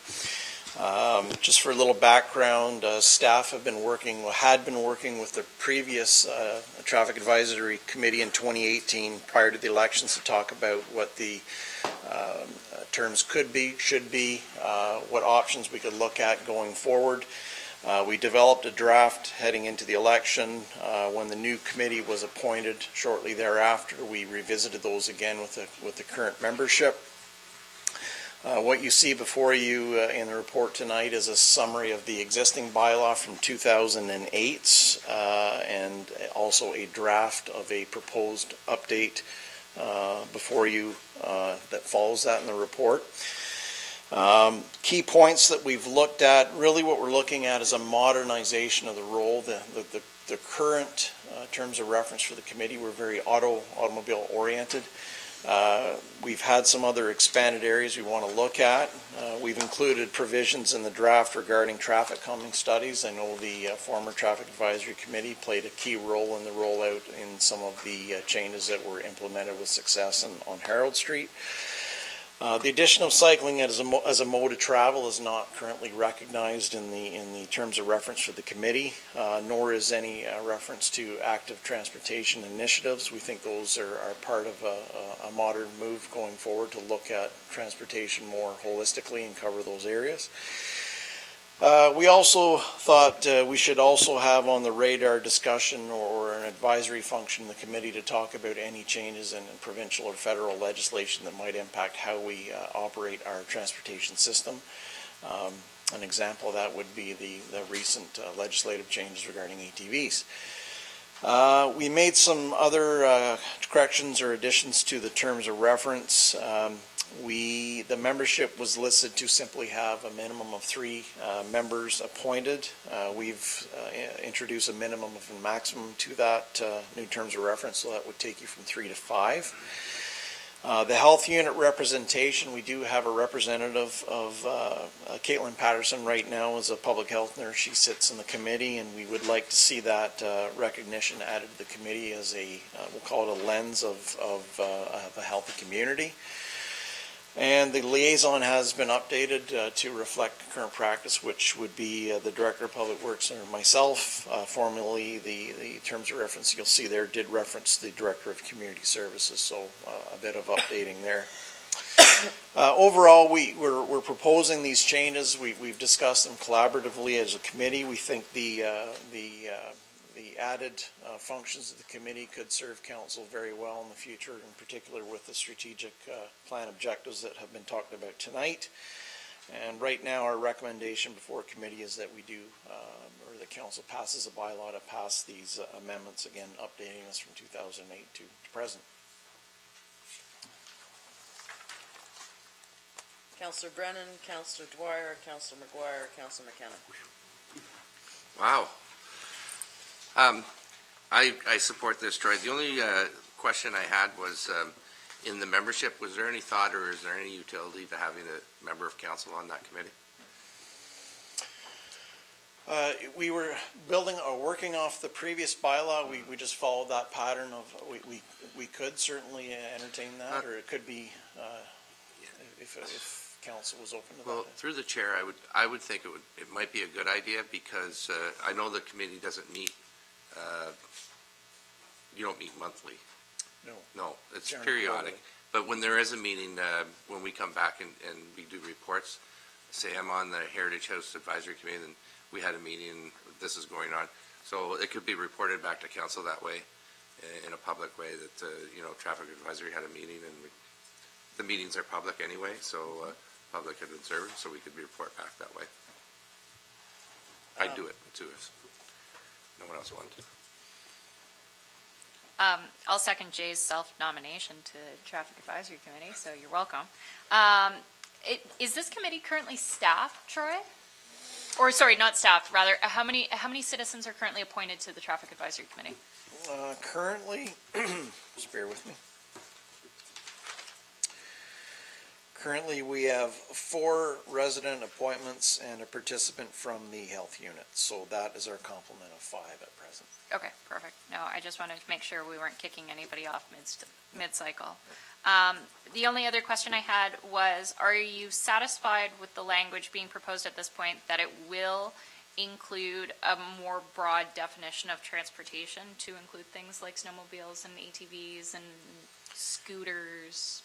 Just for a little background, staff had been working with the previous Traffic Advisory Committee in 2018 prior to the elections to talk about what the terms could be, should be, what options we could look at going forward. We developed a draft heading into the election. When the new committee was appointed shortly thereafter, we revisited those again with the current membership. What you see before you in the report tonight is a summary of the existing bylaw from 2008 and also a draft of a proposed update before you that follows that in the report. Key points that we've looked at, really what we're looking at is a modernization of the role. The current terms of reference for the committee were very automobile oriented. We've had some other expanded areas we want to look at. We've included provisions in the draft regarding traffic calming studies. I know the former Traffic Advisory Committee played a key role in the rollout in some of the changes that were implemented with success on Harold Street. The addition of cycling as a mode of travel is not currently recognized in the terms of reference for the committee, nor is any reference to active transportation initiatives. We think those are part of a modern move going forward to look at transportation more holistically and cover those areas. We also thought we should also have on the radar discussion or an advisory function in the committee to talk about any changes in provincial or federal legislation that might impact how we operate our transportation system. An example of that would be the recent legislative changes regarding ATVs. We made some other corrections or additions to the terms of reference. The membership was listed to simply have a minimum of 3 members appointed. We've introduced a minimum of a maximum to that new terms of reference, so that would take you from 3 to 5. The health unit representation, we do have a representative of Caitlin Patterson right now as a public health nurse. She sits in the committee, and we would like to see that recognition added to the committee as we'll call it a lens of a healthy community. And the liaison has been updated to reflect current practice, which would be the Director of Public Works and myself. Formerly, the terms of reference you'll see there did reference the Director of Community Services, so a bit of updating there. Overall, we're proposing these changes. We've discussed them collaboratively as a committee. We think the added functions of the committee could serve council very well in the future, in particular with the strategic plan objectives that have been talked about tonight. And right now, our recommendation before committee is that we do, or the council passes a bylaw to pass these amendments, again, updating us from 2008 to present. Councillor Brennan, Councillor Dwyer, Councillor McGuire, Councillor McKenna. Wow. I support this, Troy. The only question I had was, in the membership, was there any thought or is there any utility to having a member of council on that committee? We were working off the previous bylaw. We just followed that pattern of, we could certainly entertain that, or it could be, if council was open to that. Well, through the chair, I would think it might be a good idea, because I know the committee doesn't meet. You don't meet monthly. No, it's periodic. But when there is a meeting, when we come back and we do reports, say I'm on the Heritage House Advisory Committee, and we had a meeting, and this is going on. So it could be reported back to council that way, in a public way, that, Traffic Advisory had a meeting, and the meetings are public anyway, so public could observe, so we could report back that way. I'd do it too if no one else wanted to. I'll second Jay's self-nomination to Traffic Advisory Committee, so you're welcome. Is this committee currently staffed, Troy? Or, sorry, not staffed, rather, how many citizens are currently appointed to the Traffic Advisory Committee? Currently, just bear with me. Currently, we have 4 resident appointments and a participant from the health unit. So that is our complement of 5 at present. Okay, perfect. No, I just wanted to make sure we weren't kicking anybody off mid-cycle. The only other question I had was, are you satisfied with the language being proposed at this point that it will include a more broad definition of transportation to include things like snowmobiles and ATVs and scooters?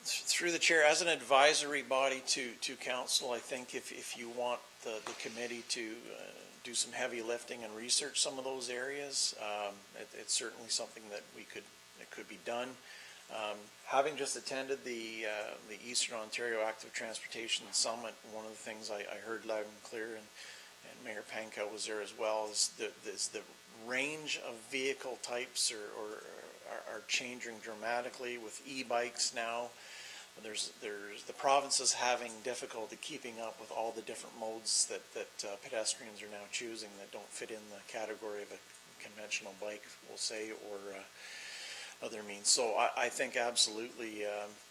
Through the chair, as an advisory body to council, I think if you want the committee to do some heavy lifting and research some of those areas, it's certainly something that could be done. Having just attended the Eastern Ontario Active Transportation Summit, one of the things I heard loud and clear, and Mayor Pankow was there as well, is the range of vehicle types are changing dramatically with e-bikes now. There's the province is having difficulty keeping up with all the different modes that pedestrians are now choosing that don't fit in the category of a conventional bike, we'll say, or other means. So I think absolutely,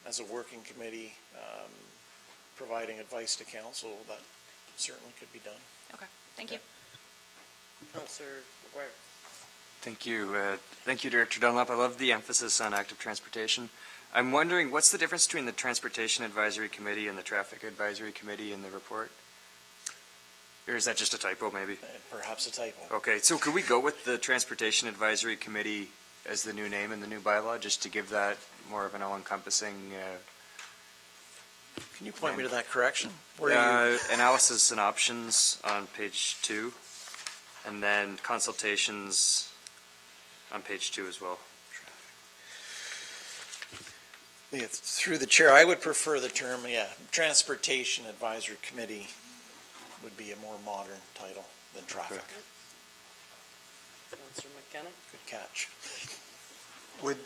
as a working committee, providing advice to council, that certainly could be done. Okay, thank you. Councillor McGuire. Thank you. Thank you, Director Dunlop. I love the emphasis on active transportation. I'm wondering, what's the difference between the Transportation Advisory Committee and the Traffic Advisory Committee in the report? Or is that just a typo, maybe? Perhaps a typo. Okay, so could we go with the Transportation Advisory Committee as the new name in the new bylaw, just to give that more of an all-encompassing... Can you point me to that correction? Analysis and options on page 2, and then consultations on page 2 as well. Through the chair, I would prefer the term, Transportation Advisory Committee would be a more modern title than traffic. Councillor McKenna? Good catch. Would,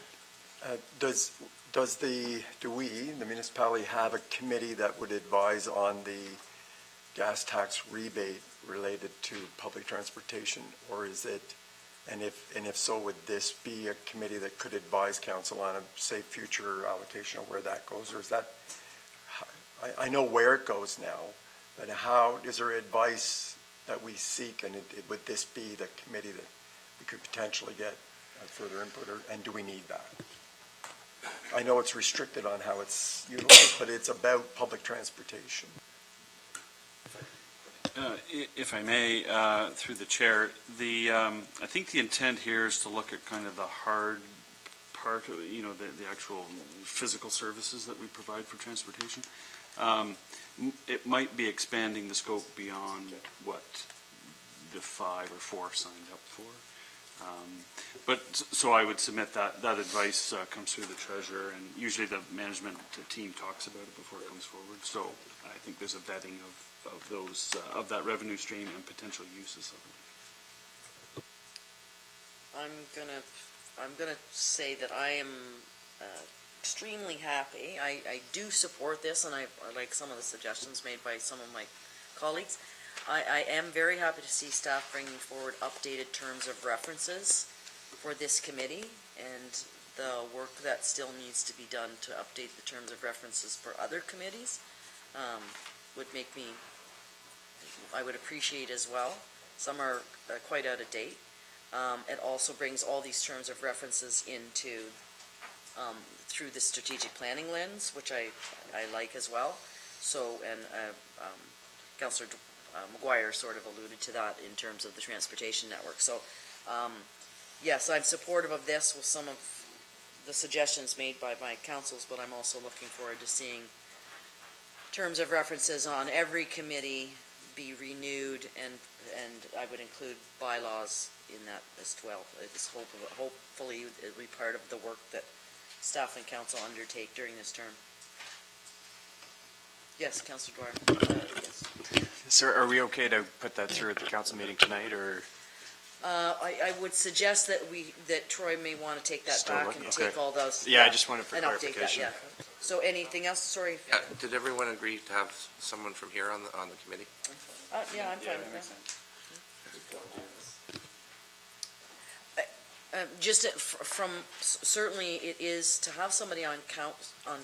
do we, the municipality, have a committee that would advise on the gas tax rebate related to public transportation, or is it, and if so, would this be a committee that could advise council on a, say, future allocation of where that goes, or is that, I know where it goes now, but how, is there advice that we seek, and would this be the committee that we could potentially get further input, and do we need that? I know it's restricted on how it's utilized, but it's about public transportation. If I may, through the chair, I think the intent here is to look at kind of the hard part of, the actual physical services that we provide for transportation. It might be expanding the scope beyond what the 5 or 4 signed up for. So I would submit that advice comes through the treasurer, and usually the management team talks about it before it comes forward. So I think there's a vetting of that revenue stream and potential uses of it. I'm gonna say that I am extremely happy. I do support this, and I like some of the suggestions made by some of my colleagues. I am very happy to see staff bringing forward updated terms of references for this committee, and the work that still needs to be done to update the terms of references for other committees I would appreciate as well. Some are quite out of date. It also brings all these terms of references into through the strategic planning lens, which I like as well. So, and Councillor McGuire sort of alluded to that in terms of the transportation network. So, yes, I'm supportive of this with some of the suggestions made by my councils, but I'm also looking forward to seeing terms of references on every committee be renewed, and I would include bylaws in that as well. Hopefully it will be part of the work that staff and council undertake during this term. Yes, Councillor Dwyer. Yes. So are we okay to put that through at the council meeting tonight, or? I would suggest that Troy may want to take that Still back looking, and okay. take all those. Yeah, I just wanted for and update that, clarification. yeah. So anything else? Sorry. Did everyone agree to have someone from here on the committee? Yeah, I'm fine with that. Just from, certainly it is to have somebody on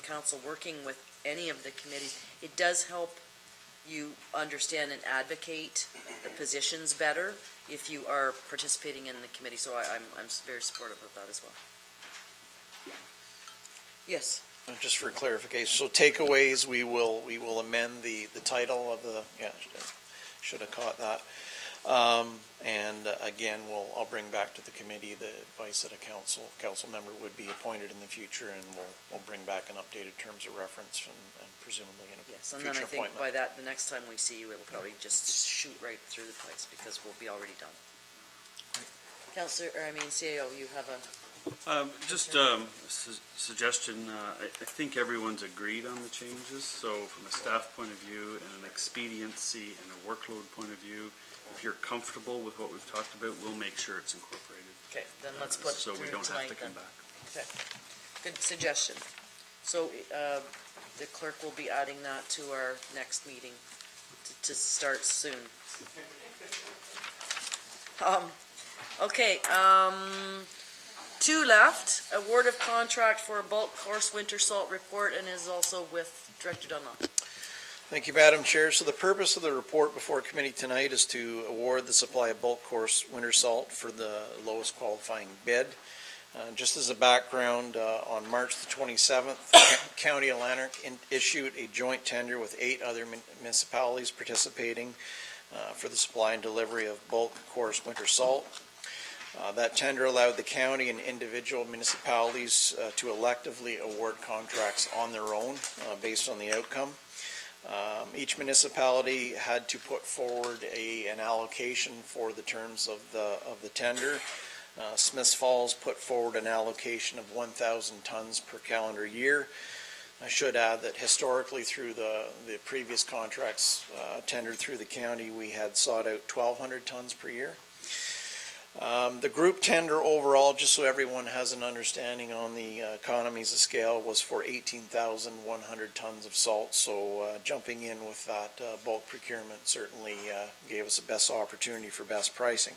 council working with any of the committees, it does help you understand and advocate the positions better if you are participating in the committee, so I'm very supportive of that as well. Yes. Just for clarification, so takeaways, we will amend the title of the, should have caught that. And again, I'll bring back to the committee the advice that a council member would be appointed in the future, and we'll bring back an updated terms of reference and presumably in a Yes, and future then I think appointment. by that, the next time we see you, it'll probably just shoot right through the place because we'll be already done. CAO, you have a... Just a suggestion. I think everyone's agreed on the changes, so from a staff point of view and an expediency and a workload point of view, if you're comfortable with what we've talked about, we'll make sure it's incorporated. Okay, then let's put it so we through don't have to tonight come then. back. Okay, good suggestion. So the clerk will be adding that to our next meeting to start soon. Okay, 2 left. Award of contract for a bulk course winter salt report, and is also with Director Dunlop. Thank you, Madam Chair. So the purpose of the report before committee tonight is to award the supply of bulk course winter salt for the lowest qualifying bid. Just as a background, on March the 27th, County of Lanark issued a joint tender with 8 other municipalities participating for the supply and delivery of bulk course winter salt. That tender allowed the county and individual municipalities to electively award contracts on their own based on the outcome. Each municipality had to put forward an allocation for the terms of the tender. Smiths Falls put forward an allocation of 1,000 tons per calendar year. I should add that historically through the previous contracts tendered through the county, we had sought out 1,200 tons per year. The group tender overall, just so everyone has an understanding on the economies of scale, was for 18,100 tons of salt. So jumping in with that bulk procurement certainly gave us the best opportunity for best pricing.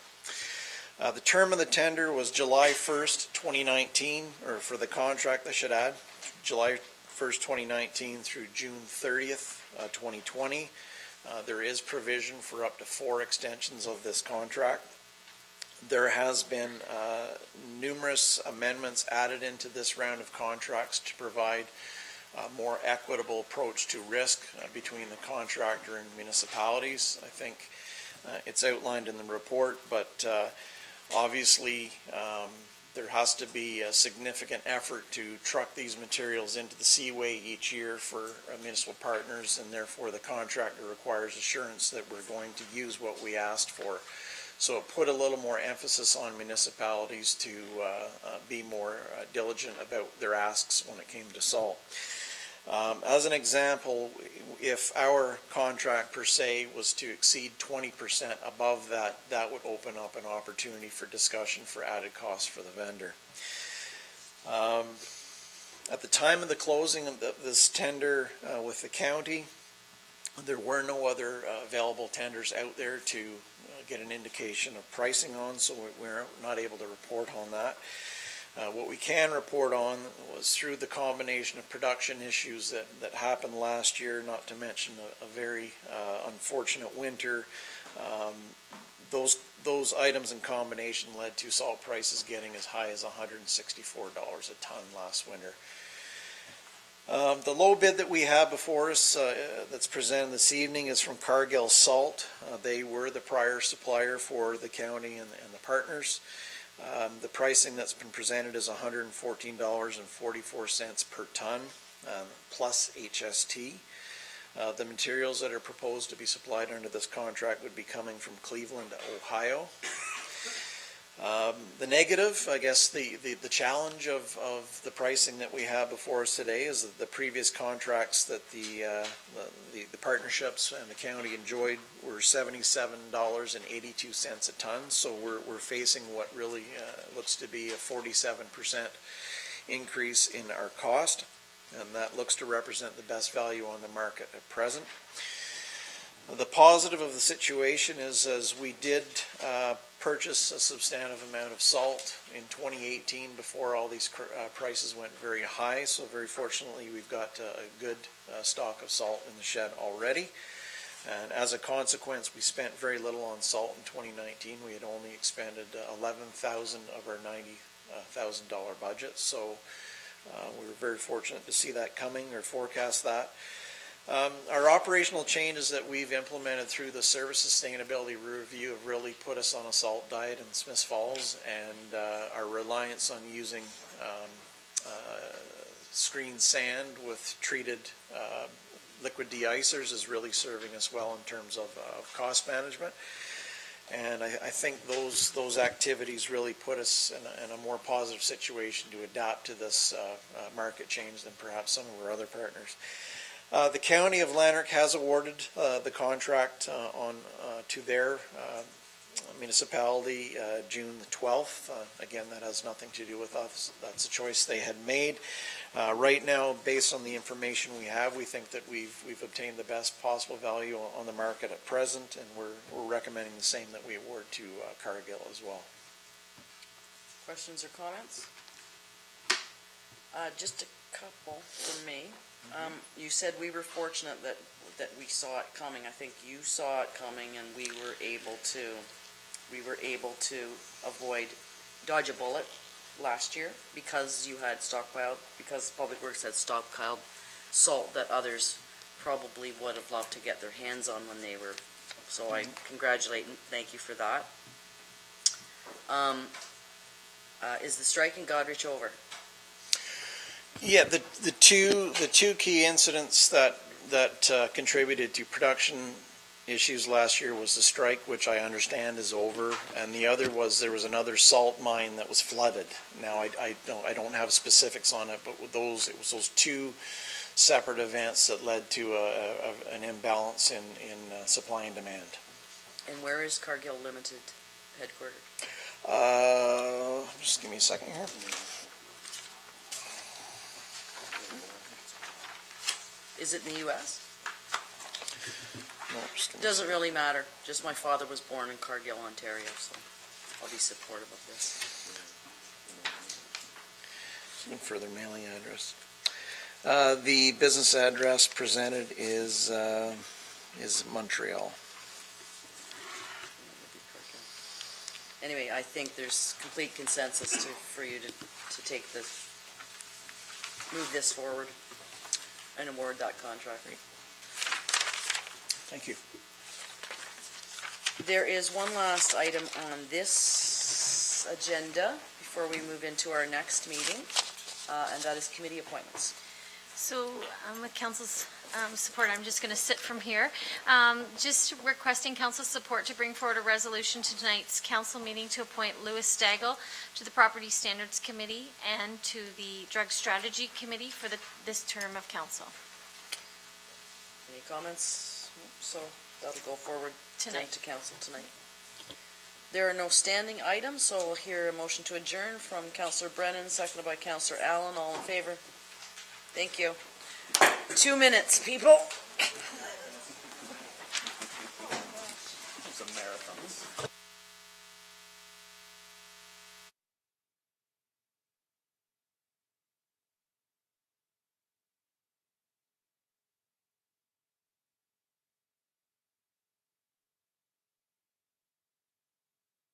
The term of the tender was July 1st, 2019, or for the contract, I should add, July 1st, 2019 through June 30th, 2020. There is provision for up to 4 extensions of this contract. There has been numerous amendments added into this round of contracts to provide a more equitable approach to risk between the contractor and municipalities. I think it's outlined in the report, but obviously there has to be a significant effort to truck these materials into the seaway each year for municipal partners, and therefore the contractor requires assurance that we're going to use what we asked for. So it put a little more emphasis on municipalities to be more diligent about their asks when it came to salt. As an example, if our contract per se was to exceed 20% above that, that would open up an opportunity for discussion for added costs for the vendor. At the time of the closing of this tender with the county, there were no other available tenders out there to get an indication of pricing on, so we're not able to report on that. What we can report on was through the combination of production issues that happened last year, not to mention a very unfortunate winter. Those items in combination led to salt prices getting as high as $164 a ton last winter. The low bid that we have before us that's presented this evening is from Cargill Salt. They were the prior supplier for the county and the partners. The pricing that's been presented is $114.44 per ton, plus HST. The materials that are proposed to be supplied under this contract would be coming from Cleveland, Ohio. The negative, I guess the challenge of the pricing that we have before us today is that the previous contracts that the partnerships and the county enjoyed were $77.82 a ton. So we're facing what really looks to be a 47% increase in our cost, and that looks to represent the best value on the market at present. The positive of the situation is, as we did purchase a substantive amount of salt in 2018 before all these prices went very high, so very fortunately we've got a good stock of salt in the shed already. And as a consequence, we spent very little on salt in 2019. We had only expended $11,000 of our $90,000 budget, so we were very fortunate to see that coming or forecast that. Our operational changes that we've implemented through the service sustainability review have really put us on a salt diet in Smiths Falls, and our reliance on using screened sand with treated liquid de-icers is really serving us well in terms of cost management. And I think those activities really put us in a more positive situation to adapt to this market change than perhaps some of our other partners. The County of Lanark has awarded the contract to their municipality June the 12th. Again, that has nothing to do with us. That's a choice they had made. Right now, based on the information we have, we think that we've obtained the best possible value on the market at present, and we're recommending the same that we award to Cargill as well. Questions or comments? Just a couple from me. You said we were fortunate that we saw it coming. I think you saw it coming, and we were able to dodge a bullet last year because you had stockpiled, because Public Works had stockpiled salt that others probably would have loved to get their hands on when they were. So I congratulate and thank you for that. Is the strike in Goderich over? Yeah, the two key incidents that contributed to production issues last year was the strike, which I understand is over, and the other was there was another salt mine that was flooded. Now I don't have specifics on it, but it was those two separate events that led to an imbalance in supply and demand. And where is Cargill Limited headquartered? Just give me a second here. Is it in the US? No, just give me a Doesn't really matter, just my father was born in Cargill, Ontario, so I'll be supportive of this. second. Further mailing address. The business address presented is Montreal. Anyway, I think there's complete consensus for you to take this, move this forward and award that contract. Thank you. There is one last item on this agenda before we move into our next meeting, and that is committee appointments. So with council's support, I'm just going to sit from here. Just requesting council's support to bring forward a resolution to tonight's council meeting to appoint Louis Stagel to the Property Standards Committee and to the Drug Strategy Committee for this term of council. Any comments? So that'll go forward Tonight. to council tonight. There are no standing items, so we'll hear a motion to adjourn from Councillor Brennan, seconded by Councillor Allen. All in favor? Thank you. 2 minutes, people. It's a marathon.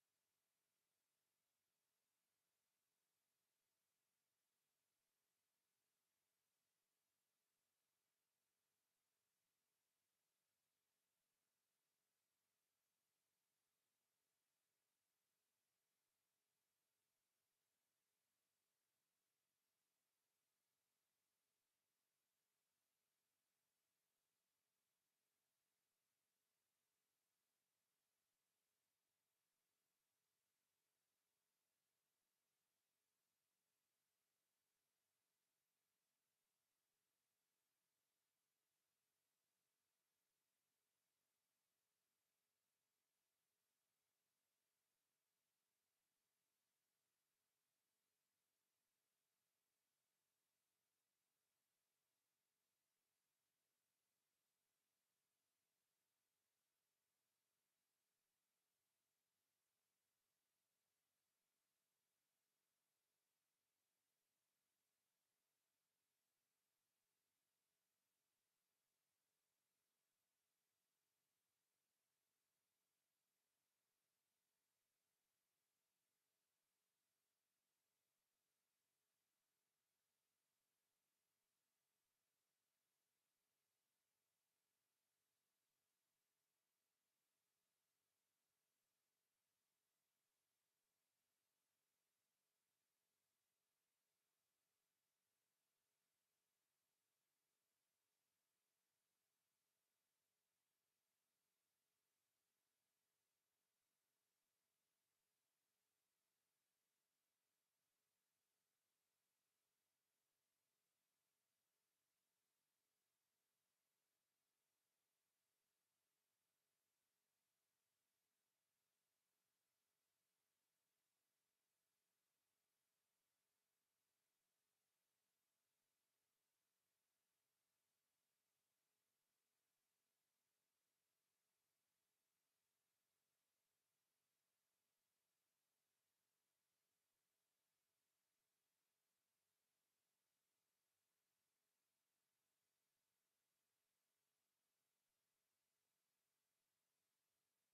Welcome to this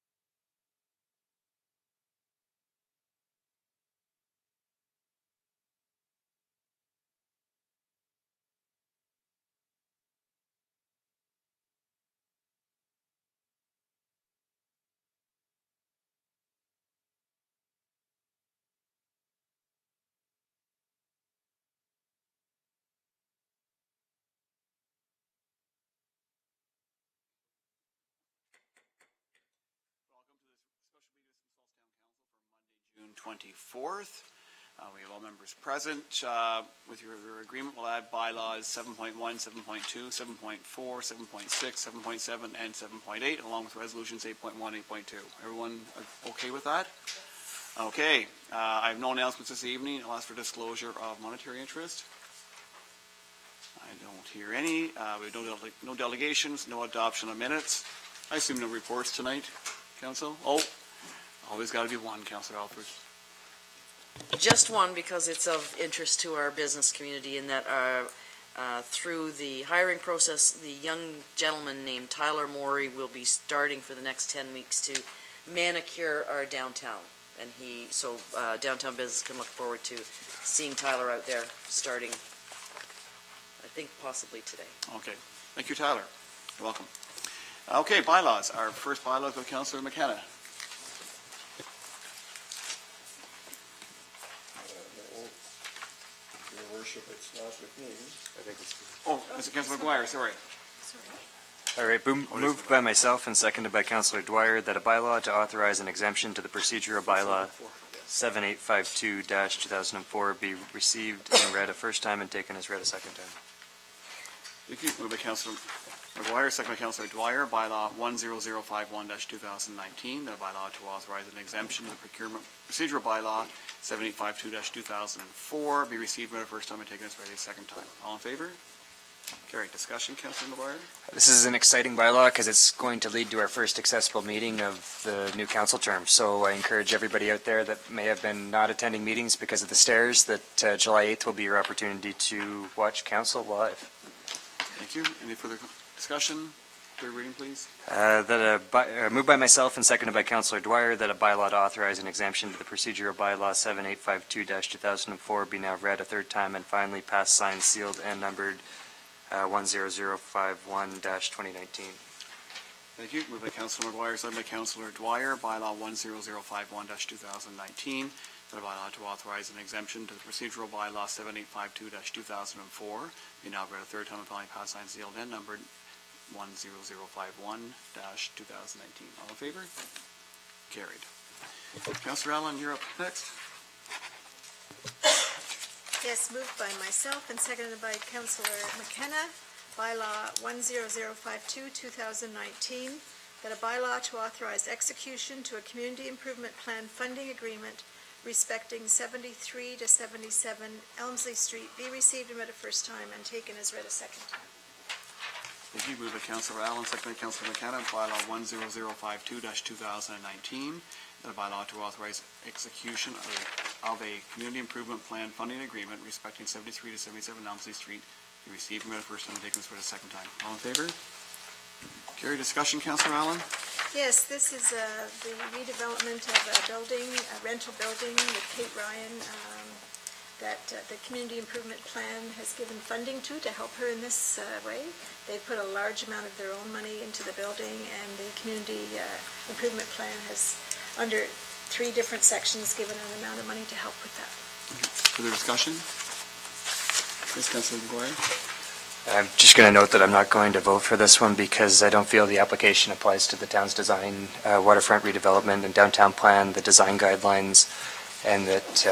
special meeting of Smiths Falls Town Council for Monday, June 24th. We have all members present. With your agreement, we'll add bylaws 7.1, 7.2, 7.4, 7.6, 7.7, and 7.8, along with resolutions 8.1, 8.2. Everyone okay with that? Okay. I have no announcements this evening. I'll ask for disclosure of monetary interest. I don't hear any. We have no delegations, no adoption of minutes. I assume no reports tonight, Council? Oh, always got to be one, Councillor Alford. Just one, because it's of interest to our business community in that through the hiring process, the young gentleman named Tyler Morey will be starting for the next 10 weeks to manicure our downtown. And so downtown business can look forward to seeing Tyler out there starting, I think, possibly today. Okay. Thank you, Tyler. You're welcome. Okay, bylaws. Our first bylaw with Councillor McKenna. Your worship, it's not with me. I think it's. Oh, Mr. Councillor McGuire, sorry. All right, moved by myself and seconded by Councillor Dwyer that a bylaw to authorize an exemption to the procedure of bylaw 7852-2004 be received and read a first time and taken as read a second time. Thank you. Moved by Councillor McGuire, second by Councillor Dwyer, bylaw 10051-2019, the bylaw to authorize an exemption to the procurement procedural bylaw 7852-2004 be received and read a first time and taken as read a second time. All in favor? Carried. Discussion, Councillor McGuire? This is an exciting bylaw because it's going to lead to our first accessible meeting of the new council term. So I encourage everybody out there that may have been not attending meetings because of the stairs that July 8th will be your opportunity to watch council live. Thank you. Any further discussion? Third reading, please. Moved by myself and seconded by Councillor Dwyer that a bylaw to authorize an exemption to the procedural bylaw 7852-2004 be now read a third time and finally passed, signed, sealed, and numbered 10051-2019. Thank you. Moved by Councillor McGuire, seconded by Councillor Dwyer, bylaw 10051-2019, that a bylaw to authorize an exemption to the procedural bylaw 7852-2004 be now read a third time and finally passed, signed, sealed, and numbered 10051-2019. All in favor? Carried. Councillor Allen, you're up next. Yes, moved by myself and seconded by Councillor McKenna, bylaw 10052-2019, that a bylaw to authorize execution to a community improvement plan funding agreement respecting 73 to 77 Elmsley Street be received and read a first time and taken as read a second time. Thank you. Moved by Councillor Allen, seconded by Councillor McKenna, bylaw 10052-2019, that a bylaw to authorize execution of a community improvement plan funding agreement respecting 73 to 77 Elmsley Street be received and read a first time and taken as read a second time. All in favor? Carried. Discussion, Councillor Allen? Yes, this is the redevelopment of a building, a rental building with Kate Ryan, that the Community Improvement Plan has given funding to help her in this way. They put a large amount of their own money into the building, and the Community Improvement Plan has, under 3 different sections, given an amount of money to help with that. Further discussion? Yes, Councillor McGuire? I'm just going to note that I'm not going to vote for this one because I don't feel the application applies to the town's design, waterfront redevelopment and downtown plan, the design guidelines, and that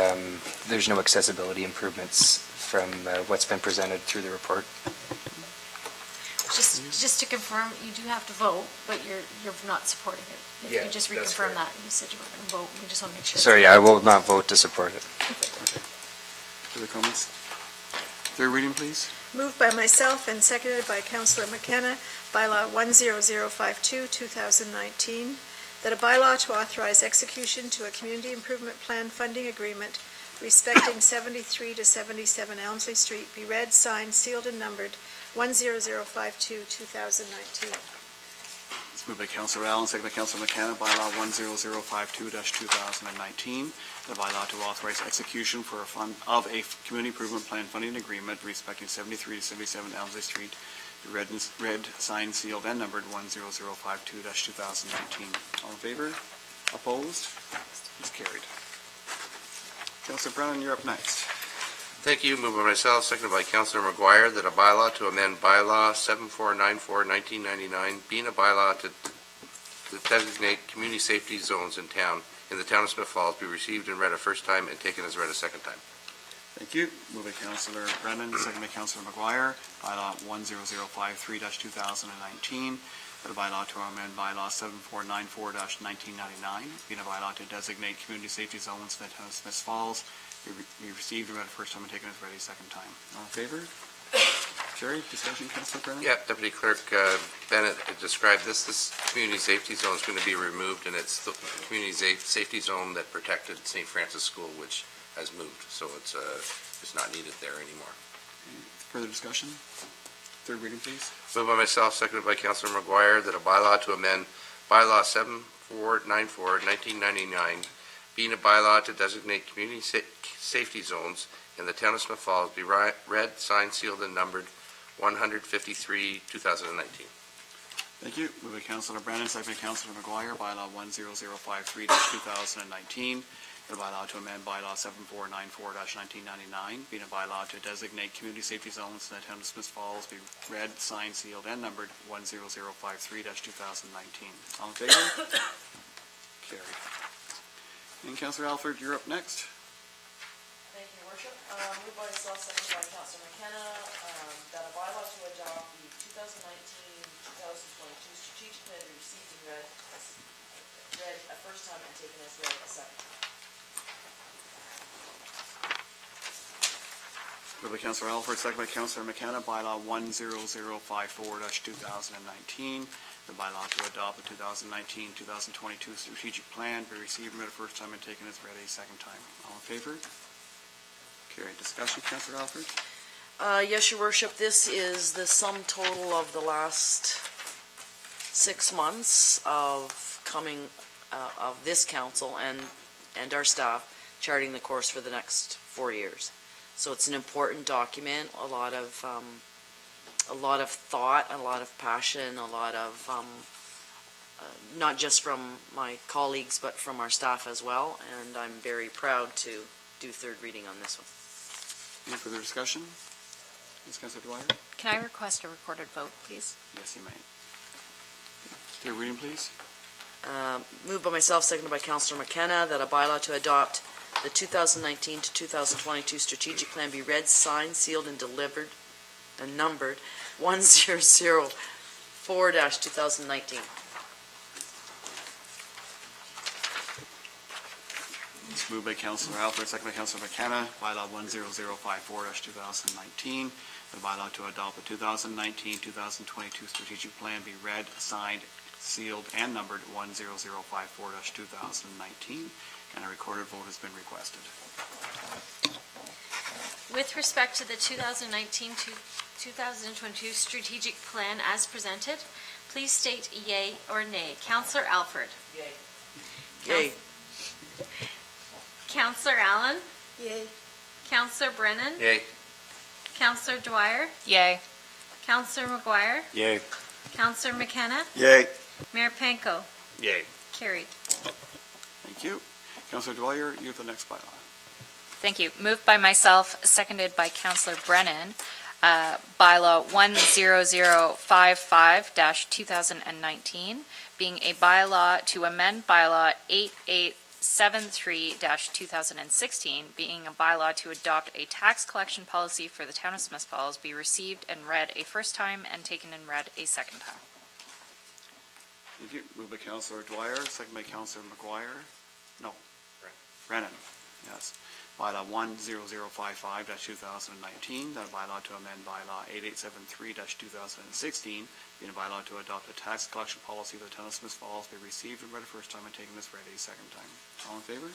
there's no accessibility improvements from what's been presented through the report. Just to confirm, you do have to vote, but you're not supporting it. If you Yeah, could just that's reconfirm correct. that, you said you were going to vote, we just want to make sure. Sorry, I will not vote to support it. Further comments? Third reading, please. Moved by myself and seconded by Councillor McKenna, bylaw 10052-2019, that a bylaw to authorize execution to a community improvement plan funding agreement respecting 73 to 77 Elmsley Street be read, signed, sealed, and numbered 10052-2019. It's moved by Councillor Allen, seconded by Councillor McKenna, bylaw 10052-2019, the bylaw to authorize execution for a community improvement plan funding agreement respecting 73 to 77 Elmsley Street, read, signed, sealed, and numbered 10052-2019. All in favor? Opposed? It's carried. Councillor Brennan, you're up next. Thank you. Moved by myself, seconded by Councillor McGuire, that a bylaw to amend bylaw 7494-1999, being a bylaw to designate community safety zones in town in the town of Smith Falls be received and read a first time and taken as read a second time. Thank you. Moved by Councillor Brennan, second by Councillor McGuire. Bylaw 10053-2019, the bylaw to amend bylaw 7494-1999, being a bylaw to designate community safety zones in the town of Smith Falls, be received and read a first time and taken as read a second time. All in favor? Carried. Discussion, Councillor Brennan? Yeah, Deputy Clerk Bennett described this. This community safety zone is going to be removed, and it's the community safety zone that protected St. Francis School, which has moved, so it's not needed there anymore. Further discussion? Third reading, please. Moved by myself, seconded by Councillor McGuire, that a bylaw to amend bylaw 7494-1999, being a bylaw to designate community safety zones in the town of Smith Falls, be read, signed, sealed, and numbered 153/2019. Thank you. Moved by Councillor Brennan, second by Councillor McGuire, bylaw 10053-2019, the bylaw to amend bylaw 7494-1999, being a bylaw to designate community safety zones in the town of Smith Falls, be read, signed, sealed, and numbered 10053-2019. All in favor? Carried. And Councillor Alford, you're up next. Thank you, Your Worship. Moved by myself, seconded by Councillor McKenna, that a bylaw to adopt the 2019-2022 strategic plan be received and read a first time and taken as read a second time. Moved by Councillor Alford, second by Councillor McKenna, bylaw 10054-2019, the bylaw to adopt the 2019-2022 strategic plan be received and read a first time and taken as read a second time. All in favor? Carried. Discussion, Councillor Alford? Yes, Your Worship, this is the sum total of the last 6 months of of this council and our staff charting the course for the next 4 years. So it's an important document, a lot of thought, a lot of passion, a lot of, not just from my colleagues, but from our staff as well, and I'm very proud to do third reading on this one. Any further discussion? Ms. Councillor Dwyer? Can I request a recorded vote, please? Yes, you may. Third reading, please. Moved by myself, seconded by Councillor McKenna, that a bylaw to adopt the 2019 to 2022 strategic plan be read, signed, sealed, and delivered, and numbered 1004-2019. It's moved by Councillor Alford, second by Councillor McKenna, bylaw 10054-2019, the bylaw to adopt the 2019-2022 strategic plan be read, signed, sealed, and numbered 10054-2019, and a recorded vote has been requested. With respect to the 2019 to 2022 strategic plan as presented, please state yea or nay. Councillor Alford? Yay. Yay. Councillor Allen? Yay. Councillor Brennan? Yay. Councillor Dwyer? Yay. Councillor McGuire? Yay. Councillor McKenna? Yay. Mayor Panko? Yay. Carried. Thank you. Councillor Dwyer, you have the next bylaw. Thank you. Moved by myself, seconded by Councillor Brennan, bylaw 10055-2019, being a bylaw to amend bylaw 8873-2016, being a bylaw to adopt a tax collection policy for the town of Smith Falls, be received and read a first time and taken and read a second time. Thank you. Moved by Councillor Dwyer, second by Councillor McGuire. No. Brennan. Yes. Bylaw 10055-2019, that bylaw to amend bylaw 8873-2016, being a bylaw to adopt a tax collection policy for the town of Smith Falls, be received and read a first time and taken as read a second time. All in favor?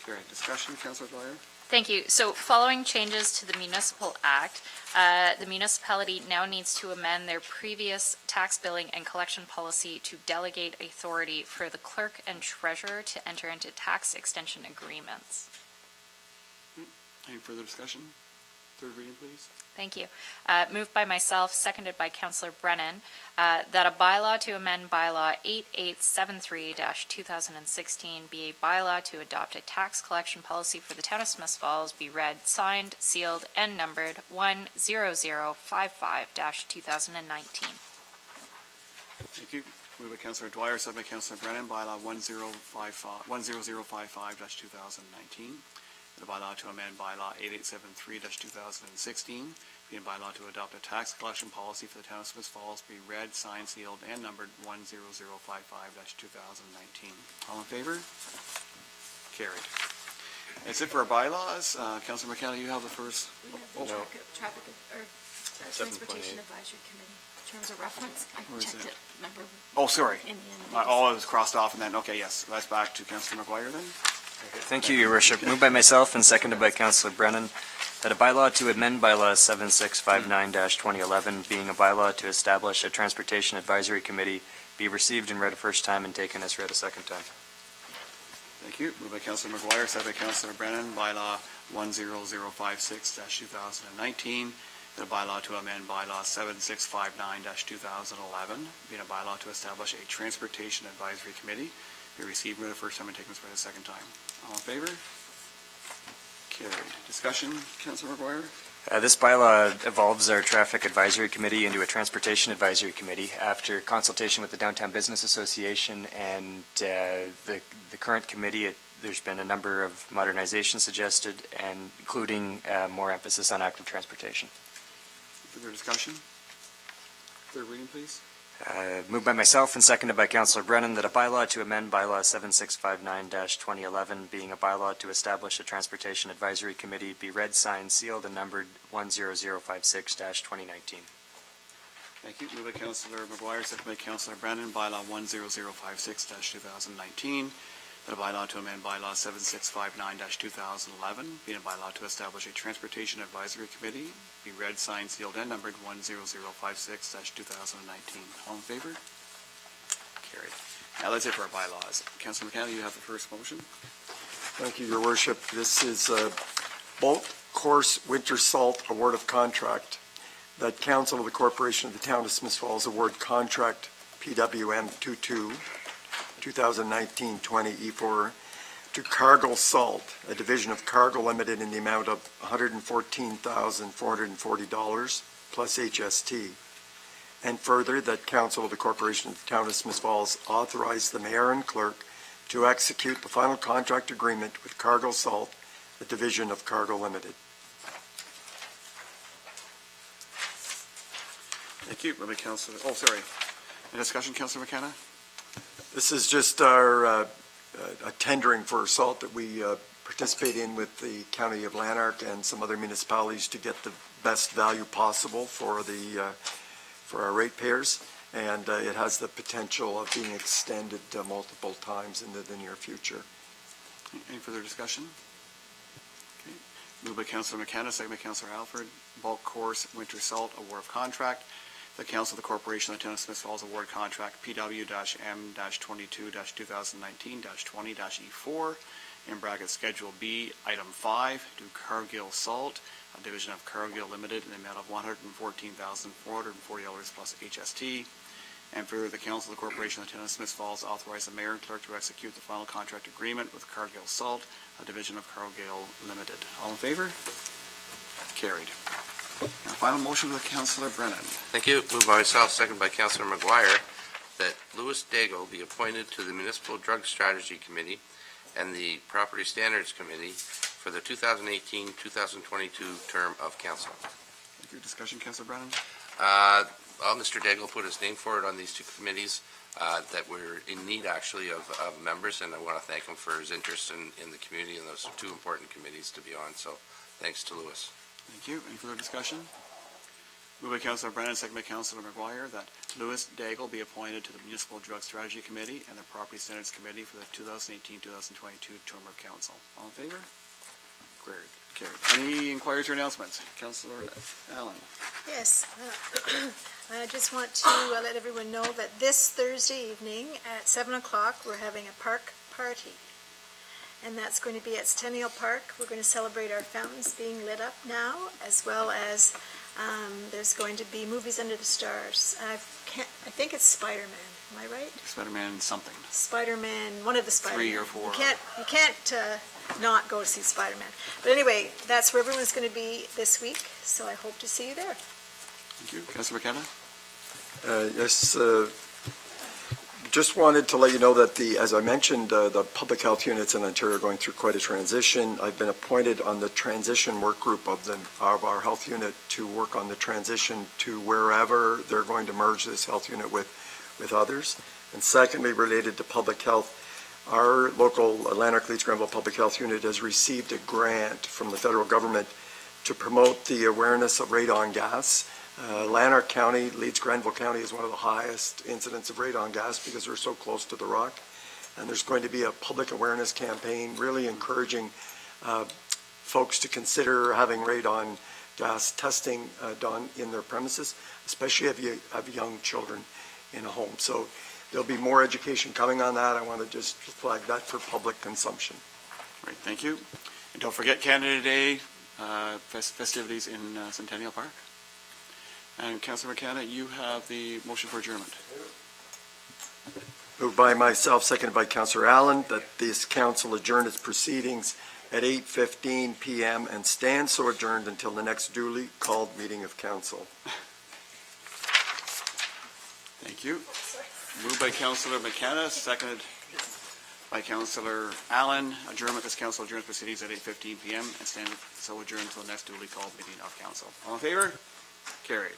Carried. Discussion, Councillor Dwyer? Thank you. So following changes to the Municipal Act, the municipality now needs to amend their previous tax billing and collection policy to delegate authority for the clerk and treasurer to enter into tax extension agreements. Any further discussion? Third reading, please. Thank you. Moved by myself, seconded by Councillor Brennan, that a bylaw to amend bylaw 8873-2016 be a bylaw to adopt a tax collection policy for the town of Smith Falls be read, signed, sealed, and numbered 10055-2019. Thank you. Moved by Councillor Dwyer, seconded by Councillor Brennan, bylaw 10055-2019. The bylaw to amend bylaw 8873-2016, being bylaw to adopt a tax collection policy for the town of Smiths Falls, be read, signed, sealed, and numbered 10055-2019. All in favor? Carried. That's it for our bylaws. Councillor McKenna, you have the first. Traffic, or Transportation Advisory Committee, in terms of reference, I Where is checked it? it, remember? Oh, sorry. In the end. All is crossed off and then, okay, yes, that's back to Councillor McGuire then. Thank you, Your Worship. Moved by myself and seconded by Councillor Brennan that a bylaw to amend bylaw 7659-2011, being a bylaw to establish a Transportation Advisory Committee, be received and read a first time and taken as read a second time. Thank you. Moved by Councillor McGuire, seconded by Councillor Brennan, bylaw 10056-2019, the bylaw to amend bylaw 7659-2011, being a bylaw to establish a Transportation Advisory Committee, be received and read a first time and taken as read a second time. All in favor? Carried. Discussion, Councillor McGuire? This bylaw evolves our Traffic Advisory Committee into a Transportation Advisory Committee after consultation with the Downtown Business Association and the current committee. There's been a number of modernizations suggested, and including more emphasis on active transportation. Further discussion? Third reading, please. Moved by myself and seconded by Councillor Brennan that a bylaw to amend bylaw 7659-2011, being a bylaw to establish a Transportation Advisory Committee, be read, signed, sealed, and numbered 10056-2019. Thank you. Moved by Councillor McGuire, seconded by Councillor Brennan, bylaw 10056-2019, that a bylaw to amend bylaw 7659-2011, being a bylaw to establish a Transportation Advisory Committee, be read, signed, sealed, and numbered 10056-2019. All in favor? Carried. Now that's it for our bylaws. Councillor McKenna, you have the first motion. Thank you, Your Worship. This is a bulk course winter salt award of contract that Council of the Corporation of the Town of Smiths Falls award contract PWM 22 2019-20 E4 to Cargill Salt, a division of Cargill Limited, in the amount of $114,440 plus HST. And further, that Council of the Corporation of the Town of Smiths Falls authorize the mayor and clerk to execute the final contract agreement with Cargill Salt, a division of Cargill Limited. Thank you. Moved by Councillor, Any discussion, Councillor McKenna? This is just our a tendering for salt that we participate in with the County of Lanark and some other municipalities to get the best value possible for our ratepayers, and it has the potential of being extended multiple times into the near future. Any further discussion? Okay. Moved by Councillor McKenna, second by Councillor Alford, bulk course winter salt award of contract. The Council of the Corporation of the Town of Smiths Falls award contract PW-M-22-2019-20-E4 in brackets Schedule B, Item 5 to Cargill Salt, a division of Cargill Limited, in the amount of $114,440 plus HST. And further, the Council of the Corporation of the Town of Smiths Falls authorize the mayor and clerk to execute the final contract agreement with Cargill Salt, a division of Cargill Limited. All in favor? Carried. Now, final motion with Councillor Brennan. Thank you. Moved by myself, second by Councillor McGuire, that Louis Daigle be appointed to the Municipal Drug Strategy Committee and the Property Standards Committee for the 2018-2022 term of council. Thank you. Discussion, Councillor Brennan? Mr. Daigle put his name forward on these two committees that we're in need, actually, of members, and I want to thank him for his interest in the community, and those are two important committees to be on, so thanks to Louis. Thank you. Any further discussion? Moved by Councillor Brennan, second by Councillor McGuire, that Louis Daigle be appointed to the Municipal Drug Strategy Committee and the Property Standards Committee for the 2018-2022 term of council. All in favor? Carried. Any inquiries or announcements? Councillor Allen. Yes. I just want to let everyone know that this Thursday evening at 7 o'clock, we're having a park party. And that's going to be at Centennial Park. We're going to celebrate our fountains being lit up now, as well as there's going to be movies under the stars. I think it's Spider-Man. Am I right? Spider-Man something. Spider-Man, one of the Spider-Man. 3 or 4. You can't not go see Spider-Man. But anyway, that's where everyone's going to be this week, so I hope to see you there. Thank you. Councillor McKenna? Yes, Just wanted to let you know that as I mentioned, the public health units in Ontario are going through quite a transition. I've been appointed on the transition work group of our health unit to work on the transition to wherever they're going to merge this health unit with others. And secondly, related to public health, our local Lanark Leeds Grenville Public Health Unit has received a grant from the federal government to promote the awareness of radon gas. Lanark County, Leeds Grenville County is one of the highest incidents of radon gas because we're so close to the rock. And there's going to be a public awareness campaign really encouraging folks to consider having radon gas testing done in their premises, especially if you have young children in a home. So there'll be more education coming on that. I want to just flag that for public consumption. Great, thank you. And don't forget Canada Day festivities in Centennial Park. And Councillor McKenna, you have the motion for adjournment. Moved by myself, seconded by Councillor Allen, that this council adjourn its proceedings at 8:15 p.m. and stand so adjourned until the next duly called meeting of council. Thank you. Moved by Councillor McKenna, seconded by Councillor Allen. Adjournment, this council adjourns proceedings at 8:15 p.m. and stand so adjourned until the next duly called meeting of council. All in favor? Carried.